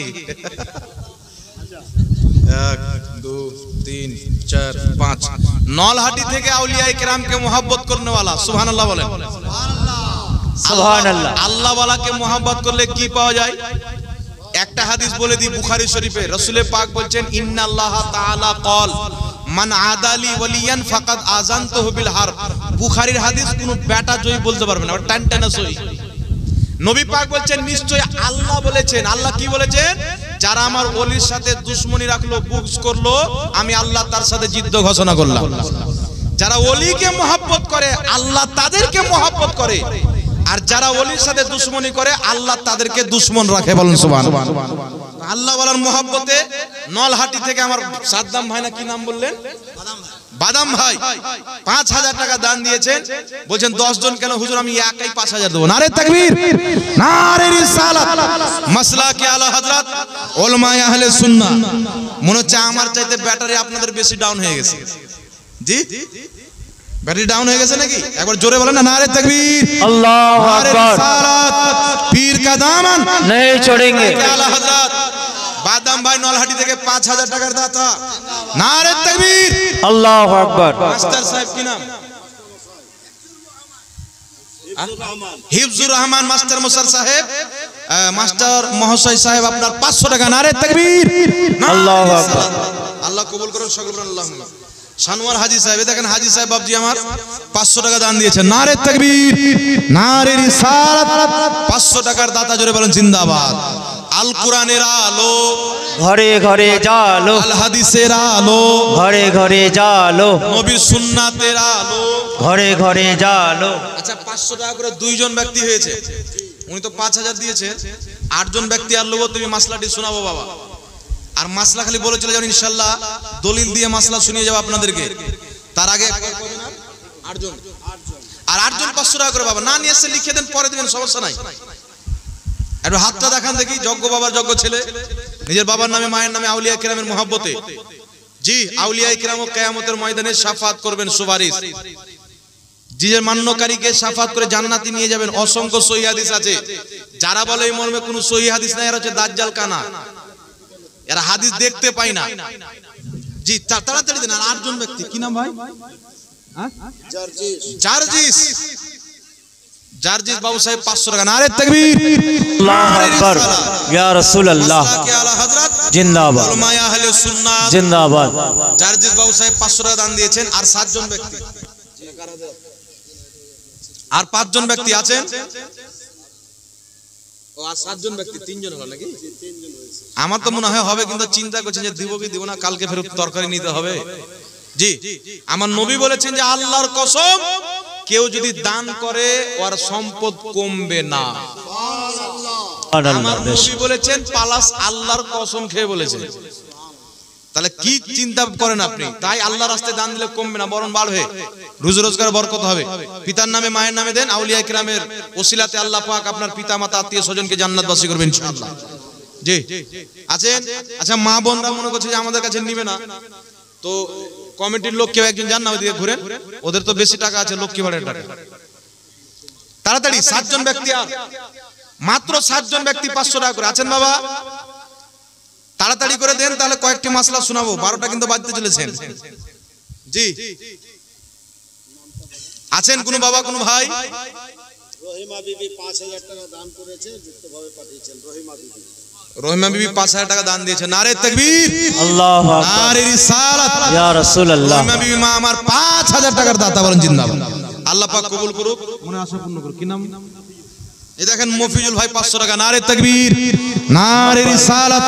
1 2 3 4 5 নলহাটি থেকে আউলিয়ায়ে কেরামকে মোহাব্বত করনে वाला। সুবহানাল্লাহ বলেন। সুবহানাল্লাহ। আল্লাহ ওয়ালাকে মোহাব্বত করলে কি পাওয়া যায়? একটা হাদিস বলে দিই, বুখারী শরীফে রাসূল পাক বলছেন ইন্নাল্লাহ তাআলা ক্বাল মান আদালি ওয়ালিয়ান ফাকাদ আযানতুহু বিল হারব। বুখারীর হাদিস কোনো বেটা জয়ী বলতে পারবে না, টান টানা সহি। নবী পাক বলছেন নিশ্চয় আল্লাহ বলেছেন। আল্লাহ কি বলেছেন? যারা আমার ওলির সাথে দুশমনি রাখলো, বুগজ করলো, আমি আল্লাহ তার সাথে যুদ্ধ ঘোষণা করলাম। যারা ওলিকে মহব্বত করে আল্লাহ তাদেরকে মহব্বত করে, আর যারা ওলির সাথে দুশমনি করে আল্লাহ তাদেরকে দুশমন রাখে। বলুন সুবহানাল্লাহ। আল্লাহ ওয়ালার মোহাব্বতে নলহাটি থেকে আমার সাদ্দাম ভাই না কি নাম বললেন, বাদাম ভাই 5000 টাকা দান দিয়েছেন। বলছেন 10 জন কেন হুজুর, আমি একাই 5000 দেব। নারে তাকবীর, নারে রিসালাত, মাসলাকে আলা হযরত উলামায়ে আহলে সুন্নাহ। মনে হচ্ছে আমার চাইতে ব্যাটারি আপনাদের বেশি ডাউন হয়ে গেছে। জি, ব্যাটারি ডাউন হয়ে গেছে নাকি? একবার জোরে বলেন না, নারে তাকবীর, আল্লাহু আকবার। পীর কা দামন नहीं छोड़ेंगे। আলা হযরত বাদাম ভাই নলহাটি থেকে 5000 টাকার দাতা। নারে তাকবীর, আল্লাহু আকবার। মাস্টার সাহেব কি নাম? হিফজুর রহমান মাস্টার মুসার সাহেব, মাস্টার মহাশয় সাহেব আপনার 500 টাকা। নারে তাকবীর, আল্লাহু আকবার। আল্লাহ কবুল করুন সকল বলেন আল্লাহুম্মা। সানোয়ার হাজী সাহেব, দেখেন হাজী সাহেব বাবজি আমার 500 টাকা দান দিয়েছেন। নারে তাকবীর, নারে রিসালাত, 500 টাকার দাতা, জোরে বলেন জিন্দাবাদ। আল কোরআনের আলো ঘরে ঘরে জালো, আল হাদিসের আলো ঘরে ঘরে জালো, নবীর সুন্নাতের আলো ঘরে ঘরে জালো। আচ্ছা 500 টাকা করে 2 জন ব্যক্তি হয়েছে, উনি তো 5000 দিয়েছেন। 8 জন ব্যক্তি আর লোক, তুমি মাসলাটি শোনাবো বাবা। আর মাসলা খালি বলে চলে যাবেন ইনশাআল্লাহ, দলিল দিয়ে মাসলা শুনিয়ে যাবো আপনাদেরকে। তার আগে 8 জন, আর 8 জন 500 টাকা করে বাবা। না নিয়ে এসে লিখে দেন, পরে দেবেন, সমস্যা নাই। একটু হাতটা দেখান দেখি, যজ্ঞ বাবার যজ্ঞ ছেলে, নিজের বাবার নামে মায়ের নামে আউলিয়া কিরামের মহব্বতে। জি, আউলিয়া কিরাম কিয়ামতের ময়দানে শাফাত করবেন, সুপারিশ। জিজের মান্যকারীকে শাফাত করে জান্নাতে নিয়ে যাবেন। অসংখ্য সহিহ হাদিস আছে। যারা বলে এই মর্মে কোনো সহিহ হাদিস নাই, এরা হচ্ছে দাজ্জাল কানা, এরা হাদিস দেখতে পায় না। জি, তাড়াতাড়ি দেন। আর 8 জন ব্যক্তি, কি নাম ভাই? জার্জিস, জার্জিস বাবু সাহেব 500 টাকা। নারে তাকবীর, আল্লাহু আকবার। ইয়া রাসূলুল্লাহ মাসলাকে আলা হযরত জিন্দাবাদ, উলামায়ে আহলে সুন্নাহ জিন্দাবাদ। জার্জিস বাবু সাহেব 500 টাকা দান দিয়েছেন। আর 7 জন ব্যক্তি, আর 5 জন ব্যক্তি আছেন। ও আর 7 জন ব্যক্তি, 3 জন হলো নাকি? আমার তো মনে হয় হবে, কিন্তু চিন্তা করছেন যে দিব কি দিব না, কালকে ফেরত তরকারি নিতে হবে। জি, আমার নবী বলেছেন যে আল্লাহর কসম, কেউ যদি দান করে ওর সম্পদ কমবে না। আমার নবী বলেছেন, পালাস আল্লাহর কসম খেয়ে বলেছেন। তাহলে কি চিন্তা করেন আপনি? তাই আল্লাহর রাস্তায় দান দিলে কমবে না, বরং বাড়বে, রুজি রোজগার বরকত হবে। পিতার নামে মায়ের নামে দেন, আউলিয়া কিরামের ওসিলাতে আল্লাহ পাক আপনার পিতা মাতা আত্মীয় স্বজনকে জান্নাতবাসী করবেন ইনশাআল্লাহ। জি, আছেন? আচ্ছা, মা বোনরা মনে করছে যে আমাদের কাছে নিবে না, তো কমিটির লোক কেউ একজন যান না, ওইদিকে ঘুরেন, ওদের তো বেশি টাকা আছে, লক্ষ্মী ভাড়ার টাকা। তাড়াতাড়ি 7 জন ব্যক্তি, আর মাত্র 7 জন ব্যক্তি 500 টাকা করে। আছেন বাবা? তাড়াতাড়ি করে দেন, তাহলে কয়েকটি মাসলা শোনাবো, 12টা কিন্তু বাজতে চলেছেন। জি, আছেন কোন বাবা, কোন ভাই? রহিমা বিবি 5000 টাকা দান করেছে, যুক্তভাবে পাঠিয়েছেন। রহিমা বিবি, রহিমা বিবি 5000 টাকা দান দিয়েছে। নারে তাকবীর, আল্লাহু আকবার। নারে রিসালাত, ইয়া রাসূলুল্লাহ। রহিমা বিবি মা আমার 5000 টাকার দাতা, বলেন জিন্দাবাদ। আল্লাহ পাক কবুল করুক, মনে আশা পূর্ণ করুক। কি নাম? এই দেখেন মফিজুল ভাই 500 টাকা। নারে তাকবীর, নারে রিসালাত,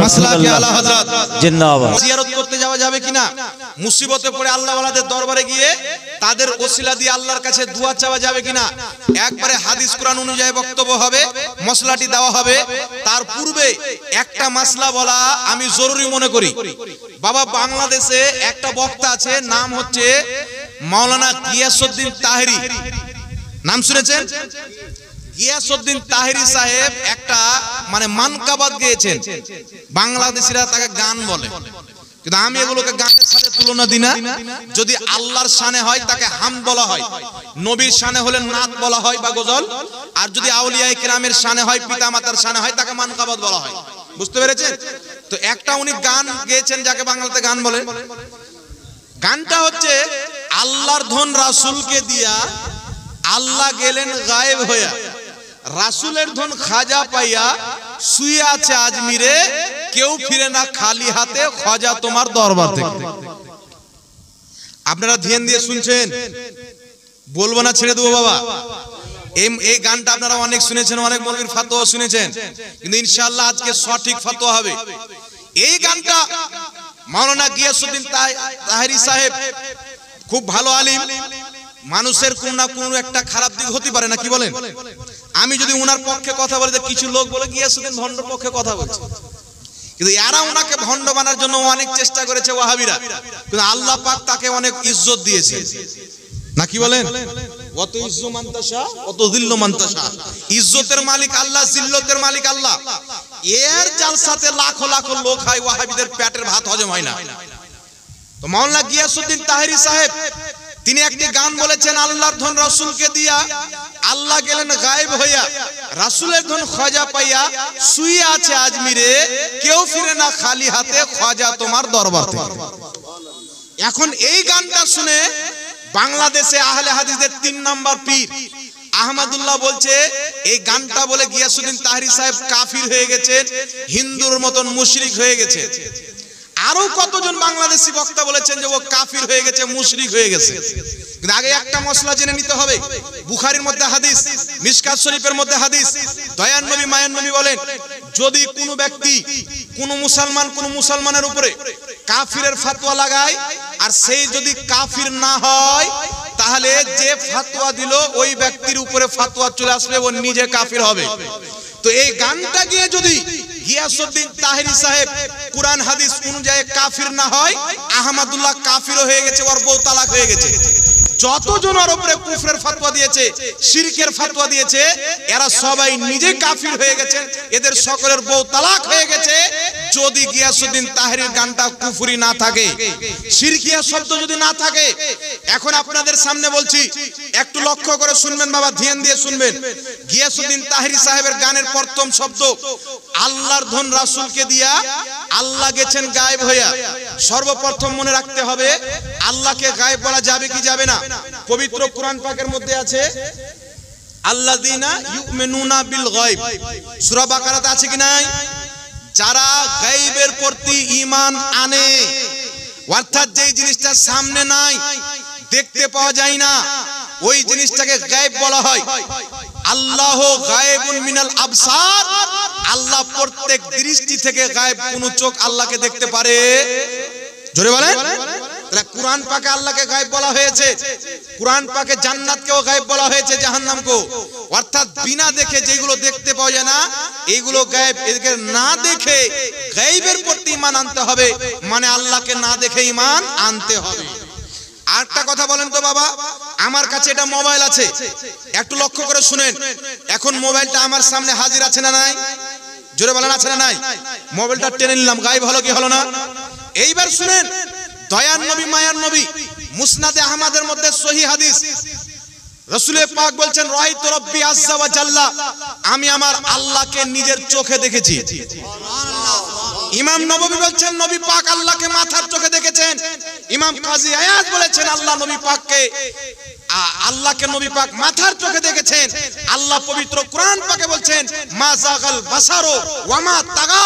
মাসলাকে আলা হযরত জিন্দাবাদ। জিয়ারত করতে যাওয়া যাবে কিনা? মুসিবতে পড়ে আল্লাহ ওয়ালাদের দরবারে গিয়ে তাদের ওসিলা দিয়ে আল্লাহর কাছে দোয়া চাওয়া যাবে কিনা? একবারে হাদিস কোরআন অনুযায়ী বক্তব্য হবে, মসলাটি দেওয়া হবে। তার পূর্বে একটা মাসলা বলা আমি জরুরি মনে করি। বাবা, বাংলাদেশে একটা বক্তা আছে, নাম হচ্ছে মাওলানা গিয়াসউদ্দিন তাহেরি। নাম শুনেছেন? গিয়াসউদ্দিন তাহেরি সাহেব একটা মানে মানকাবাত গেয়েছেন। বাংলাদেশিরা তাকে গান বলে, কিন্তু আমি এগুলোকে গানের সাথে তুলনা দিই না। যদি আল্লাহর শানে হয় তাকে হামদ বলা হয়, নবীর শানে হলে নাত বলা হয় বা গজল, আর যদি আউলিয়া কিরামের শানে হয়, পিতা মাতার শানে হয়, তাকে মানকাবাত বলা হয়। বুঝতে পেরেছেন? তো একটা উনি গান গেয়েছেন যাকে বাংলাতে গান বলে। গানটা হচ্ছে, আল্লাহর ধন রাসূলকে দিয়া আল্লাহ গেলেন গায়েব হইয়া, রাসূলের ধন খাজা পাইয়া শুয়ে আছে আজমিরে, কেউ ফিরে না খালি হাতে, খাজা তোমার দরবার থেকে। আপনারা ধ্যান দিয়ে শুনছেন, বলবো না, ছেড়ে দেবো বাবা। এই গানটা আপনারা অনেক শুনেছেন, অনেক মৌলবীর ফতোয়া শুনেছেন, কিন্তু ইনশাআল্লাহ আজকে সঠিক ফতোয়া হবে। এই গানটা মাওলানা গিয়াসউদ্দিন তাহেরি সাহেব খুব ভালো আলিম। মানুষের কোন না কোন একটা খারাপ দিক হতে পারে না, কি বলেন? আমি যদি উনার পক্ষে কথা বলি, কিছু লোক বলে গিয়াসউদ্দিন ভণ্ডর পক্ষে কথা বলছে। কিন্তু এরা ওনাকে ভণ্ড বানার জন্য অনেক চেষ্টা করেছে ওয়াহাবিরা, কিন্তু আল্লাহ পাক তাকে অনেক ইজ্জত দিয়েছে। না কি বলেন? অত ইজ্জু মান্তাসা অত দিল্লু মান্তাসা। ইজ্জতের মালিক আল্লাহ, জিল্লতের মালিক আল্লাহ। এর জালসাতে লাখো লাখো লোক হয়, ওয়াহাবিদের পেটের ভাত হজম হয় না। তো মাওলানা গিয়াসউদ্দিন তাহেরি সাহেব তিনি একটি গান বলেছেন, আল্লাহর ধন রাসূলকে দিয়া আল্লাহ গেলেন গায়েব হইয়া, রাসূলের ধন খাজা পাইয়া শুয়ে আছে আজমিরে, কেউ ফিরে না খালি হাতে খাজা তোমার দরবার থেকে। এখন এই গানটা শুনে বাংলাদেশে আহলে হাদিসদের 3 নাম্বার পীর আহমদুল্লাহ বলছে এই গানটা বলে গিয়াসউদ্দিন তাহেরি সাহেব কাফির হয়ে গেছেন, হিন্দুর মতন মুশরিক হয়ে গেছে। আরো কতজন বাংলাদেশি বক্তা বলেছেন যে ও কাফির হয়ে গেছে, মুশরিক হয়ে গেছে। কিন্তু আগে একটা মশলা জেনে নিতে হবে, বুখারীর মধ্যে হাদিস, মিশকাত শরীফের মধ্যে হাদিস, দয়ার নবী মায়ার নবী বলেন, যদি কোনো ব্যক্তি কোনো মুসলমানের উপরে কাফিরের ফতোয়া লাগায় আর সেই যদি কাফির না হয়, তাহলে যে ফতোয়া দিল ওই ব্যক্তির উপরে ফতোয়া চলে আসবে, ও নিজে কাফির হবে। তো এই গানটা গিয়ে যদি গিয়াসউদ্দিন তাহেরি সাহেব কুরআন হাদিস অনুযায়ী কাফির না হয়, আহমদুল্লাহ কাফির হয়ে গেছে, ওর বউ তালাক হয়ে গেছে। যতজন ওর উপরে কুফরের ফতোয়া দিয়েছে, শিরকের ফতোয়া দিয়েছে, এরা সবাই নিজে কাফির হয়ে গেছে, এদের সকলের বউ তালাক হয়ে গেছে। যদি গিয়াসউদ্দিন তাহেরির গানটা কুফরি না থাকে, শিরকিয়া শব্দ যদি না থাকে। এখন আপনাদের সামনে বলছি, একটু লক্ষ্য করে শুনবেন বাবা, ধ্যান দিয়ে শুনবেন। গিয়াসউদ্দিন তাহেরি সাহেবের গানের প্রথম শব্দ আল্লাহর ধন রাসূলকে দিয়া আল্লাহ গেছেন গায়েব হইয়া। সর্বপ্রথম মনে রাখতে হবে আল্লাহকে গায়েব বলা যাবে কি যাবে না। পবিত্র কোরআন পাকের মধ্যে আছে আল্লাযীনা ইউমিনুনা বিল গায়ব, সূরা বাকারাতে আছে কি নাই? যারা গায়বের প্রতি ঈমান আনে, অর্থাৎ যেই জিনিসটা সামনে নাই, দেখতে পাওয়া যায় না, ওই জিনিসটাকে গায়েব বলা হয়। আল্লাহ গায়েবুন মিনাল আবসার, আল্লাহ প্রত্যেক দৃষ্টি থেকে গায়েব। কোন চোখ আল্লাহকে দেখতে পারে? জোরে বলেন। তাহলে কোরআন পাকে আল্লাহকে গায়েব বলা হয়েছে, কোরআন পাকে জান্নাতকেও গায়েব বলা হয়েছে, জাহান্নামকেও। অর্থাৎ বিনা দেখে যেগুলো দেখতে পাওয়া যায় না, এইগুলো গায়েব। এদেরকে না দেখে গায়েবের প্রতি ঈমান আনতে হবে, মানে আল্লাহকে না দেখে ঈমান আনতে হবে। আরেকটা কথা বলেন তো বাবা, আমার কাছে এটা মোবাইল আছে, একটু লক্ষ্য করে শুনেন। এখন মোবাইলটা আমার সামনে হাজির আছে না নাই? জোরে বলেন আছে না নাই? মোবাইলটা টেনে নিলাম, গায়েব হলো কি হলো না? এইবার শুনেন, দয়ার নবী মায়ার নবী মুসনাদে আহমদের মধ্যে সহিহ হাদিস, রাসূল পাক বলছেন, রাআইতু রাব্বি আযজা ওয়া জাল্লা, আমি আমার আল্লাহকে নিজের চোখে দেখেছি। ইমাম নববী বলছেন নবী পাক আল্লাহকে মাথার চোখে দেখেছেন। ইমাম কাজী আয়াত বলেছেন আল্লাহ নবী পাককে, আল্লাহকে নবী পাক মাথার চোখে দেখেছেন। আল্লাহ পবিত্র কোরআন পাকে বলছেন, মা যাগাল বাসারু ওয়া মা তাগা,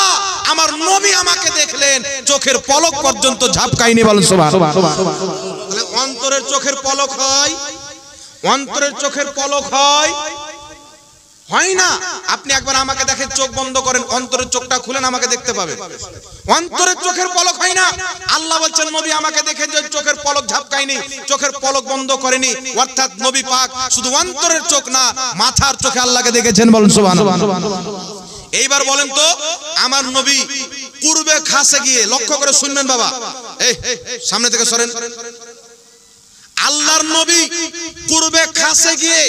আমার নবী আমাকে দেখলেন, চোখের পলক পর্যন্ত ঝাপকায়নি। বলেন সুবহানাল্লাহ। তাহলে অন্তরের চোখের পলক হয়, অন্তরের চোখের পলক হয় হয় না? আপনি একবার আমাকে দেখেন, চোখ বন্ধ করেন, অন্তরের চোখটা খুলেন, আমাকে দেখতে পাবেন। অন্তরের চোখের পলক হয় না। আল্লাহ বলছেন নবী আমাকে দেখেন, যে চোখের পলক ঝাপকায়নি, চোখের পলক বন্ধ করেনি। অর্থাৎ নবী পাক শুধু অন্তরের চোখ না, মাথার চোখে আল্লাহকে দেখেছেন। বলেন সুবহানাল্লাহ। এইবার বলেন তো, আমার নবী পূর্বে খাসে গিয়ে, লক্ষ্য করে শুনবেন বাবা, এই সামনে থেকে সরেন। আল্লাহর নবী পূর্বে খাসে গিয়ে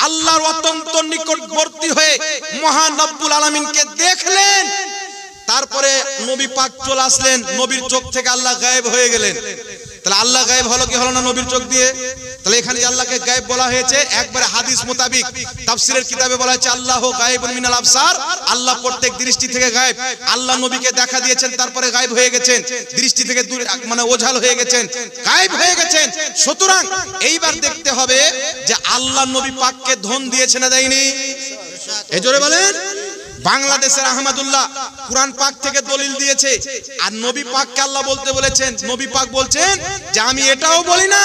আল্লাহর অত্যন্ত নিকটবর্তী হয়ে মহান রব্বুল আলামিনকে দেখলেন। তারপরে নবী পাক চলে আসলেন, নবীর চোখ থেকে আল্লাহ গায়েব হয়ে গেলেন। তাহলে আল্লাহ গায়েব হলো কি হলো না নবীর চোখ দিয়ে? তাহলে এখানে আল্লাহকে গায়েব বলা হয়েছে একবারে হাদিস মোতাবিক। তাফসীরের কিতাবে বলা হয়েছে আল্লাহু গায়েবুন মিনাল আবসার, আল্লাহ প্রত্যেক দৃষ্টি থেকে গায়েব। আল্লাহ নবীকে দেখা দিয়েছেন, তারপরে গায়েব হয়ে গেছেন, দৃষ্টি থেকে দূরে, মানে ওঝাল হয়ে গেছেন, গায়েব হয়ে গেছেন। সুতরাং এইবার দেখতে হবে যে আল্লাহ নবী পাককে ধন দিয়েছে না দেয়নি? এই জোরে বলেন। বাংলাদেশের আহমদুল্লাহ কুরআন পাক থেকে দলিল দিয়েছে, আর নবী পাককে আল্লাহ বলতে বলেছেন। নবী পাক বলছেন যে আমি এটাও বলি না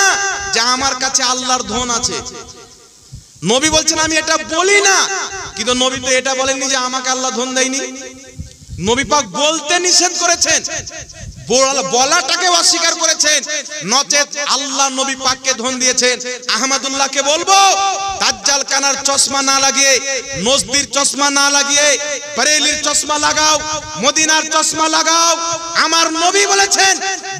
যে আমার কাছে আল্লাহর ধন আছে। নবী বলছেন আমি এটা বলি না, কিন্তু নবী তো এটা বলেননি যে আমাকে আল্লাহ ধন দেয়নি। নবী পাক বলতে নিষেধ করেছেন, বলাটাকে অস্বীকার করেছেন। নচেত আল্লাহ নবী পাককে ধন দিয়েছেন। আহমদুল্লাহকে বলবো দাজ্জাল কানার চশমা না লাগিয়ে, নজদির চশমা না লাগিয়ে, বরেলির চশমা লাগাও, মদিনার চশমা লাগাও। আমার নবী বলেছেন,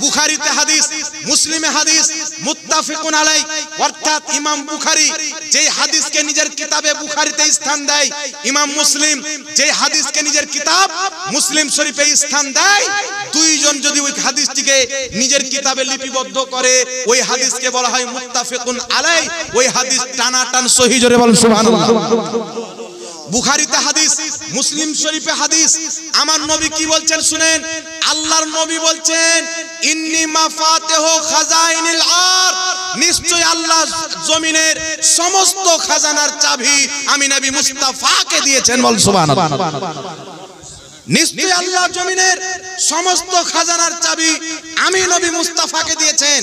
বুখারীতে হাদিস, মুসলিমে হাদিস, মুত্তাফিকুন আলাই, অর্থাৎ ইমাম বুখারী যে হাদিসকে নিজের কিতাবে বুখারীতে স্থান দেয়, ইমাম মুসলিম যে হাদিসকে নিজের কিতাব মুসলিম শরীফে স্থান দেয়, দুইজন যদি ওই হাদিসটিকে নিজের কিতাবে লিপিবদ্ধ করে, ওই হাদিসকে বলা হয় মুত্তাফিকুন আলাই। ওই হাদিস টানাটান সহিহ, জোরে বলেন সুবহানাল্লাহ। বুখারীতে হাদিস, মুসলিম শরীফে হাদিস। আমার নবী কি বলছেন শুনেন। আল্লাহর নবী বলছেন, ইন্নী মাফাতিহু খাজাইনিল আরদ, নিশ্চয় আল্লাহ জমিনের সমস্ত খাজানার চাবি আমি নবী মুস্তাফাকে দিয়েছেন। বল সুবহানাল্লাহ। নিশ্চয় আল্লাহ জমিনের সমস্ত খাজানার চাবি আমি নবী মুস্তাফাকে দিয়েছেন।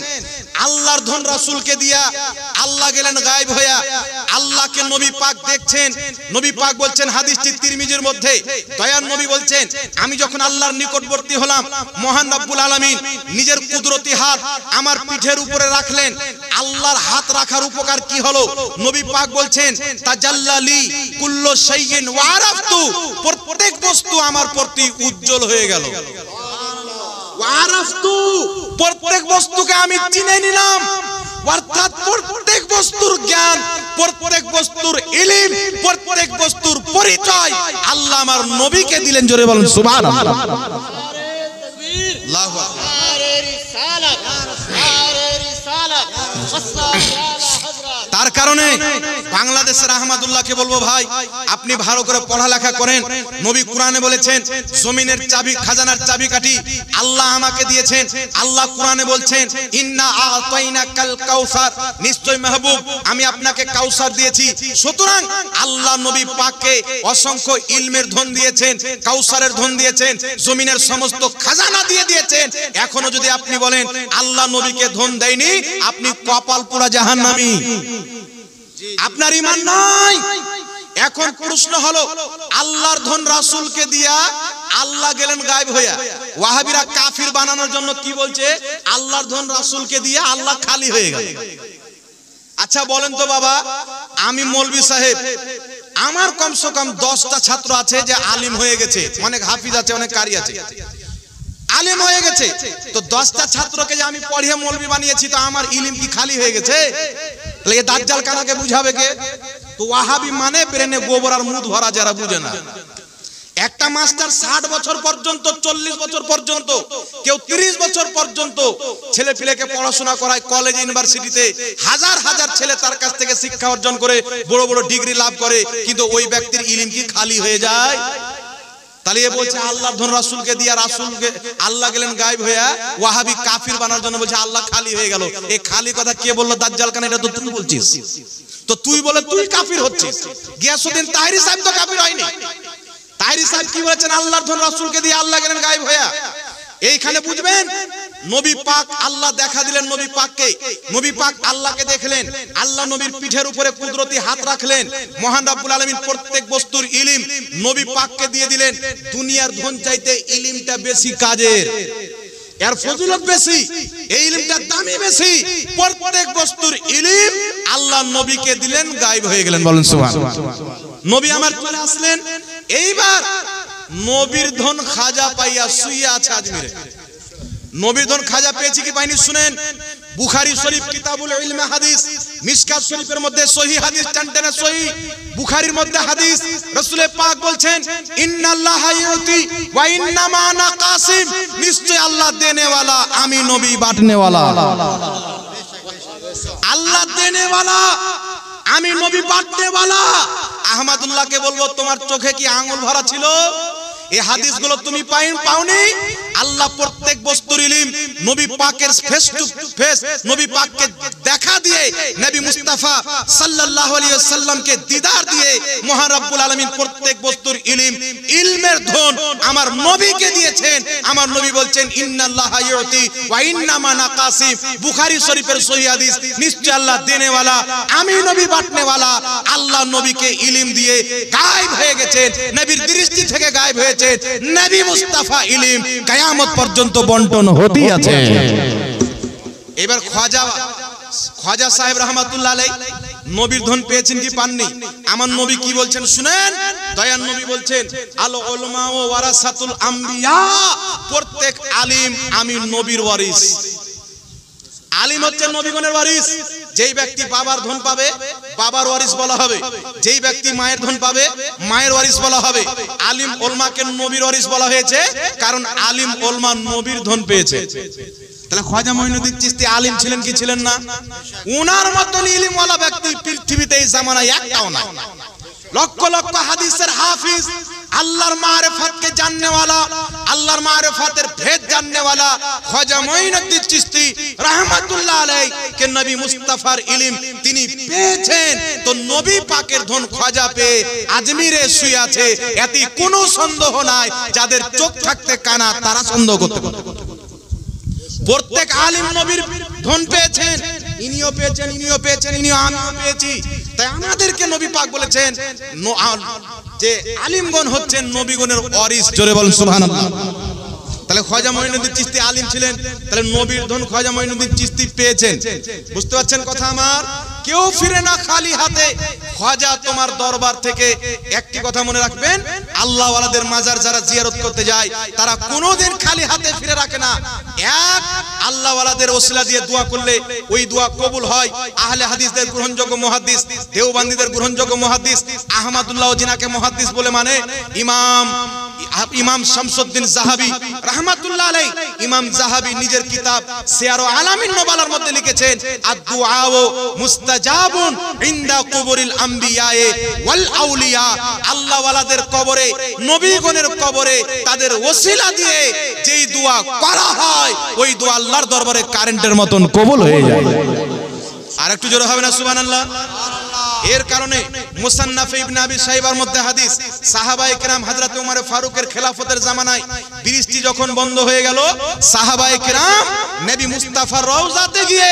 আল্লাহর ধন রাসূলকে দিয়া আল্লাহ গেলেন গায়েব হইয়া। আল্লাহকে নবী পাক দেখছেন। নবী পাক বলছেন হাদিসটি তিরমিজির মধ্যে, দয়ার নবী বলছেন, আমি যখন আল্লাহর নিকটবর্তী হলাম, মহান রব্বুল আলামিন নিজের কুদরতি হাত আমার পিঠের উপরে রাখলেন। আল্লাহর হাত রাখার উপকার কি হলো? নবী পাক বলছেন, তাজাল্লালি কুল্লু শাইইন ওয়া আরাফতু, প্রত্যেক বস্তু আমার প্রতি উজ্জ্বল হয়ে গেল। ওয়ারাফতু, প্রত্যেক বস্তুকে আমি চিনে নিলাম। অর্থাৎ প্রত্যেক বস্তুর জ্ঞান, প্রত্যেক বস্তুর ইলম, প্রত্যেক বস্তুর পরিচয় আল্লাহ আমার নবীকে দিলেন। জোরে বলেন সুবহানাল্লাহ। আল্লাহু তার কারণে বাংলাদেশের আহমদুল্লাহকে বলবো, ভাই আপনি ভালো করে পড়ালেখা করেন। নবী কোরআনে বলেছেন, জমিনের চাবি, খাজানার চাবিকাঠি আল্লাহ আমাকে দিয়েছেন। আল্লাহ কোরআনে বলছেন, ইন্না আতাইনাকাল কাউসার, নিশ্চয় মাহবুব আমি আপনাকে কাউসার দিয়েছি। সুতরাং আল্লাহ নবী পাককে অসংখ্য ইলমের ধন দিয়েছেন, কাউসারের ধন দিয়েছেন, জমিনের সমস্ত খাজানা দিয়ে দিয়েছেন। এখনো যদি আপনি বলেন আল্লাহ নবীকে ধন দেয়নি, আপনি কপাল পোড়া জাহান্নামী, আপনার ঈমান নাই। এখন প্রশ্ন হলো, আল্লাহর ধন রাসূলকে দিয়া আল্লাহ গেলেন গায়েব হইয়া। ওয়াহাবিরা কাফির বানানোর জন্য কি বলছে, আল্লাহর ধন রাসূলকে দিয়া আল্লাহ খালি হয়ে গেল। আচ্ছা বলেন তো বাবা, আমি মৌলভী সাহেব, আমার কমসে কম 10টা ছাত্র আছে যে আলিম হয়ে গেছে, অনেক হাফিজ আছে, অনেক কারি আছে, আলেম হয়ে গেছে। তো 10টা ছাত্রকে যে আমি পড়িয়ে মৌলভী বানিয়েছি, তো আমার ইলম কি খালি হয়ে গেছে? তাহলে এই দাজ্জাল কানাকে বুঝাবে কে? তো ওয়াহাবি মানে ব্রেনে গোবর আর মুদ ভরা, যারা বুঝে না। একটা মাস্টার 60 বছর পর্যন্ত, 40 বছর পর্যন্ত, কেউ 30 বছর পর্যন্ত ছেলে পিলেকে পড়াশোনা করায় কলেজ ইউনিভার্সিটিতে। হাজার হাজার ছেলে তার কাছ থেকে শিক্ষা অর্জন করে বড় বড় ডিগ্রি লাভ করে, কিন্তু ওই ব্যক্তির ইলম কি খালি হয়ে যায়? তাহলে এ বলছে আল্লাহর ধন রাসূলকে দিয়া রাসূলকে আল্লাহ গেলেন গায়েব হইয়া। ওয়াহাবি কাফির বানার জন্য বলছে আল্লাহ খালি হয়ে গেল। এই খালি কথা কে বললো? দাজ্জাল কানা। এটা তো তুই বলছিস। তো তুই বলে তুই কাফির হচ্ছিস। গিয়াসউদ্দিন তাহরি সাহেব তো কাফির হয়নি। তাহরি সাহেব কি বলেছেন? আল্লাহর ধন রাসূলকে দিয়ে আল্লাহ গেলেন গায়েব হইয়া। এইখানে বুঝবেন, নবী পাক আল্লাহ দেখা দিলেন নবী পাককে, নবী পাক আল্লাহকে দেখলেন, আল্লাহ নবীর পিঠের উপরে কুদরতি হাত রাখলেন। মহান রব্বুল আলামিন প্রত্যেক বস্তুর ইলম নবী পাককে দিয়ে দিলেন। দুনিয়ার ধন চাইতে ইলমটা বেশি কাজের, এর ফজিলত বেশি, এই ইলমটার দামই বেশি। প্রত্যেক বস্তুর ইলম আল্লাহ নবীকে দিলেন, গায়েব হয়ে গেলেন। বলেন সুবহানাল্লাহ। নবী আমার চলে আসলেন। এইবার নবীর ধন খাজা পাইয়া শুইয়া আছে আজমিরে। নবীর ধন খাজা পেয়েছি কি পাইনি শুনেন। বুখারী শরীফ কিতাবুল ইলমে হাদিস, মিশকাত শরীফের মধ্যে সহিহ হাদিস, টানটানে সহিহ। বুখারীর মধ্যে হাদিস, রাসূল পাক বলছেন, ইন্নাল্লাহা ইউতি ওয়া ইন্নামা আনা কাসিম, নিশ্চয় আল্লাহ দেনে ওয়ালা, আমি নবী বাঁটনে ওয়ালা। আল্লাহ দেনে ওয়ালা, আমি নবী বাঁটনে ওয়ালা। আহমদুল্লাহকে বলবো, তোমার চোখে কি আঙ্গুল ভরা ছিল? এই হাদিসগুলো তুমি পাওনি? আল্লাহ প্রত্যেক বস্তুর ইলম নবী পাকের ফেস টু ফেস, নবী পাককে দেখা দিয়ে, নবী মুস্তাফা সাল্লাল্লাহু আলাইহি ওয়াসাল্লামকে দিদার দিয়ে মহান রব্বুল আলামিন প্রত্যেক বস্তুর ইলম, ইলমের ধন আমার নবীকে দিয়েছেন। আমার নবী বলছেন, ইন্নাল্লাহা ইউতি ওয়া ইন্নামা আনা কাসিম। বুখারী শরীফের সহিহ হাদিস, নিশ্চয় আল্লাহ দেনেওয়ালা, আমি নবী বাঁটনেওয়ালা। আল্লাহ নবীকে ইলম দিয়ে গায়েব হয়ে গেছেন, নবীর দৃষ্টি থেকে গায়েব হয়েছে। নবী মুস্তাফা ইলম কিয়ামত পর্যন্ত বন্টন হতেই আছে। এবার খ্বাজা সাহেব রাহমাতুল্লাহ আলাইহি নবীর ধন পেয়েছেন কি পাননি? আমার নবী কি বলছেন শুনেন, দয়ার নবী বলছেন আল উলামা ওয়ারাসাতুল আম্বিয়া, প্রত্যেক আলিম আমি নবীর ওয়ারিস। আলিম হচ্ছে নবীগণের ওয়ারিস। যেই ব্যক্তি বাবার ধন পাবে বাবার ওয়ারিস বলা হবে, যেই ব্যক্তি মায়ের ধন পাবে মায়ের ওয়ারিস বলা হবে। আলিম উলমাকে নবীর ওয়ারিস বলা হয়েছে কারণ আলিম উলমা নবীর ধন পেয়েছে। তাহলে খ্বাজা মঈনুদ্দিন চিশতি আলিম ছিলেন কি ছিলেন না? উনার মতন ইলমওয়ালা ব্যক্তি পৃথিবীতে এই জামানায় একটাও না। লক্ষ লক্ষ হাদিসের হাফিজ, আল্লাহর মারিফাতকে জাননেওয়ালা, আল্লাহর মারিফাতের ভেদ জাননেওয়ালা খ্বাজা মঈনুদ্দিন চিশতি রাহমাতুল্লাহ আলাইহি কে নবী মুস্তাফার ইলম তিনি পেয়েছেন। তো নবী পাকের ধন খ্বাজা পেয়ে আজমিরে শুয়ে আছে, এতে কোনো সন্দেহ নাই। যাদের চোখ থাকতে কানা তারা সন্দেহ করতে পারে। প্রত্যেক আলিম নবীর ধন পেয়েছেন, ইনিও পেয়েছেন, ইনিও পেয়েছেন, ইনিও আমিও পেয়েছি। তাই আমাদেরকে নবী পাক বলেছেন যে আলিমগণ হচ্ছেন নবীগণের ওয়ারিস। জোরে বলেন সুবহানাল্লাহ। তাহলে খ্বাজা মঈনুদ্দিন চিশতি আলিম ছিলেন, তাহলে নবীর ধন খ্বাজা মঈনুদ্দিন চিশতি পেয়েছেন। বুঝতে পারছেন কথা আমার? কেউ ফিরে না খালি হাতে। খ্বাজা তোমার দরবার থেকে একটি কথা মনে রাখবেন, আল্লাহ ওয়ালাদের মাজার যারা জিয়ারত করতে যায় তারা কোনোদিন খালি হাতে ফিরে রাখে না। এক, আল্লাহ ওয়ালাদের ওসিলা দিয়ে দোয়া করলে ওই দোয়া কবুল হয়। আহলে হাদিসদের গ্রহণযোগ্য মুহাদ্দিস, দেওবন্দীদের গ্রহণযোগ্য মুহাদ্দিস আহমদুল্লাহ জিনাকে মুহাদ্দিস বলে মানে ইমাম শামসুদ্দিন যাহাবী রাহমাতুল্লাহ আলাইহি, ইমাম যাহাবী নিজের কিতাব সিয়ারু আলামিন নুবালার মধ্যে লিখেছেন আদ-দুআউ মুস্তাজাবুন ইনদা কুবুরিল আম্বিয়ায়ে ওয়াল আউলিয়া। আল্লাহ ওয়ালাদের কবরে, নবীগণের কবরে তাদের ওসিলা দিয়ে যেই দোয়া করা হয় ওই দোয়া আল্লাহর দরবারে কারেন্টের মতন কবুল হয়ে যায়। আর একটু জোরে হবে না সুবহানাল্লাহ? এর কারণে মুসান্নাফে ইবনে আবি শাইবার মধ্যে হাদিস, সাহাবায়ে কেরাম হযরত ওমর ফারুকের খেলাফতের জামানায় বৃষ্টি যখন বন্ধ হয়ে গেল, সাহাবায়ে কেরাম নবী মুস্তাফার রওজাতে গিয়ে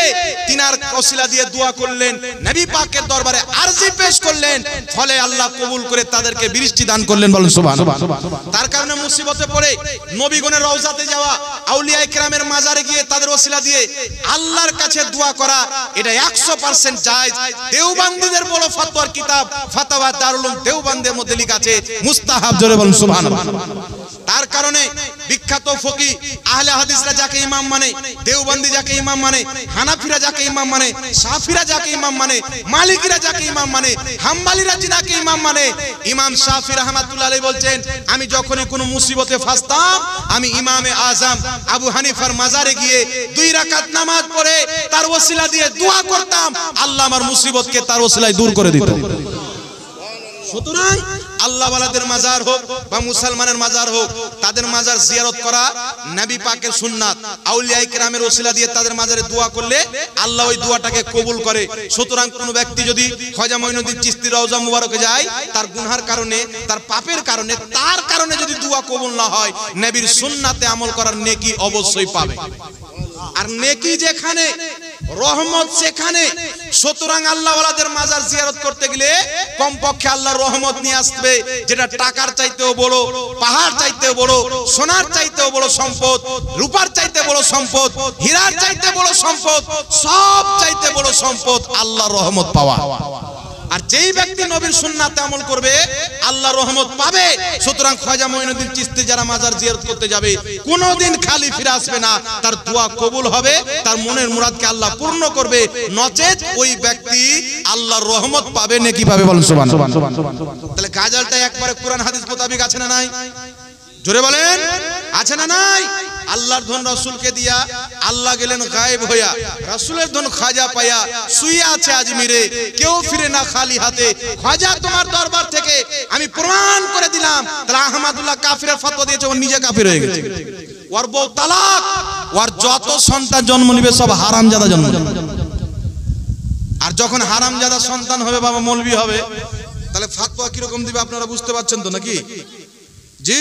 তিনার ওসিলা দিয়ে দোয়া করলেন, নবী পাকের দরবারে আরজি পেশ করলেন, ফলে আল্লাহ কবুল করে তাদেরকে বৃষ্টি দান করলেন। বলেন সুবহানাল্লাহ। তার কারণে মুসিবতে পড়ে নবীগণের রওজাতে যাওয়া, আউলিয়ায়ে কেরামের মাজারে গিয়ে তাদের ওসিলা দিয়ে আল্লাহর কাছে দোয়া করা, এটা 100% জায়েজ। দেওবন্দীদের বড় ফতোয়ার কিতাব ফাতাওয়া দারুল উলুম দেওবন্দের মধ্যে লেখা আছে মুস্তাহাব। জোরে বলুন সুবহানাল্লাহ। তার কারণে বিখ্যাত ফকি আহলে হাদিসরা যাকে ইমাম মানে, দেওবন্দি যাকে ইমাম মানে, হানাফিরা যাকে ইমাম মানে, শাফিরা যাকে ইমাম মানে, মালিকিরা যাকে ইমাম মানে, হাম্বলিরা যাকে ইমাম মানে, ইমাম শাফি রাহমাতুল্লাহ আলাইহি বলছেন আমি যখনই কোনো মুসিবতে ফাঁসতাম আমি ইমামে আজম আবু হানিফার মাজারে গিয়ে 2 রাকাত নামাজ পড়ে তার ওসিলা দিয়ে দোয়া করতাম, আল্লাহ আমার মুসিবতকে তার ওসিলায় দূর করে দিত। সুতরাং আল্লাহ ওয়ালাদের মাজার হোক বা মুসলমানের মাজার হোক, তাদের মাজার জিয়ারত করা নবী পাকের সুন্নাত। আউলিয়ায়ে কেরামের ওসিলা দিয়ে তাদের মাজারে দোয়া করলে আল্লাহ ওই দোয়াটাকে কবুল করে। সুতরাং কোন ব্যক্তি যদি খ্বাজা মঈনুদ্দিন চিশতির রওজা মুবারকে যায়, তার গুনাহের কারণে, তার পাপের কারণে, তার কারণে যদি দোয়া কবুল না হয়, নবীর সুন্নাতে আমল করার নেকি অবশ্যই পাবে। আর নেকি যেখানে, রহমত সেখানে। সুতরাং আল্লাহ ওয়ালাদের মাজার জিয়ারত করতে গেলে কমপক্ষে আল্লাহর রহমত নিয়ে আসবে, যেটা টাকার চাইতেও বড়, পাহাড় চাইতেও বড়, সোনার চাইতেও বড় সম্পদ, রূপার চাইতে বড় সম্পদ, হীরার চাইতে বড় সম্পদ, সব চাইতে বড় সম্পদ আল্লাহর রহমত পাওয়া। আর যেই ব্যক্তি নবীর সুন্নাতে আমল করবে আল্লাহর রহমত পাবে। সুতরাং খ্বাজা মঈনুদ্দিন চিশতি যারা মাজার জিয়ারত করতে যাবে কোনোদিন খালি ফিরে আসবে না, তার দোয়া কবুল হবে, তার মনের মুরাদকে আল্লাহ পূর্ণ করবে, নচেত ওই ব্যক্তি আল্লাহর রহমত পাবে, নেকি পাবে। বলেন সুবহানাল্লাহ। তাহলে গাজালটা একবারে কোরআন হাদিস মোতাবেক আছে না নাই? জোরে বলেন, আছে না নাই? আল্লাহর ধন রাসূলকে দিয়া আল্লাহ গেলেন গায়েব হইয়া, রাসূলের ধন খ্বাজা পাইয়া শুয়ে আছে আজমিরে, কেউ ফিরে না খালি হাতে। খ্বাজা তোমার দরবার থেকে আমি প্রমাণ করে দিলাম। তাহলে আহমদুল্লাহ কাফিরের ফতোয়া দিয়েছে, ও নিজে কাফির হয়ে গেছে। ওর বউ তালাক, ওর যত সন্তান জন্ম নিবে সব হারামজাদা জন্ম নেবে। আর যখন হারামজাদা সন্তান হবে, বাবা মৌলবি হবে, তাহলে ফতোয়া কিরকম দিবে আপনারা বুঝতে পারছেন তো নাকি? জি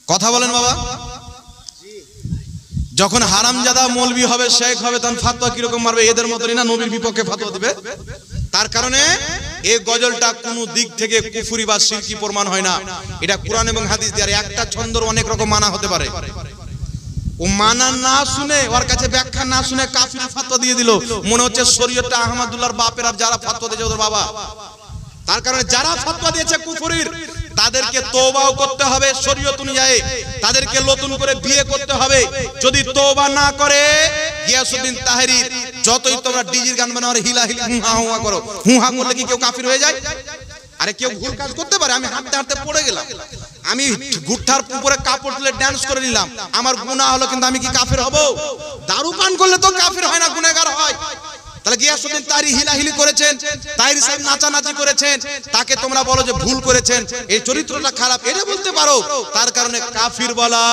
কথা বলেন বাবা। যখন হারামজাদা মৌলবি হবে, শেখ হবে, তখন ফতোয়া কিরকম মারবে? এদের মতই না নবীর বিপক্ষে ফতোয়া দিবে। তার কারণে এই গজলটা কোনো দিক থেকে কুফরি বা শিরকি প্রমাণ হয় না। এটা কোরআন এবং হাদিস দিয়ে। আর একটা ছন্দর অনেক রকম মানা হতে পারে। ও মানা না শুনে, ওর কাছে ব্যাখ্যা না শুনে কাফির ফতোয়া দিয়ে দিল। মনে হচ্ছে শরীয়তটা আহমদুল্লাহর বাপের, আর যারা ফতোয়া দিয়েছে ওদের বাবা। তার কারণে যারা ফতোয়া দিয়েছে কুফরির, তাদেরকে তওবাও করতে হবে শরীয়ত অনুযায়ী, তাদেরকে নতুন করে বিয়ে করতে হবে। যদি তওবা না করে, গিয়াসউদ্দিন তাহরির যতই তোমরা ডিজির গান বানাও, হিলা হিলা হুহা হুহা করো, হুহা করলে কি কেউ কাফির হয়ে যায়? আরে কেউ ভুল কাজ করতে পারে। আমি হাঁটতে হাঁটতে পড়ে গেলাম, আমি গুঠার উপরে কাপড় তুলে ডান্স করে নিলাম, আমার গুনাহ হলো, কিন্তু আমি কি কাফির হব? দারু পান করলে তো কাফির হয় না, গুনাহগার হয়। তাহলে গিয়াসউদ্দিন তাহরি হিলাহিলি করেছেন, তাহরি সাহেব নাচানাচি করেছেন, তাকে তোমরা বলো যে ভুল করেছেন, এই চরিত্রটা খারাপ, এটা বলতে পারো। তার কারণে কাফির বলা,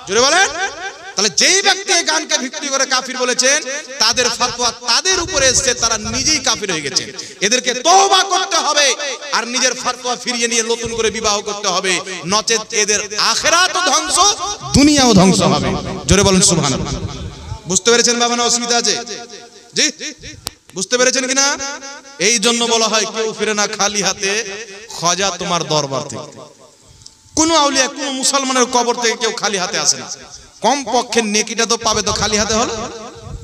জোরে বলেন। তাহলে যেই ব্যক্তি এই গানকে ভিত্তি করে কাফির বলেছেন, তাদের ফতোয়া তাদের উপরে এসেছে, তারা নিজেই কাফির হয়ে গেছে। এদেরকে তওবা করতে হবে আর নিজের ফতোয়া ফিরিয়ে নিয়ে নতুন করে বিবাহ করতে হবে, নচেত এদের আখিরাতও ধ্বংস, দুনিয়াও ধ্বংস হবে। জোরে বলেন সুবহানাল্লাহ। বুঝতে পেরেছেন বাবা, না অসুবিধা আছে? জি, বুঝতে পেরেছেন কিনা? এই জন্য বলা হয় কেউ ফিরে না খালি হাতে, খাজা তোমার দরবার থেকে। কোন আউলিয়া, কোন মুসলমানের কবর থেকে কেউ খালি হাতে আসে না। কম পক্ষে নেকিটা তো পাবে, তো খালি হাতে হলো?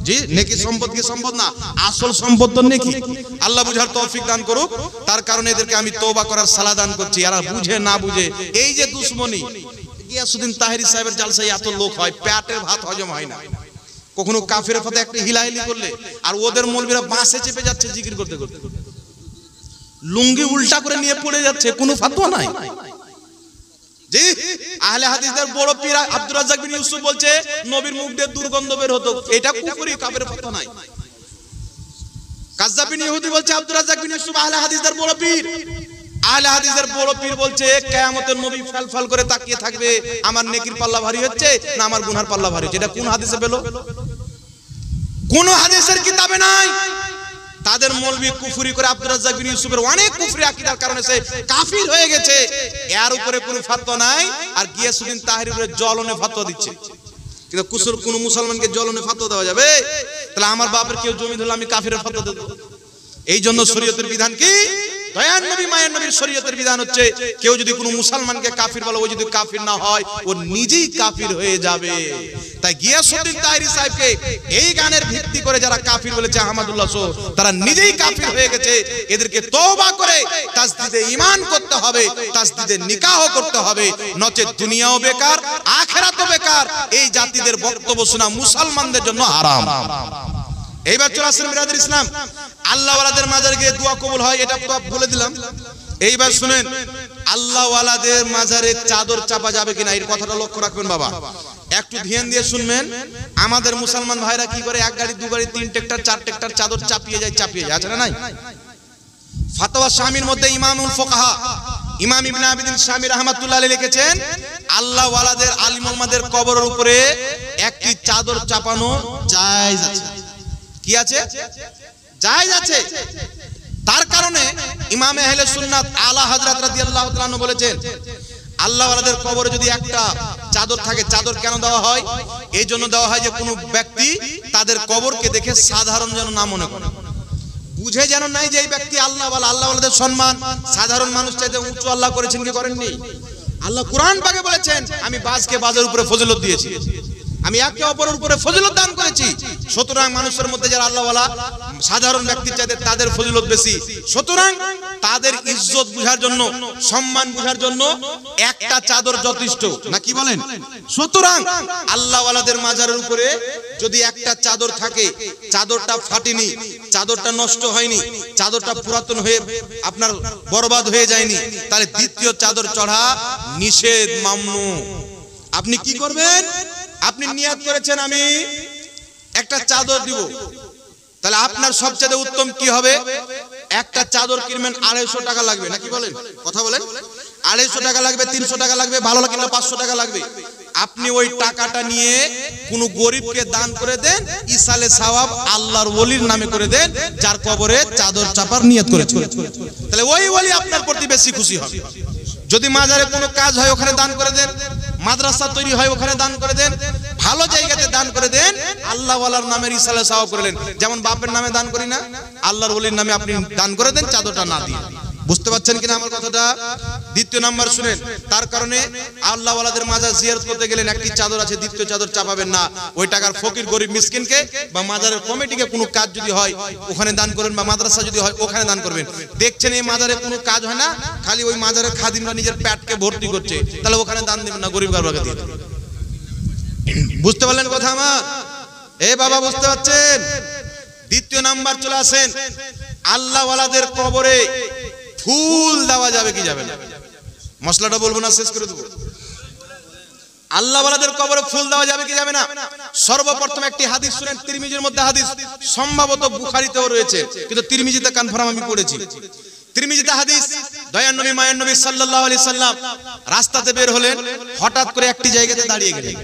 জি, নেকি সম্পদ কি সম্পদ না, আসল সম্পদ তো নেকি। আল্লাহ বুঝার তৌফিক দান করুক। তার কারণে এদেরকে আমি তওবা করার সালাহ দান করছি। এরা বুঝে না বুঝে এই যে দুশ্মনী, গিয়াসউদ্দিন তাহরি সাহেবের জালসায় এত লোক হয়, পেটের ভাত হজম হয় না। কখনো কাফিরের ফতোয়া একটা হিলাহিলি করলে, আর ওদের মৌলবীরা বাসে চেপে যাচ্ছে জিকির করতে করতে, লুঙ্গি উল্টা করে নিয়ে পড়ে যাচ্ছে, কোনো ফতোয়া নাই। জি, আহলে হাদিসদের বড় পীর আব্দুর রাজ্জাক বিন ইউসুফ বলছে নবীর মুখ দিয়ে দুর্গন্ধ বের হতো, এটা কুফরি, কাফের ফতোয়া নাই। কাজ্জাব বিন ইহুদি বলছে আব্দুর রাজ্জাক বিন ইউসুফ আহলে হাদিসদের বড় পীর। আহলে হাদিসের বড় পীর বলছে কিয়ামতের নবী ফাল করে তাকিয়ে থাকবে, আমার নেকির পাল্লা ভারী হচ্ছে না আমার গুনার পাল্লা ভারী হচ্ছে। এটা কোন হাদিসে পেল? কোন হাদিসের কিতাবে নাই। তাদের মৌলবি কুফরি করে আব্দুর রাজ্জাক বিন ইউসুফের অনেক কুফরি আকীদার কারণে সে কাফির হয়ে গেছে, এর উপরে কোনো ফতোয়া নাই। আর গিয়াসউদ্দিন তাহরির উপরে জ্বলনে ফতোয়া দিচ্ছে। কিন্তু কোন মুসলমানকে জ্বলনে ফতোয়া দেওয়া যাবে? তাহলে আমার বাপের কেউ জমি ধরলে আমি কাফিরের ফতোয়া দেব? এই জন্য শরীয়তের বিধান কি? দয়ার নবী মায়ের নবীর শরীয়তের বিধান হচ্ছে, কেউ যদি কোনো মুসলমানকে কাফির বলে, ও যদি কাফির না হয়, ও নিজেই কাফির হয়ে যাবে। তাই গিয়াসউদ্দিন তাহরি সাহেবকে এই গানের ভিত্তি করে যারা কাফির বলেছে আহমদুল্লাহ সহ, তারা নিজেই কাফির হয়ে গেছে। এদেরকে তওবা করে তাসদিদে ঈমান করতে হবে, তাসদিদে নিকাহ করতে হবে, নচেত দুনিয়াও বেকার, আখিরাতও বেকার। এই জাতিদের বক্তব্য শোনা মুসলমানদের জন্য হারাম। এইবার চলে আসেন বিরাদর ইসলাম, আল্লাহ ওয়ালাদের মাজারে গিয়ে দোয়া কবুল হয়, এটা তো বলে দিলাম। এইবার শুনেন, আল্লাহ ওয়ালাদের মাজারে চাদর চাপা যাবে কিনা, এই কথাটা লক্ষ্য রাখবেন বাবা, একটু ধ্যান দিয়ে শুনবেন। আমাদের মুসলমান ভাইরা কি করে, এক গাড়ি, দু গাড়ি, 3 ট্রাক্টর, 4 ট্রাক্টর চাদর চাপিয়ে যায়, আছে না নাই? ফাতোয়া শামির মধ্যে ইমামুল ফুকাহা ইমাম ইবনে আবিদিন শামি রাহমাতুল্লাহ আলাইহি লিখেছেন, আল্লাহ ওয়ালাদের আলিম ওলামাদের কবরের উপরে একটি চাদর চাপানো জায়েজ আছে। কি আছে? জায়েজ আছে। তার কারণে ইমামে আহলে সুন্নাত আলা হযরত রাদিয়াল্লাহু তাআলা আনহু বলেছেন, আল্লাহ ওয়ালাদের কবরে যদি একটা চাদর থাকে, চাদর কেন দেওয়া হয়? এই জন্য দেওয়া হয় যে কোনো ব্যক্তি তাদের কবরকে দেখে সাধারণ যেন না মনে করে, বুঝে যেন নাই যে এই ব্যক্তি আল্লাহ ওয়ালা। আল্লাহ ওয়ালাদের সম্মান সাধারণ মানুষ চাইতে উঁচু আল্লাহ করেছেন কি করেননি? আল্লাহ কুরআন পাকে বলেছেন, আমি বাজকে বাজের উপরে ফজিলত দিয়েছি, আমি একে অপরের উপরে ফজিলত দান করেছি। সুতরাং মানুষের মধ্যে যারা আল্লাহ ওয়ালা সাধারণ ব্যক্তি চাইতে তাদের ফজিলত বেশি। সুতরাং তাদের ইজ্জত বুঝার জন্য, সম্মান বুঝার জন্য একটা চাদর যথেষ্ট না, কি বলেন? সুতরাং আল্লাহ ওয়ালাদের মাজারের উপরে যদি একটা চাদর থাকে, চাদরটা ফাটেনি, চাদরটা নষ্ট হয়নি, চাদরটা পুরাতন হয়ে আপনার বরবাদ হয়ে যায়নি, তাহলে দ্বিতীয় চাদর চড়া নিষেধ, মামনু। আপনি কি করবেন? আপনি নিয়াত করেছেন আমি একটা চাদর দিব, তাহলে আপনার সবচেয়ে উত্তম কি হবে? একটা চাদর কিনবেন 250 টাকা লাগবে, নাকি বলেন? কথা বলেন, 250 টাকা লাগবে, 300 টাকা লাগবে, ভালো কিনলে 500 টাকা লাগবে। আপনি ওই টাকাটা নিয়ে কোন গরিবকে দান করে দেন, ইসালে সওয়াব আল্লাহর ওলির নামে করে দেন, যার কবরে চাদর চাপার নিয়ত করেছেন। তাহলে ওই ওলি আপনার প্রতি বেশি খুশি হবে। যদি মাজারে কোনো কাজ হয় ওখানে দান করে দেন, মাদ্রাসা তৈরি হয় ওখানে দান করে দেন, ভালো জায়গাতে দান করে দেন, আল্লাহ ওয়ালার নামে রিসালে সওয়াব করলেন। যেমন বাপের নামে দান করি না, আল্লাহর ওলির নামে আপনি দান করে দেন, চাদরটা না দিয়ে। বুঝতে পারছেন কিনা আমার কথাটা? দ্বিতীয় নাম্বার শুনেন, তার কারণে আল্লাহ ওয়ালাদের মাজার জিয়ারত করতে গেলেন একটি চাদর আছে, দ্বিতীয় চাদর চাপাবেন না। ওই টাকার ফকির গরিব মিসকিনকে বা মাজারের কমিটিকে কোনো কাজ যদি হয় ওখানে দান করবেন, বা মাদ্রাসা যদি হয় ওখানে দান করবেন। দেখছেন এই মাজারে কোনো কাজ হয় না, খালি ওই মাজারের খাদিমরা নিজের পেটকে ভর্তি করছে, তাহলে ওখানে দান দেবেন না, গরিব গারবাকে দিয়ে দেবেন। বুঝতে পারলেন কথা আমার? এ বাবা বুঝতে পারছেন? দ্বিতীয় নাম্বার চলে আসেন, আল্লাহ ওয়ালাদের কবরে ফুল দেওয়া যাবে কি যাবে না? মশলাটা বলবো না, শেষ করে দেবো। আল্লাহ ওয়ালাদের কবরে ফুল দেওয়া যাবে কি যাবে না? সর্বপ্রথম একটি হাদিস শুনেন, তিরমিজির মধ্যে হাদিস, সম্ভবত বুখারীতেও রয়েছে, কিন্তু তিরমিজিতে কনফার্ম আমি পড়েছি। তিরমিজিতে হাদিস, দয়ার নবী মায়ার নবী সাল্লাল্লাহু আলাইহি সাল্লাম রাস্তাতে বের হলেন, হঠাৎ করে একটি জায়গাতে দাঁড়িয়ে গেলেন।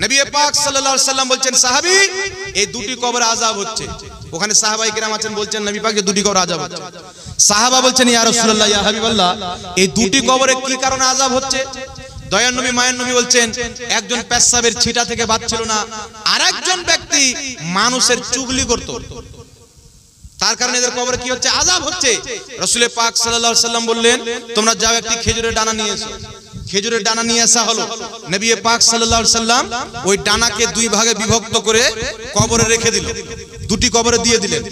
নবী পাক সাল্লাল্লাহু আলাইহি সাল্লাম বলছেন, সাহাবী এই দুটি কবরে আযাব হচ্ছে। ওখানে সাহাবায়ে কেরাম আছেন, বলছেন নবী পাক এই দুটি কবরে আযাব হচ্ছে। সাহাবা বলছেন, ইয়া রাসূলুল্লাহ, ইয়া হাবিবাল্লাহ, এই দুটি কবরে কি কারণে আযাব হচ্ছে? দয়ার নবী মায়ের নবী বলছেন, একজন পেশাবের ছিটা থেকে বাঁচছিল না, আরেকজন ব্যক্তি মানুষের চুগলি করত, তার কারণে এদের কবরে কি হচ্ছে? আযাব হচ্ছে। রাসূল পাক সাল্লাল্লাহু আলাইহি সাল্লাম বললেন, তোমরা যাও একটি খেজুরের ডানা নিয়ে এসো। খেজুরের ডানা নিয়ে আসা হলো। নবী পাক সাল্লাল্লাহু আলাইহি সাল্লাম ওই ডানাকে দুই ভাগে বিভক্ত করে কবরে রেখে দিল, দুটি কবরে দিয়ে দিলেন।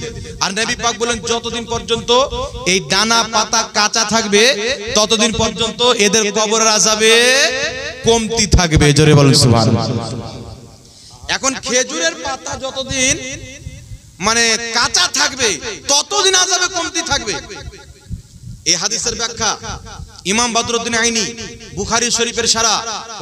আর নবী পাক বলেন, যতদিন পর্যন্ত এই ডানা পাতা কাঁচা থাকবে ততদিন পর্যন্ত এদের কবরের আযাবে কমতি থাকবে। জোরে বলুন সুবহানাল্লাহ। এখন খেজুরের পাতা যতদিন মানে কাঁচা থাকবে ততদিন আযাবে কমতি থাকবে। এই হাদিসের ব্যাখ্যা ইমাম বদরুদ্দিন আইনি বুখারী শরীফের সারা,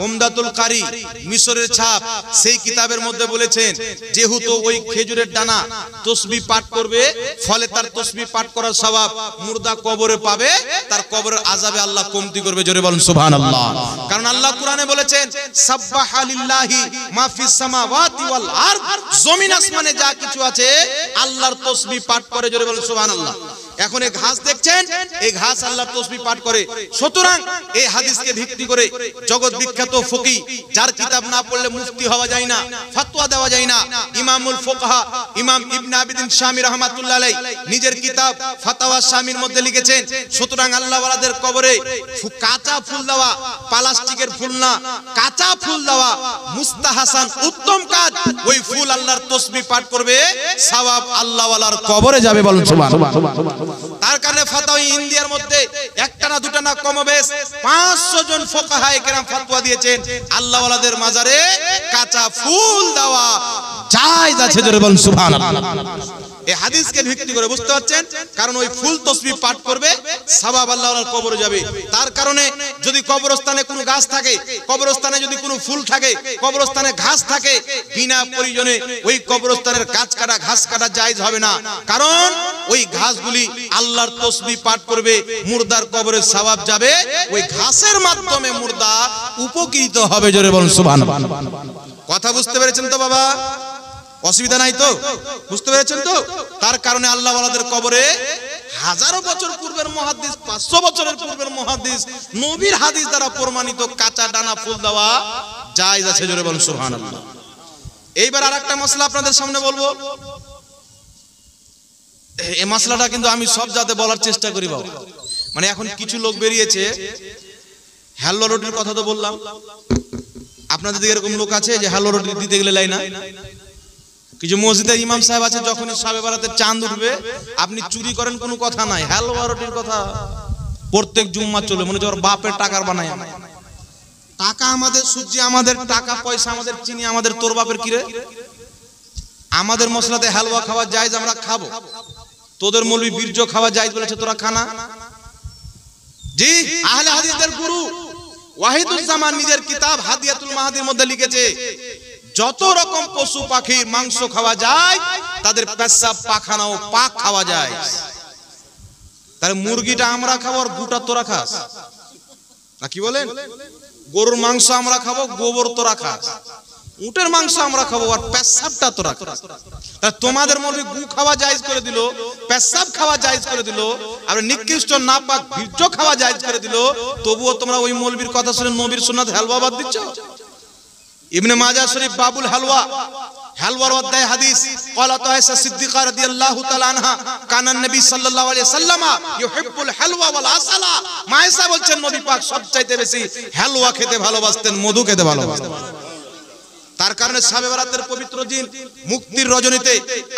উমদাতুল কারি, মিশরের ছাপ, সেই কিতাবের মধ্যে বলেছেন, যেহেতু ওই খেজুরের ডানা তাসবিহ পাঠ করবে, ফলে তার তাসবিহ পাঠ করার সওয়াব মুর্দা কবরে পাবে, তার কবরের আযাবে আল্লাহ কমতি করবে। জোরে বলুন সুবহানাল্লাহ। কারণ আল্লাহ কোরআনে বলেছেন, সাব্বাহা লিল্লাহি মা ফিস সামাওয়াতি ওয়াল আরদ, জমিন আসমানে যা কিছু আছে আল্লাহর তাসবিহ পাঠ করে। জোরে বলুন সুবহানাল্লাহ। এখন এই ঘাস দেখছেন, এই ঘাস আল্লাহর তাসবিহ পাঠ করে। সুতরাং এই হাদিসকে ভিত্তি করে জগৎ বিখ্যাত ফকি, যার কিতাব না পড়লে মুফতি হওয়া যায় না, ফতোয়া দেওয়া যায় না, ইমামুল ফুকাহা ইমাম ইবনে আবিদিন শামী রাহমাতুল্লাহ আলাইহি নিজের কিতাব ফাতাওয়া শামীর মধ্যে লিখেছেন, সুতরাং আল্লাহ ওয়ালাদের কবরে কাঁচা ফুল দেওয়া, প্লাস্টিকের ফুল না, কাঁচা ফুল দেওয়া মুস্তাহাসান, উত্তম কাজ। ওই ফুল আল্লাহর তাসবিহ পাঠ করবে, সওয়াব আল্লাহ ওয়ালার কবরে যাবে। বলুন সুবহানাল্লাহ। তার কারণে ফাতাওয়া ইন্ডিয়ার মধ্যে একটা না দুটা না কমবেশ 500 জন ফুকাহায়ে কেরাম ফতোয়া দিয়েছেন, আল্লাহ ওয়ালাদের মাজারে কাঁচা ফুল দেওয়া জায়েজ আছে। জোরে বলুন সুবহানাল্লাহ। এই হাদিসকে ভিত্তি করে বুঝতে পারছেন, কারণ ওই ফুল তাসবিহ পাঠ করবে, সওয়াব আল্লাহ ওয়ালার কবরে যাবে। তার কারণে যদি কবরস্থানে কোনো গাছ থাকে, কবরস্থানে যদি কোনো ফুল থাকে, কবরস্থানে ঘাস থাকে, বিনা প্রয়োজনে ওই কবরস্থানের গাছ কাটা, ঘাস কাটা জায়েজ হবে না। কারণ ওই ঘাসগুলি আল্লাহর তাসবিহ পাঠ করবে, মুর্দার কবরে সওয়াব যাবে, ওই ঘাসের মাধ্যমে মুর্দা উপকৃত হবে। জোরে বলুন সুবহানাল্লাহ। কথা বুঝতে পেরেছেন তো বাবা? অসুবিধা নাই তো? বুঝতে পেরেছেন তো? তার কারণে আল্লাহ ওয়ালাদের কবরে হাজারো বছর পূর্বের মুহাদ্দিস, 500 বছরের পূর্বের মুহাদ্দিস, নবীর হাদিস দ্বারা প্রমাণিত কাঁচা ডানা ফুল দেওয়া জায়েজ আছে। জোরে বলুন সুবহানাল্লাহ। এইবার আরেকটা মাসলা আপনাদের সামনে বলবো। এই মাসলাটা কিন্তু আমি সব জাতে বলার চেষ্টা করি বাবা। মানে এখন কিছু লোক বেরিয়েছে, হ্যালো রুটির কথা তো বললাম, আপনাদের দিকে এরকম লোক আছে যে হ্যালো রুটি দিতে গেলে লাই না। কিছু মসজিদের ইমাম সাহেব আছে, যখনই শবে বরাতে চাঁদ উঠবে আপনি চুরি করেন কোনো কথা নাই, হালুয়া রুটির কথা প্রত্যেক জুম্মা চলে, মনে হচ্ছে ওর বাপের টাকার বানায়। টাকা আমাদের সূর্য, আমাদের টাকা পয়সা, আমাদের চিনি, আমাদের তোর বাপের কিরে? আমাদের মসলাতে হালুয়া খাওয়া জায়েজ, আমরা খাবো। তোদের মৌলবি বীর্য খাওয়া জায়েজ বলেছে, তোরা খানা। জি, আহলে হাদিসদের গুরু ওয়াহিদুজ্জামান নিজের কিতাব হাদিয়াতুল মাহাদির মধ্যে লিখেছে, যত রকম পশু পাখির মাংস খাওয়া যায় তাদের পেশাব পাখানাও পাক খাওয়া যায়। তার মুরগিটা আমরা খাবো আর গুটা তোরা খাস না, কি বলেন? গরুর মাংস আমরা খাবো, গোবর তোরা খাস। উটের মাংস আমরা খাবো আর পেশাবটা তোরা খাস। তা তোমাদের মধ্যে গু খাওয়া জায়েজ করে দিল, পেশাব খাওয়া জায়েজ করে দিল, আর নিকৃষ্ট নাপাক বীর্য খাওয়া জায়েজ করে দিল, তবুও তোমরা ওই মৌলবীর কথা শুনে নবীর সুন্নাত হালুয়া বাদ দিচ্ছ। ইবনে মাজাহ শরীফ বাবুল হালুয়া হালওয়ার অধ্যায় হাদিস ক্বালাত আয়েশা সিদ্দিকা রাদিয়াল্লাহু তাআলা আনহা কানা নবী সাল্লাল্লাহু আলাইহি ওয়াসাল্লাম ইউহিব্বুল হালওয়া ওয়াল আসলা। মা আয়েশা বলছেন নবী পাক সবচাইতে বেশি হালওয়া খেতে ভালোবাসতেন, মধু খেতে ভালোবাসতেন। তার কারণে শাবে বারাতের পবিত্র দিন মুক্তির রজনীতে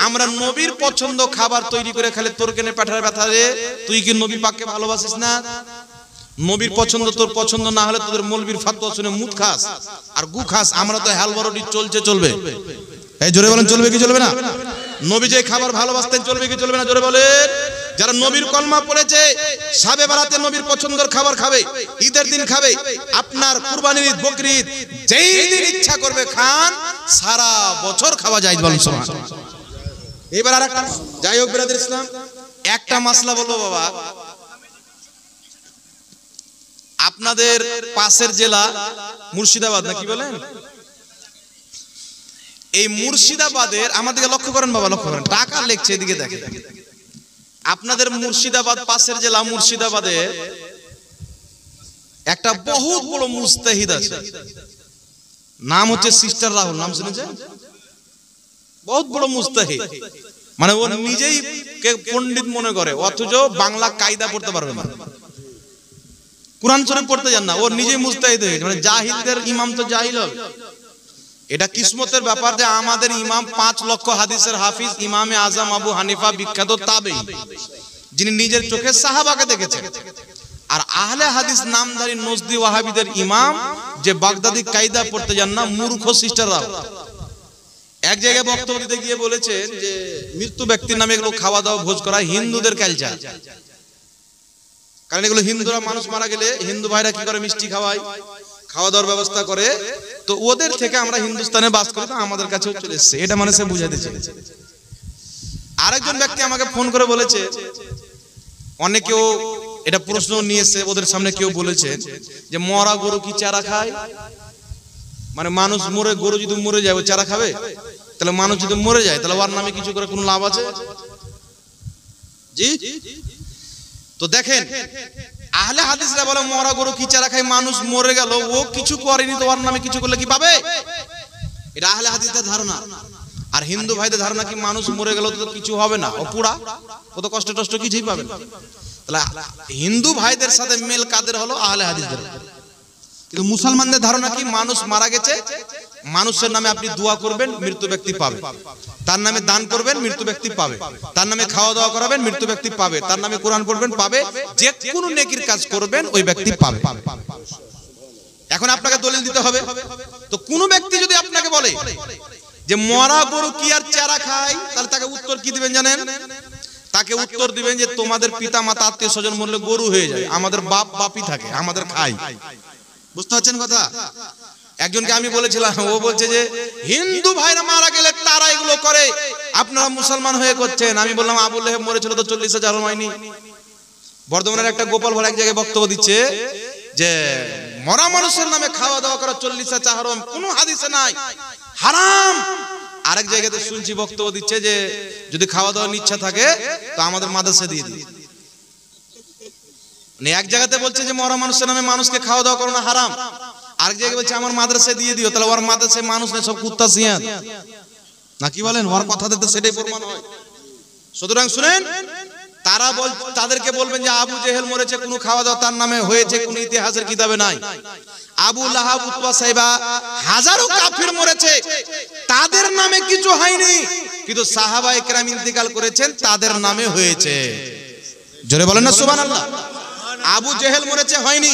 আমরা নবীর পছন্দ খাবার তৈরি করে খেলে তোর কেনে পাঠার ব্যথা রে, তুই কি নবী পাককে ভালোবাসিস না? নবীর পছন্দ তোর পছন্দ না হলে তোদের মৌলবীর ফাতোয়া শুনে মুদ খাস আর গু খাস। আমরা তো হালওয়া রুটি চলছে, চলবে। এই জোরে বলেন চলবে কি চলবে না? নবী যে খাবার ভালোবাসতেন চলবে কি চলবে না? জোরে বলেন। যারা নবীর কলমা পড়েছে শাবে বারাতে নবীর পছন্দের খাবার খাবে, ঈদের দিন খাবে, আপনার কুরবানির ঈদ, বকরি ঈদ, যেই দিন ইচ্ছা করবে খান, সারা বছর খাওয়া যায়। বলেন সুবহানাল্লাহ। এবার আরেকটা, যাই হোক ব্রাদার ইসলাম, একটা মাসলা বলবো বাবা। আপনাদের পাশের জেলা মুর্শিদাবাদ না কি বলেন? এই মুর্শিদাবাদের, আমাদেরকে লক্ষ্য করেন বাবা, লক্ষ্য করেন, টাকা লেখছে এদিকে দেখেন। আপনাদের মুর্শিদাবাদ পাশের জেলা মুর্শিদাবাদে একটা বহুত বড় মুস্তাহিদ আছে, নাম হচ্ছে সিস্টার রাহুল। নাম শুনেছেন? বহুত বড় মুস্তাহিদ, মানে ও নিজেই পণ্ডিত মনে করে, অথচ বাংলা কায়দা পড়তে পারবে না, কুরআন শরীফ পড়তে জান না। ও নিজেই মুস্তাহিদ হয়ে গেছে, মানে জাহিলদের ইমাম তো জাহিল হবে। এটা কিসমতের ব্যাপার যে আমাদের ইমাম 5 লক্ষ হাদিসের হাফিজ ইমামে আজম আবু হানিফা, বিখ্যাত তাবেঈ, যিনি নিজের চোখে সাহাবাকে দেখেছেন। আর আহলে হাদিস নামধারী নজদি ওয়াহাবিদের ইমাম যে বাগদাদি কায়দা পড়তে জান না, মূর্খ সিস্টাররা। এক জায়গায় বক্তব্য দিতে গিয়ে বলেছেন যে মৃত্যু ব্যক্তির নামে এগুলো খাওয়া দাওয়া ভোজ করা হিন্দুদের কালচার। কারণ এগুলো হিন্দুরা, মানুষ মারা গেলে হিন্দু ভাইরা কি করে, মিষ্টি খাওয়ায়, খাওয়া দাওয়ার ব্যবস্থা করে। তো ওদের থেকে আমরা হিন্দুস্তানে বাস করি, তো আমাদের কাছেও চলে এসছে, এটা মানে সে বুঝাতে চেয়েছে। আরেকজন ব্যক্তি আমাকে ফোন করে বলেছে, অনেকেও এটা প্রশ্ন নিয়েছে ওদের সামনে, কেউ বলেছে যে মরা গরু কি চারা খায়? মানে মানুষ মরে, গরু যদি মরে যায় ও চারা খাবে? তাহলে মানুষ যদি মরে যায় তাহলে ওর নামে কিছু করে কোনো লাভ আছে? জি। তো দেখেন, আহলে হাদিসরা বলে মরা গরু কি চারা খায়, মানুষ মরে গেল ও কিছু করেনি, তো ওর নামে কিছু করলে কি পাবে? এটা আহলে হাদিসদের ধারণা। আর হিন্দু ভাইদের ধারণা কি, মানুষ মরে গেল তো কিছু হবে না, ও পুরা, ও তো কষ্ট টষ্ট কিছুই পাবে না। তাহলে হিন্দু ভাইদের সাথে মেল কাদের হলো? আহলে হাদিসদের। কিন্তু মুসলমানদের ধারণা কি, মানুষ মারা গেছে, মানুষের নামে আপনি দোয়া করবেন, মৃত্যু ব্যক্তি পাবে, তার নামে দান করবেন, মৃত্যু ব্যক্তি পাবে, তার নামে খাওয়া দাওয়া করাবেন, মৃত্যু ব্যক্তি পাবে, তার নামে কোরআন পড়বেন, পাবে, যে কোনো নেকির কাজ করবেন ওই ব্যক্তি পাবে। এখন আপনাকে দলিল দিতে হবে। তো কোন ব্যক্তি যদি আপনাকে বলে যে মরা গরু কি আর চারা খায়, তাহলে তাকে উত্তর কি দিবেন জানেন? তাকে উত্তর দিবেন যে তোমাদের পিতা মাতা আত্মীয় স্বজন মরলে গরু হয়ে যায়, আমাদের বাপ বাপই থাকে, আমাদের খাই। বুঝতে পারছেন কথা? একজনকে আমি বলেছিলাম, ও বলছে যে হিন্দু ভাইরা মারা গেলে তারা এগুলো করে, আপনারা মুসলমান হয়ে করছেন। আমি বললাম আবু লেহেব মরেছিল তো 40,000 হয়নি। বর্ধমানের একটা গোপাল ভাই এক জায়গায় বক্তব্য দিচ্ছে যে মরা মানুষের নামে খাওয়া দাওয়া করা 40,000 হারাম, কোনো হাদিসে নাই, হারাম। আরেক জায়গাতে শুনছি বক্তব্য দিচ্ছে যে যদি খাওয়া দাওয়ার ইচ্ছা থাকে তো আমাদের মাদ্রাসা দিয়ে দিই। মানে এক জায়গাতে বলছে যে মরা মানুষের নামে মানুষকে খাওয়া দাওয়া করানো হারাম, আরেক জায়গায় বলছে আমার মাদ্রাসায় দিয়ে দিও। তাহলে ওর মাদ্রাসায় মানুষ নেই, সব কুত্তা সিয়ান না, কি বলেন? ওর কথাতে তো সেটাই প্রমাণ হয়। সুতরাং শুনেন, তারা তাদেরকে বলবেন যে আবু জেহেল মরেছে, কোনো খাওয়া দাওয়া তার নামে হয়েছে কোনো ইতিহাসের কিতাবে নাই। আবু লাহাব, উতবা, সাইবা, হাজারো কাফির মরেছে, তাদের নামে কিছু হয়নি, কিন্তু সাহাবায়ে কেরাম ইন্তেকাল করেছেন, তাদের নামে হয়েছে। জোরে বলেন না সুবহানাল্লাহ। আবু জেহেল মরেছে, হয়নি,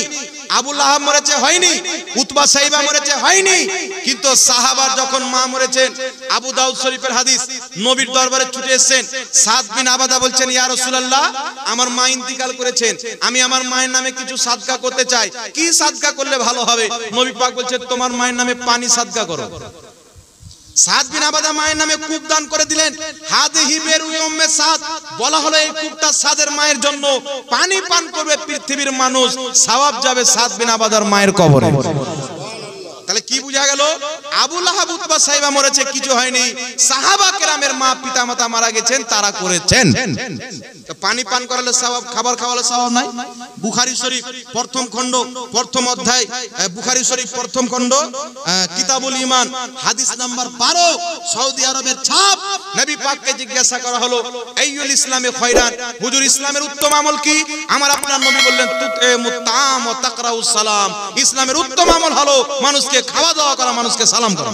আবু লাহাব মরেছে, হয়নি, উতবা সাইবা মরেছে, হয়নি, কিন্তু সাহাবার যখন মা মরেছেন, আবু দাউদ শরীফের হাদিস, নবীর দরবারে ছুটে এসেছেন, সাদ বিন আবাদা বলছেন ইয়া রাসূলুল্লাহ আমার মা ইন্তিকাল করেছেন, আমি আমার মায়ের নামে কিছু সাদকা করতে চাই, কি সাদকা করলে ভালো হবে? নবী পাক বলছেন তোমার মায়ের নামে পানি সাদকা করো। সাদ বিন আবাদা মায়ের নামে কূপ দান করে দিলেন। হাদিহি বেরু উম্মে সাদ, বলা হলো এই কূপটা সাদের মায়ের জন্য, পানি পান করবে পৃথিবীর মানুষ, সওয়াব যাবে সাদ বিন আবাদার মায়ের কবরে। তাহলে তাহলে কি বোঝা গেল? আবু লাহাব উতবা সাইবা মরেছে, কিছু হয়নি। সাহাবা কেরামের মা পিতামাতা মারা গেছেন, তারা করেছেন। তো পানি পান করালে সওয়াব, খাবার খাওয়ালে সওয়াব নাই? বুখারী শরীফ প্রথম খণ্ড প্রথম অধ্যায়, বুখারী শরীফ প্রথম খণ্ড কিতাবুল ঈমান হাদিস নাম্বার 12, সৌদি আরবের ছাপ। নবী পাককে জিজ্ঞাসা করা হলো, আইয়ুল ইসলামে খয়রান, হুজুর ইসলামের উত্তম আমল কি? আমার আপনার নবী বললেন, তুতঈমুত তাআম ওয়া তাকরাউস সালাম। ইসলামের উত্তম আমল হলো মানুষকে খাওয়া দাওয়া করা, মানুষকে সালাম করা।